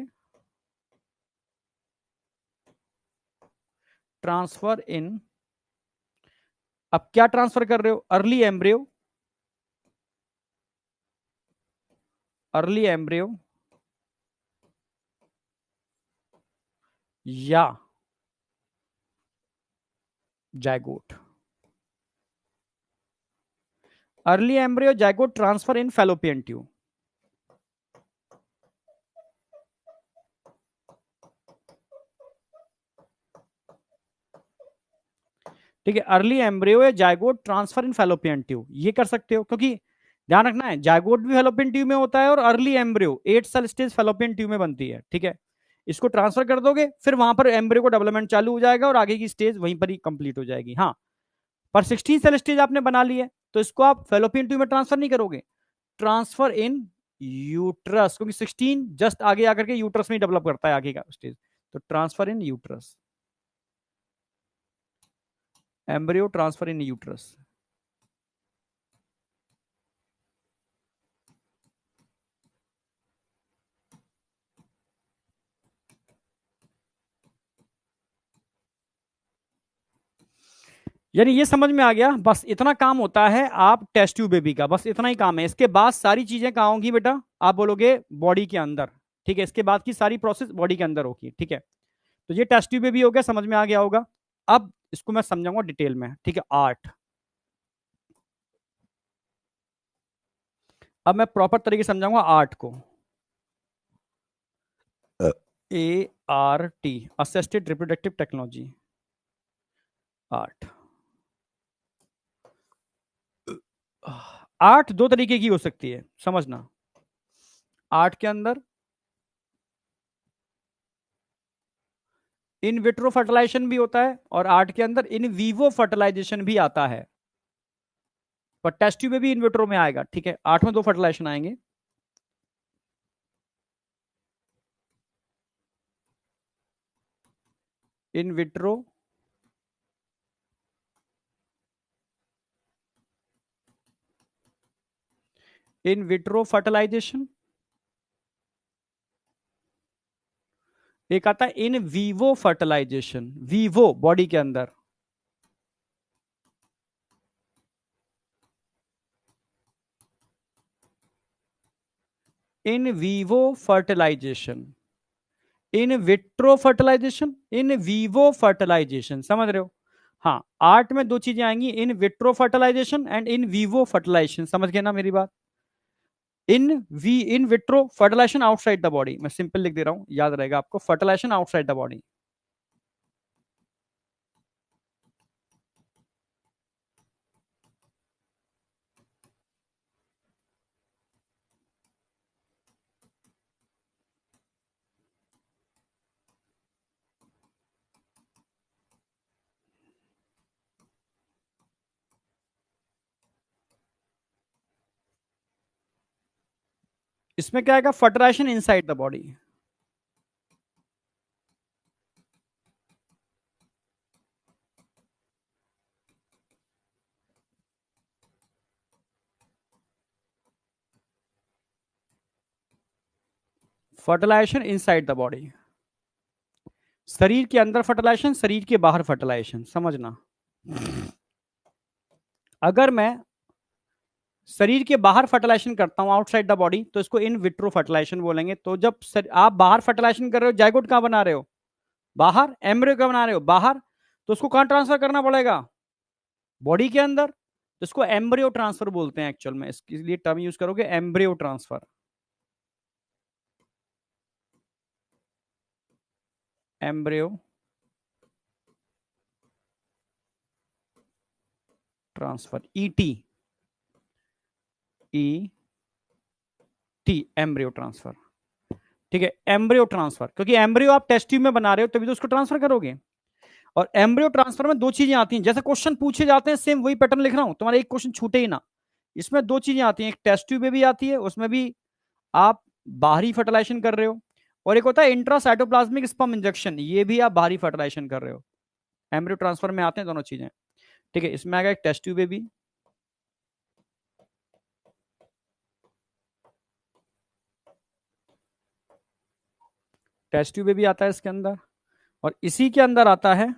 ट्रांसफर इन, अब क्या ट्रांसफर कर रहे हो, अर्ली एम्ब्रियो, अर्ली एम्ब्रियो या zygote, early embryo zygote transfer इन फैलोपियन ट्यूब, ठीक है। अर्ली एम्ब्रियो या जायगोट ट्रांसफर इन फैलोपियन ट्यूब, ये कर सकते हो, क्योंकि ध्यान रखना है, जायगोट भी फैलोपियन ट्यूब में होता है और early embryo 8 cell stage fallopian tube में बनती है, ठीक है। इसको ट्रांसफर कर दोगे, फिर वहां पर एम्ब्रियो को डेवलपमेंट चालू हो जाएगा और आगे की स्टेज वहीं पर ही कंप्लीट हो जाएगी। हाँ, पर 16 सेल स्टेज आपने बना ली है, तो इसको आप फैलोपियन ट्यूब में ट्रांसफर नहीं करोगे, ट्रांसफर इन यूट्रस, क्योंकि 16 जस्ट आगे आकर के यूट्रस में डेवलप करता है आगे का स्टेज, तो ट्रांसफर इन यूट्रस, एम्ब्रियो ट्रांसफर इन यूट्रस। यानी ये समझ में आ गया, बस इतना काम होता है आप टेस्ट ट्यूब बेबी का, बस इतना ही काम है। इसके बाद सारी चीजें कहाँ होंगी बेटा, आप बोलोगे बॉडी के अंदर, ठीक है। इसके बाद की सारी प्रोसेस बॉडी के अंदर होगी, ठीक है। तो ये टेस्ट ट्यूब बेबी हो गया, समझ में आ गया होगा। अब इसको मैं समझाऊंगा डिटेल में, ठीक है। आर्ट, अब मैं प्रॉपर तरीके से समझाऊंगा आर्ट को, ART, assisted reproductive technology, art. Art दो तरीके की हो सकती है, समझना, आर्ट के अंदर इन विट्रो फर्टिलाइजेशन भी होता है और आर्ट के अंदर इन वीवो फर्टिलाइजेशन भी आता है, पर टेस्ट ट्यूब में भी इन विट्रो में आएगा, ठीक है। आर्ट में दो फर्टिलाइजेशन आएंगे, in vitro in vitro fertilisation, एक आता है in vivo fertilisation, vivo body के अंदर, in vivo fertilisation, in vitro fertilisation, in vivo fertilisation, समझ रहे हो। हाँ, आर्ट में दो चीजें आएंगी, in vitro fertilisation and in vivo fertilisation, समझ गए ना मेरी बात। In vitro fertilisation outside the body, मैं सिंपल लिख दे रहा हूं, याद रहेगा आपको, फर्टिलाइजेशन आउटसाइड द बॉडी। इसमें क्या आएगा, fertilisation inside the body, fertilisation inside the body, शरीर के अंदर फर्टिलाइजेशन, शरीर के बाहर फर्टिलाइजेशन, समझना। अगर मैं शरीर के बाहर फर्टिलाइजेशन करता हूं आउटसाइड द बॉडी, तो इसको इन विट्रो फर्टिलाइजेशन बोलेंगे। तो जब आप बाहर फर्टिलाइजेशन कर रहे हो, जायगोट कहां बना रहे हो, बाहर, एम्ब्रियो का बना रहे हो बाहर, तो उसको कहां ट्रांसफर करना पड़ेगा? बॉडी के अंदर। तो इसको एम्ब्रियो ट्रांसफर बोलते हैं एक्चुअल में, इसके लिए टर्म यूज करोगे embryo transfer. Embryo transfer, ET, E T, embryo transfer. ठीक है, एम्ब्रियो ट्रांसफर, क्योंकि एम्ब्रियो आप टेस्ट ट्यूब में बना रहे हो तभी तो उसको ट्रांसफर करोगे। और एम्ब्रियो ट्रांसफर में दो चीजें आती हैं, जैसे क्वेश्चन पूछे जाते हैं सेम वही पैटर्न लिख रहा हूं, तुम्हारा एक क्वेश्चन छूटे ही ना। इसमें दो चीजें आती हैं, एक टेस्ट ट्यूब में भी आती है, उसमें भी आप बाहरी फर्टिलाइजेशन कर रहे हो, और एक होता है इंट्रासाइटोप्लाज्मिक स्पर्म इंजेक्शन, ये भी आप बाहरी फर्टिलाइजेशन कर रहे हो। एम्ब्रियो ट्रांसफर में आते हैं दोनों चीजें। ठीक है, इसमें आएगा एक टेस्ट ट्यूब भी, टेस्ट ट्यूब भी आता है इसके अंदर, और इसी के अंदर आता है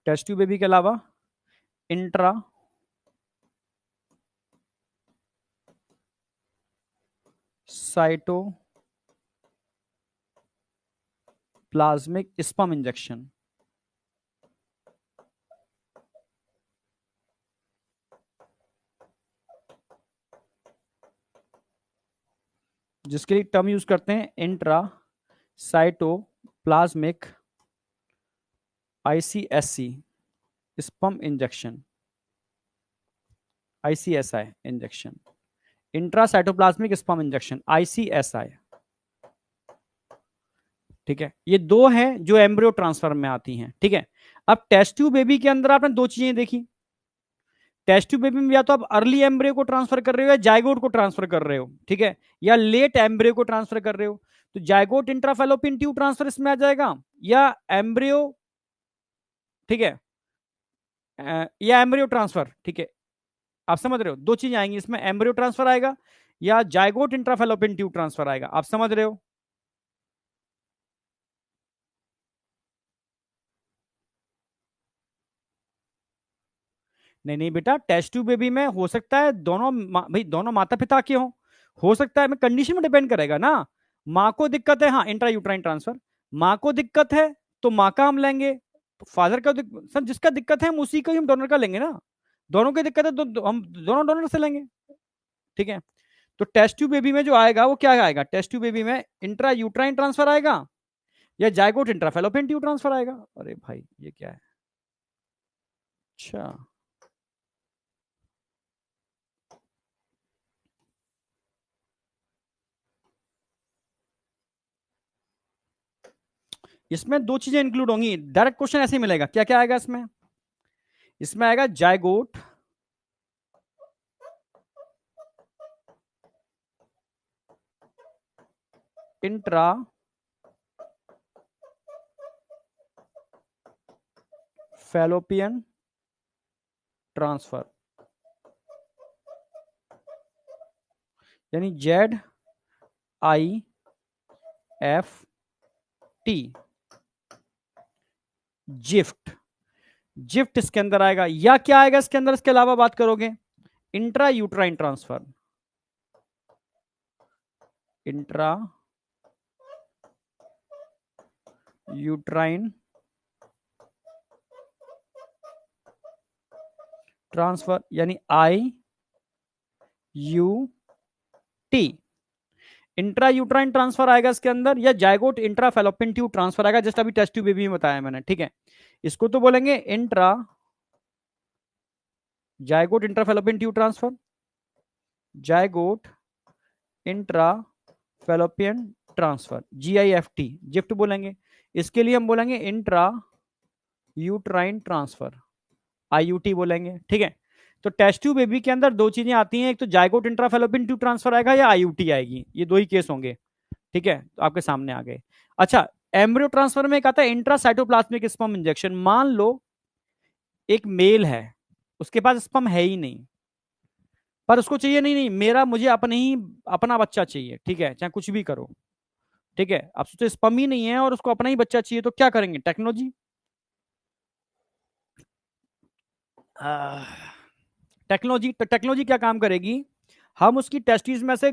टेस्ट ट्यूब बेबी के अलावा इंट्रा साइटोप्लाज्मिक स्पर्म इंजेक्शन, जिसके लिए टर्म यूज करते हैं intra cytoplasmic ICSC sperm injection, ICSI injection, intracytoplasmic sperm injection, ICSI. ठीक है, ये दो हैं जो एम्ब्रियो ट्रांसफर में आती हैं। ठीक है, अब टेस्ट ट्यूब बेबी के अंदर आपने दो चीजें देखी, टेस्ट ट्यूब बेबी में या तो आप अर्ली एम्ब्रियो को ट्रांसफर कर रहे हो या जाइगोट को ट्रांसफर कर रहे हो, ठीक है, या लेट एम्ब्रियो को ट्रांसफर कर रहे हो। तो जाइगोट इंट्राफेलोपियन ट्यूब ट्रांसफर इसमें आ जाएगा, या एम्ब्रियो, ठीक है, या एम्ब्रियो ट्रांसफर। ठीक है, आप समझ रहे हो, दो चीजें आएंगी इसमें, एम्ब्रियो ट्रांसफर आएगा या जाइगोट इंट्राफेलोपियन ट्यूब ट्रांसफर आएगा, आप समझ रहे हो। नहीं नहीं बेटा, टेस्ट ट्यूब बेबी में हो सकता है दोनों भाई दोनों माता पिता के हो सकता है, मैं कंडीशन में डिपेंड करेगा ना। माँ को दिक्कत है, हाँ इंट्रा यूट्राइन ट्रांसफर, माँ को दिक्कत है तो माँ का हम लेंगे, फादर का सर जिसका दिक्कत है हम उसी को ही हम डोनर का लेंगे ना। दोनों की दिक्कत है तो हम दोनों डोनर से लेंगे। ठीक है, तो टेस्ट ट्यूब बेबी में जो आएगा वो क्या आएगा, टेस्ट ट्यूब बेबी में इंट्रा यूट्राइन ट्रांसफर आएगा या जाइगोट इंट्राफेलोपियन ट्यूब ट्रांसफर आएगा। अरे भाई ये क्या है, अच्छा इसमें दो चीजें इंक्लूड होंगी, डायरेक्ट क्वेश्चन ऐसे ही मिलेगा, क्या क्या आएगा इसमें, इसमें आएगा जाइगोट इंट्रा फैलोपियन ट्रांसफर, यानी Z I F T, gift, gift इसके अंदर आएगा, या क्या आएगा इसके अंदर इसके अलावा बात करोगे, intra uterine transfer, intra uterine transfer, यानी I U T, intra uterine transfer आएगा इसके अंदर, या zygote intra fallopian tube transfer आएगा, जस्ट अभी टेस्ट ट्यूब बेबी में बताया मैंने। ठीक है, इसको तो बोलेंगे intra zygote intra fallopian tube transfer, zygote intra fallopian transfer, G I F T, GIFT बोलेंगे। इसके लिए हम बोलेंगे इंट्रा यूट्राइन ट्रांसफर, आईयूटी बोलेंगे। ठीक है, तो टेस्ट ट्यूब बेबी के अंदर दो चीजें आती हैं, एक तो जाइगोट इंट्राफेलोपियन ट्यूब ट्रांसफर आएगा या आईयूटी आएगी, ये दो ही केस होंगे। ठीक है, तो आपके सामने आ गए। अच्छा, एम्ब्रियो ट्रांसफर में एक आता है इंट्रासाइटोप्लाज्मिक स्पर्म इंजेक्शन। मान लो एक मेल है, उसके पास स्पर्म है ही नहीं, पर उसको चाहिए नहीं नहीं मेरा मुझे अपने ही अपना बच्चा चाहिए, ठीक है, चाहे कुछ भी करो। ठीक है, अब सोचो स्पर्म ही नहीं है और उसको अपना ही बच्चा चाहिए, तो क्या करेंगे, टेक्नोलॉजी, टेक्नोलॉजी, तो टेक्नोलॉजी क्या काम करेगी, हम उसकी टेस्टिस में से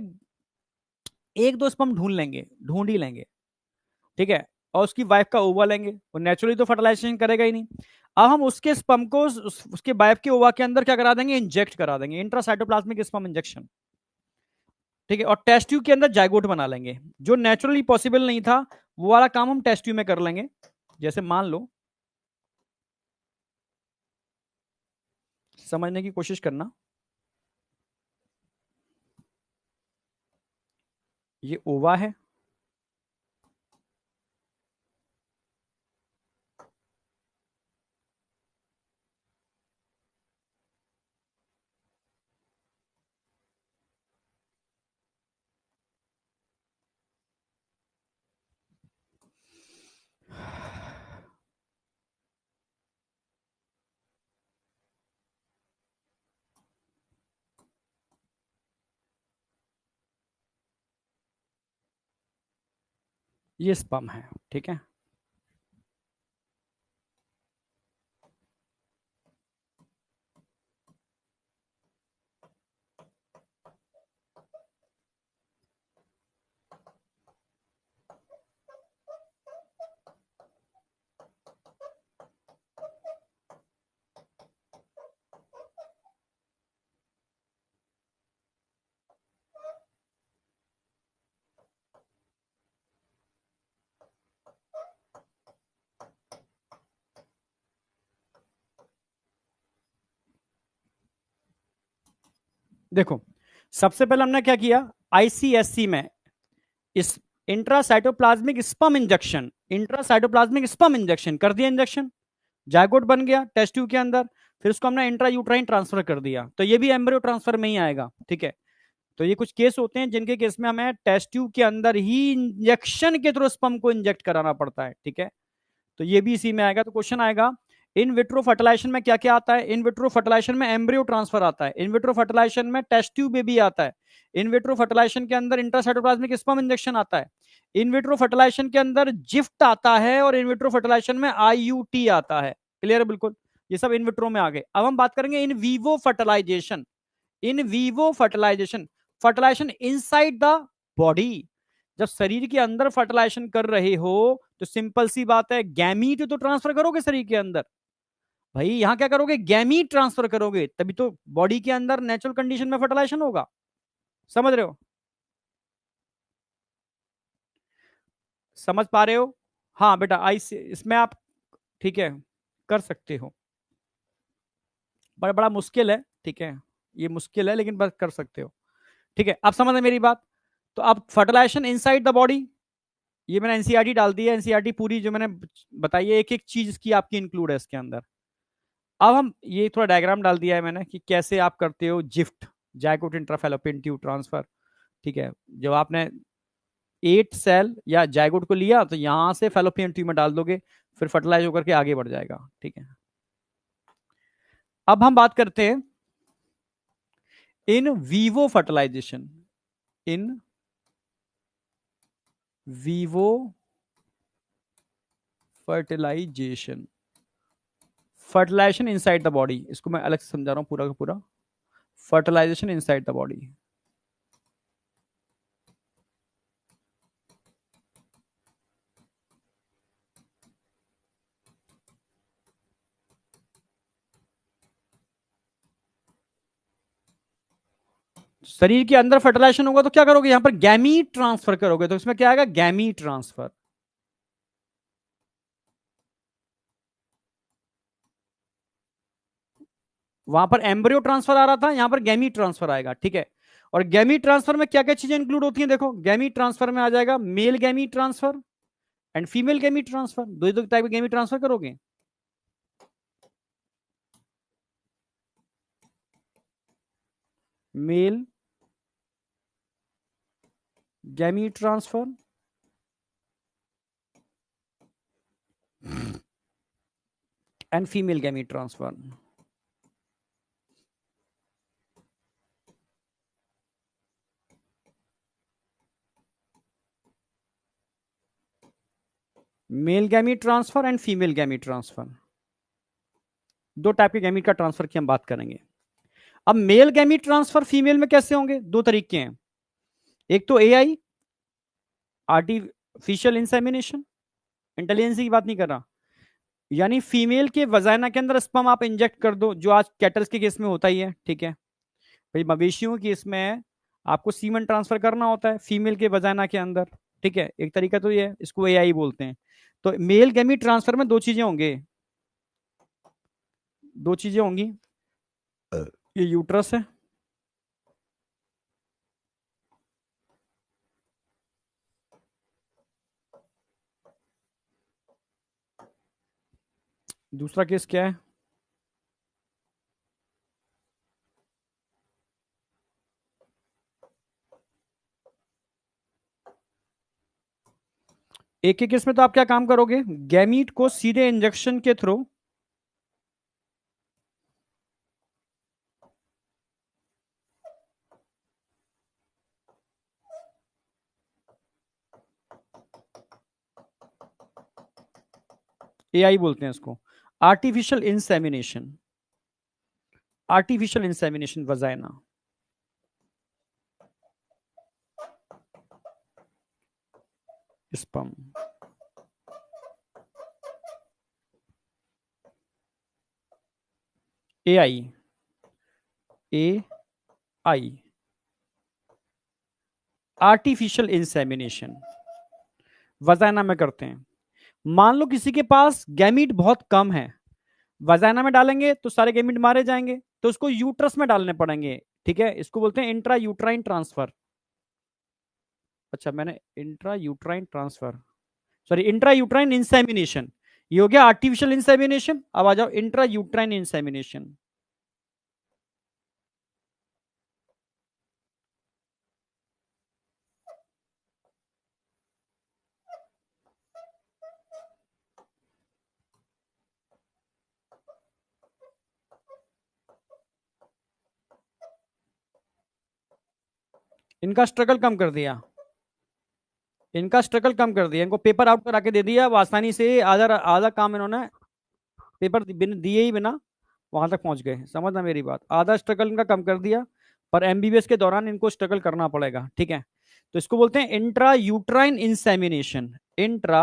एक दो स्पर्म ढूंढ लेंगे, ढूंढ ही लेंगे। ठीक है, और उसकी वाइफ का ओवा लेंगे, वो नेचुरली तो फर्टिलाइजेशन करेगा ही नहीं। अब हम उसके स्पर्म को उसके वाइफ के ओवा के अंदर क्या करा देंगे, इंजेक्ट करा देंगे, इंट्रासाइटोप्लाज्मिक स्पर्म इंजेक्शन। ठीक है, और टेस्ट ट्यूब के अंदर जाइगोट बना लेंगे। जो नेचुरली पॉसिबल नहीं था वो वाला काम हम टेस्ट ट्यूब में कर लेंगे। जैसे मान लो, समझने की कोशिश करना, ये ओवा है, ये स्पर्म है। ठीक है, देखो सबसे पहले हमने क्या किया, आईसीएससी में इस intracytoplasmic sperm injection, intracytoplasmic sperm injection कर दिया, इंजेक्शन जायगोट बन गया टेस्ट ट्यूब के अंदर, फिर उसको हमने इंट्रा यूट्राइन ट्रांसफर कर दिया, तो ये भी एम्ब्रियो ट्रांसफर में ही आएगा। ठीक है, तो ये कुछ केस होते हैं जिनके केस में हमें टेस्ट ट्यूब के अंदर ही इंजेक्शन के थ्रू स्पर्म को इंजेक्ट कराना पड़ता है। ठीक है, तो ये भी इसी में आएगा। तो क्वेश्चन आएगा, इन विट्रो फर्टिलाइजेशन में क्या क्या आता है, इन विट्रो फर्टिलाइजेशन में एम्ब्रियो ट्रांसफर आता है, इन विट्रो फर्टिलाइजेशन में टेस्ट ट्यूब बेबी आता है, इन विट्रो फर्टिलाइजेशन के अंदर इंट्रासाइटोप्लाज्मिक स्पर्म इंजेक्शन आता है, इन विट्रो फर्टिलाइजेशन के अंदर जिफ्ट आता है, और इन विट्रो फर्टिलाइजेशन में आईयूटी आता है। क्लियर है बिल्कुल, ये सब इन विट्रो में आ गए। अब हम बात करेंगे in vivo fertilisation. In vivo fertilisation, fertilisation inside the body, जब शरीर के अंदर फर्टिलाइजेशन कर रहे हो तो सिंपल सी बात है, गैमीट तो ट्रांसफर करोगे शरीर के अंदर, भाई यहां क्या करोगे, गैमीट ट्रांसफर करोगे, तभी तो बॉडी के अंदर नेचुरल कंडीशन में फर्टिलाइजेशन होगा। समझ रहे हो, समझ पा रहे हो? हाँ बेटा, आई से इसमें आप, ठीक है, कर सकते हो, बड़ा बड़ा मुश्किल है। ठीक है, ये मुश्किल है लेकिन बस कर सकते हो। ठीक है, अब समझ में मेरी बात। तो अब फर्टिलाइजेशन इनसाइड द बॉडी, ये मैंने एनसीईआरटी डाल दी है, एनसीईआरटी पूरी जो मैंने बताई है, एक एक चीज की आपकी इंक्लूड है इसके अंदर। अब हम ये थोड़ा डायग्राम डाल दिया है मैंने कि कैसे आप करते हो जिफ्ट, जाइगोट इंट्राफैलोपियन ट्यूब ट्रांसफर। ठीक है, जब आपने 8 सेल या जाइगोट को लिया तो यहां से फैलोपियन ट्यूब में डाल दोगे, फिर फर्टिलाइज होकर के आगे बढ़ जाएगा। ठीक है, अब हम बात करते हैं in vivo fertilisation, in vivo fertilisation, fertilisation inside the body, इसको मैं अलग से समझा रहा हूं पूरा का पूरा, फर्टिलाइजेशन इनसाइड द बॉडी। शरीर के अंदर फर्टिलाइजेशन होगा तो क्या करोगे, यहां पर गैमीट ट्रांसफर करोगे, तो इसमें क्या आएगा, गैमीट ट्रांसफर। वहां पर एम्ब्रियो ट्रांसफर आ रहा था, यहां पर गैमीट ट्रांसफर आएगा। ठीक है, और गैमीट ट्रांसफर में क्या क्या चीजें इंक्लूड होती हैं, देखो गैमीट ट्रांसफर में आ जाएगा male gamete transfer and female gamete transfer, दो दो टाइप के गैमीट ट्रांसफर करोगे। Male gamete transfer and female gamete transfer. Male gamete transfer and female gamete transfer, दो टाइप के गैमीट का ट्रांसफर की हम बात करेंगे। अब मेल गैमीट ट्रांसफर फीमेल में कैसे होंगे, दो तरीके हैं, एक तो एआई, आर्टिफिशियल इंसेमिनेशन, इंटेलिजेंसी की बात नहीं कर रहा। यानी फीमेल के वजाइना के अंदर स्पर्म आप इंजेक्ट कर दो, जो आज कैटल्स के केस में होता ही है, ठीक है भाई। मवेशियों के केस में आपको सीमन ट्रांसफर करना होता है फीमेल के वजाइना के अंदर, ठीक है। एक तरीका तो ये है, इसको एआई बोलते हैं। तो मेल गैमीट ट्रांसफर में दो चीजें होंगे, दो चीजें होंगी। ये यूट्रस है, दूसरा केस क्या है? एक एक केस में तो आप क्या काम करोगे, गैमीट को सीधे इंजेक्शन के थ्रू एआई बोलते हैं इसको, artificial insemination, artificial insemination vagina. Sperm, AI, AI, artificial insemination vagina में करते हैं। मान लो किसी के पास गैमीट बहुत कम है, वजाइना में डालेंगे तो सारे गैमीट मारे जाएंगे, तो उसको यूट्रस में डालने पड़ेंगे, ठीक है। इसको बोलते हैं इंट्रा यूट्राइन ट्रांसफर। अच्छा, मैंने intra uterine transfer, sorry intra uterine insemination, ये हो गया आर्टिफिशियल इंसेमिनेशन। अब आ जाओ इंट्रा यूट्राइन इंसेमिनेशन। इनका स्ट्रगल कम कर दिया, इनका स्ट्रगल कम कर दिया, इनको पेपर आउट करा के दे दिया, अब आसानी से आधा आधा काम इन्होंने पेपर दिए ही बिना वहां तक पहुंच गए। समझना मेरी बात, आधा स्ट्रगल इनका कम कर दिया, पर एमबीबीएस के दौरान इनको स्ट्रगल करना पड़ेगा, ठीक है। तो इसको बोलते हैं intra uterine insemination, intra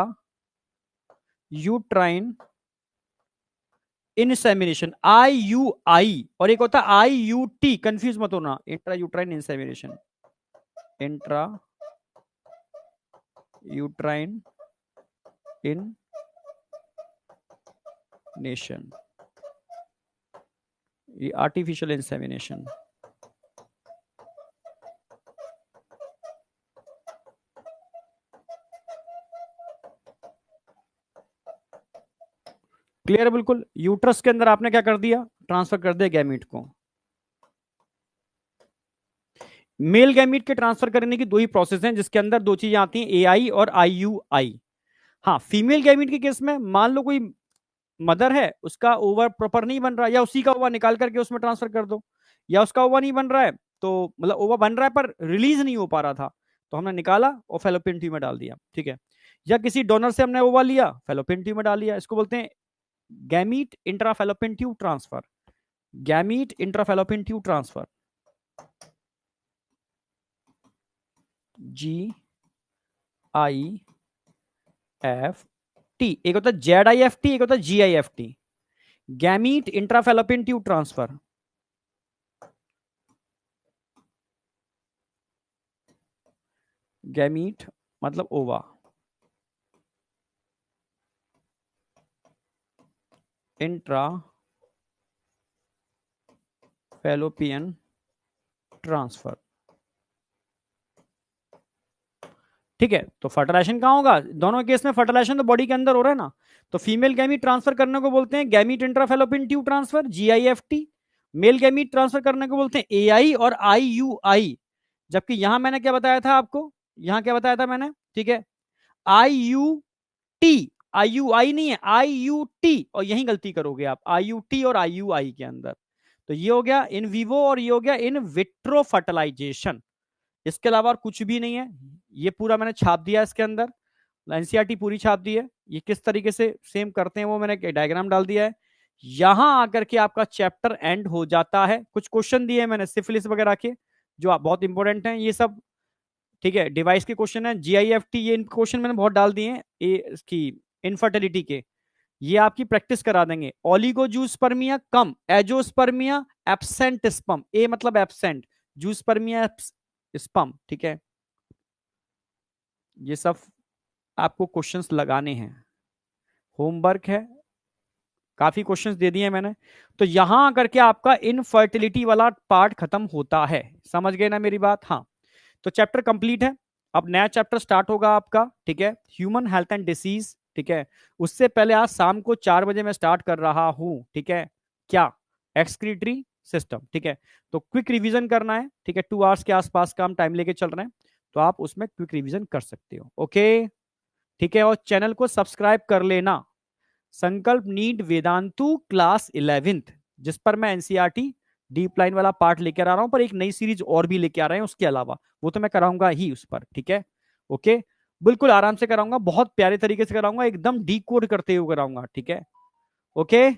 uterine insemination, IUI, और एक होता है IUT, कंफ्यूज मत होना, intra uterine insemination, intra uterine इन नेशन, ये आर्टिफिशियल इंसेमिनेशन। क्लियर है बिल्कुल। यूट्रस के अंदर आपने क्या कर दिया, ट्रांसफर कर दिया गैमीट को। मेल गैमीट के ट्रांसफर करने की दो ही प्रोसेस हैं, जिसके अंदर दो चीजें आती हैं, एआई और IUI। हाँ, फीमेल गैमीट के केस में मान लो कोई मदर है, उसका ओवर प्रॉपर नहीं बन रहा, या उसी का ओवा निकाल करके उसमें ट्रांसफर कर दो, या उसका ओवा नहीं बन रहा है, तो मतलब ओवा बन रहा है पर रिलीज नहीं हो पा रहा था, तो हमने निकाला और फेलोपियन ट्यूब में डाल दिया, ठीक है। या किसी डोनर से हमने ओवा लिया, फेलोपियन ट्यूब में डाल दिया, इसको बोलते हैं gamete intrafallopian tube transfer, gamete intrafallopian tube transfer, GIFT। एक होता है ZIFT, एक होता है GIFT, gamete intrafallopian tube transfer. Gamete मतलब ओवा, इंट्रा फेलोपियन ट्रांसफर, ठीक है। तो फर्टिलाइजेशन कहां होगा, दोनों केस में फर्टिलाइजेशन तो बॉडी के अंदर हो रहा है ना। तो फीमेल गैमीट ट्रांसफर करने को बोलते हैं gamete intrafallopian tube transfer, GIFT। Male gamete transfer करने को बोलते हैं एआई और IUI। जबकि यहां मैंने क्या बताया था आपको, यहां क्या बताया था मैंने, ठीक है, IUT, IUI नहीं है, IUT, और यही गलती करोगे आप, IUT और IUI के अंदर। तो ये हो गया इन विवो और ये हो गया इन विट्रो फर्टिलाइजेशन, इसके अलावा और कुछ भी नहीं है। ये पूरा मैंने छाप दिया इसके अंदर, एनसीईआरटी पूरी छाप दी है। ये किस तरीके से सेम करते हैं वो मैंने डायग्राम डाल दिया है। यहां आकर के आपका चैप्टर एंड हो जाता है। कुछ क्वेश्चन दिए मैंने सिफिलिस वगैरह के, जो आप बहुत इंपॉर्टेंट हैं ये सब, ठीक है। डिवाइस के क्वेश्चन है, GIFT, ये क्वेश्चन मैंने बहुत डाल दिए हैं। इसकी इनफर्टिलिटी के, ये आपकी प्रैक्टिस करा देंगे। ओलिगोजूस्पर्मिया कम, एजोस्पर्मिया एब्सेंट स्पर्म, ए मतलब एब्सेंट, जूस्पर्मिया स्पर्म, ठीक है। ये सब आपको क्वेश्चंस लगाने हैं, होमवर्क है, काफी क्वेश्चंस दे दिए हैं मैंने। तो यहां करके आपका इनफर्टिलिटी वाला पार्ट खत्म होता है, समझ गए ना मेरी बात? हाँ, तो चैप्टर कंप्लीट है। अब नया चैप्टर स्टार्ट होगा आपका, ठीक है, ह्यूमन हेल्थ एंड डिसीज, ठीक है। उससे पहले आज शाम को 4 बजे मैं स्टार्ट कर रहा हूं, ठीक है, क्या, एक्सक्रीटरी सिस्टम, ठीक है। तो क्विक रिवीजन करना है, ठीक है, 2 आवर्स के आसपास का हम टाइम लेके चल रहे हैं, तो आप उसमें क्विक रिवीजन कर सकते हो, ओके, ठीक है। और चैनल को सब्सक्राइब कर लेना। संकल्प नीट वेदांतु क्लास 11th, जिस पर मैं एनसीईआरटी डीप लाइन वाला पार्ट लेकर आ रहा हूं, पर एक नई सीरीज और भी लेके आ रहे हैं उसके अलावा, वो तो मैं कराऊंगा ही उस पर, ठीक है, ओके। बिल्कुल आराम से कराऊंगा, बहुत प्यारे तरीके से कराऊंगा, एकदम डी कोड करते हुए कराऊंगा, ठीक है, ओके।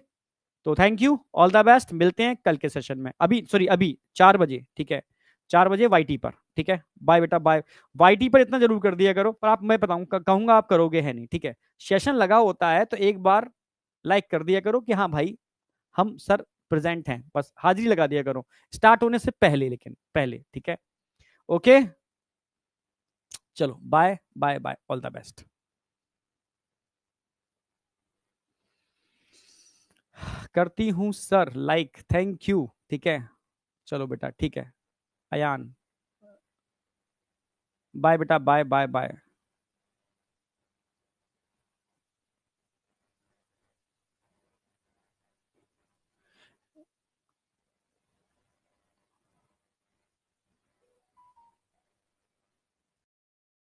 तो thank you, all the best, मिलते हैं कल के सेशन में, अभी सॉरी अभी 4 बजे, ठीक है, 4 बजे वाईटी पर, ठीक है। बाय बेटा बाय। वाईटी पर इतना जरूर कर दिया करो, पर आप, मैं बताऊंगा कहूंगा आप करोगे है नहीं, ठीक है। सेशन लगा होता है तो एक बार लाइक कर दिया करो कि हाँ भाई हम सर प्रेजेंट हैं, बस हाजिरी लगा दिया करो स्टार्ट होने से पहले, लेकिन पहले, ठीक है, ओके। चलो bye bye bye, all the best. करती हूँ सर, लाइक, थैंक यू, ठीक है। चलो बेटा, ठीक है, अयान, बाय बेटा, बाय बाय बाय।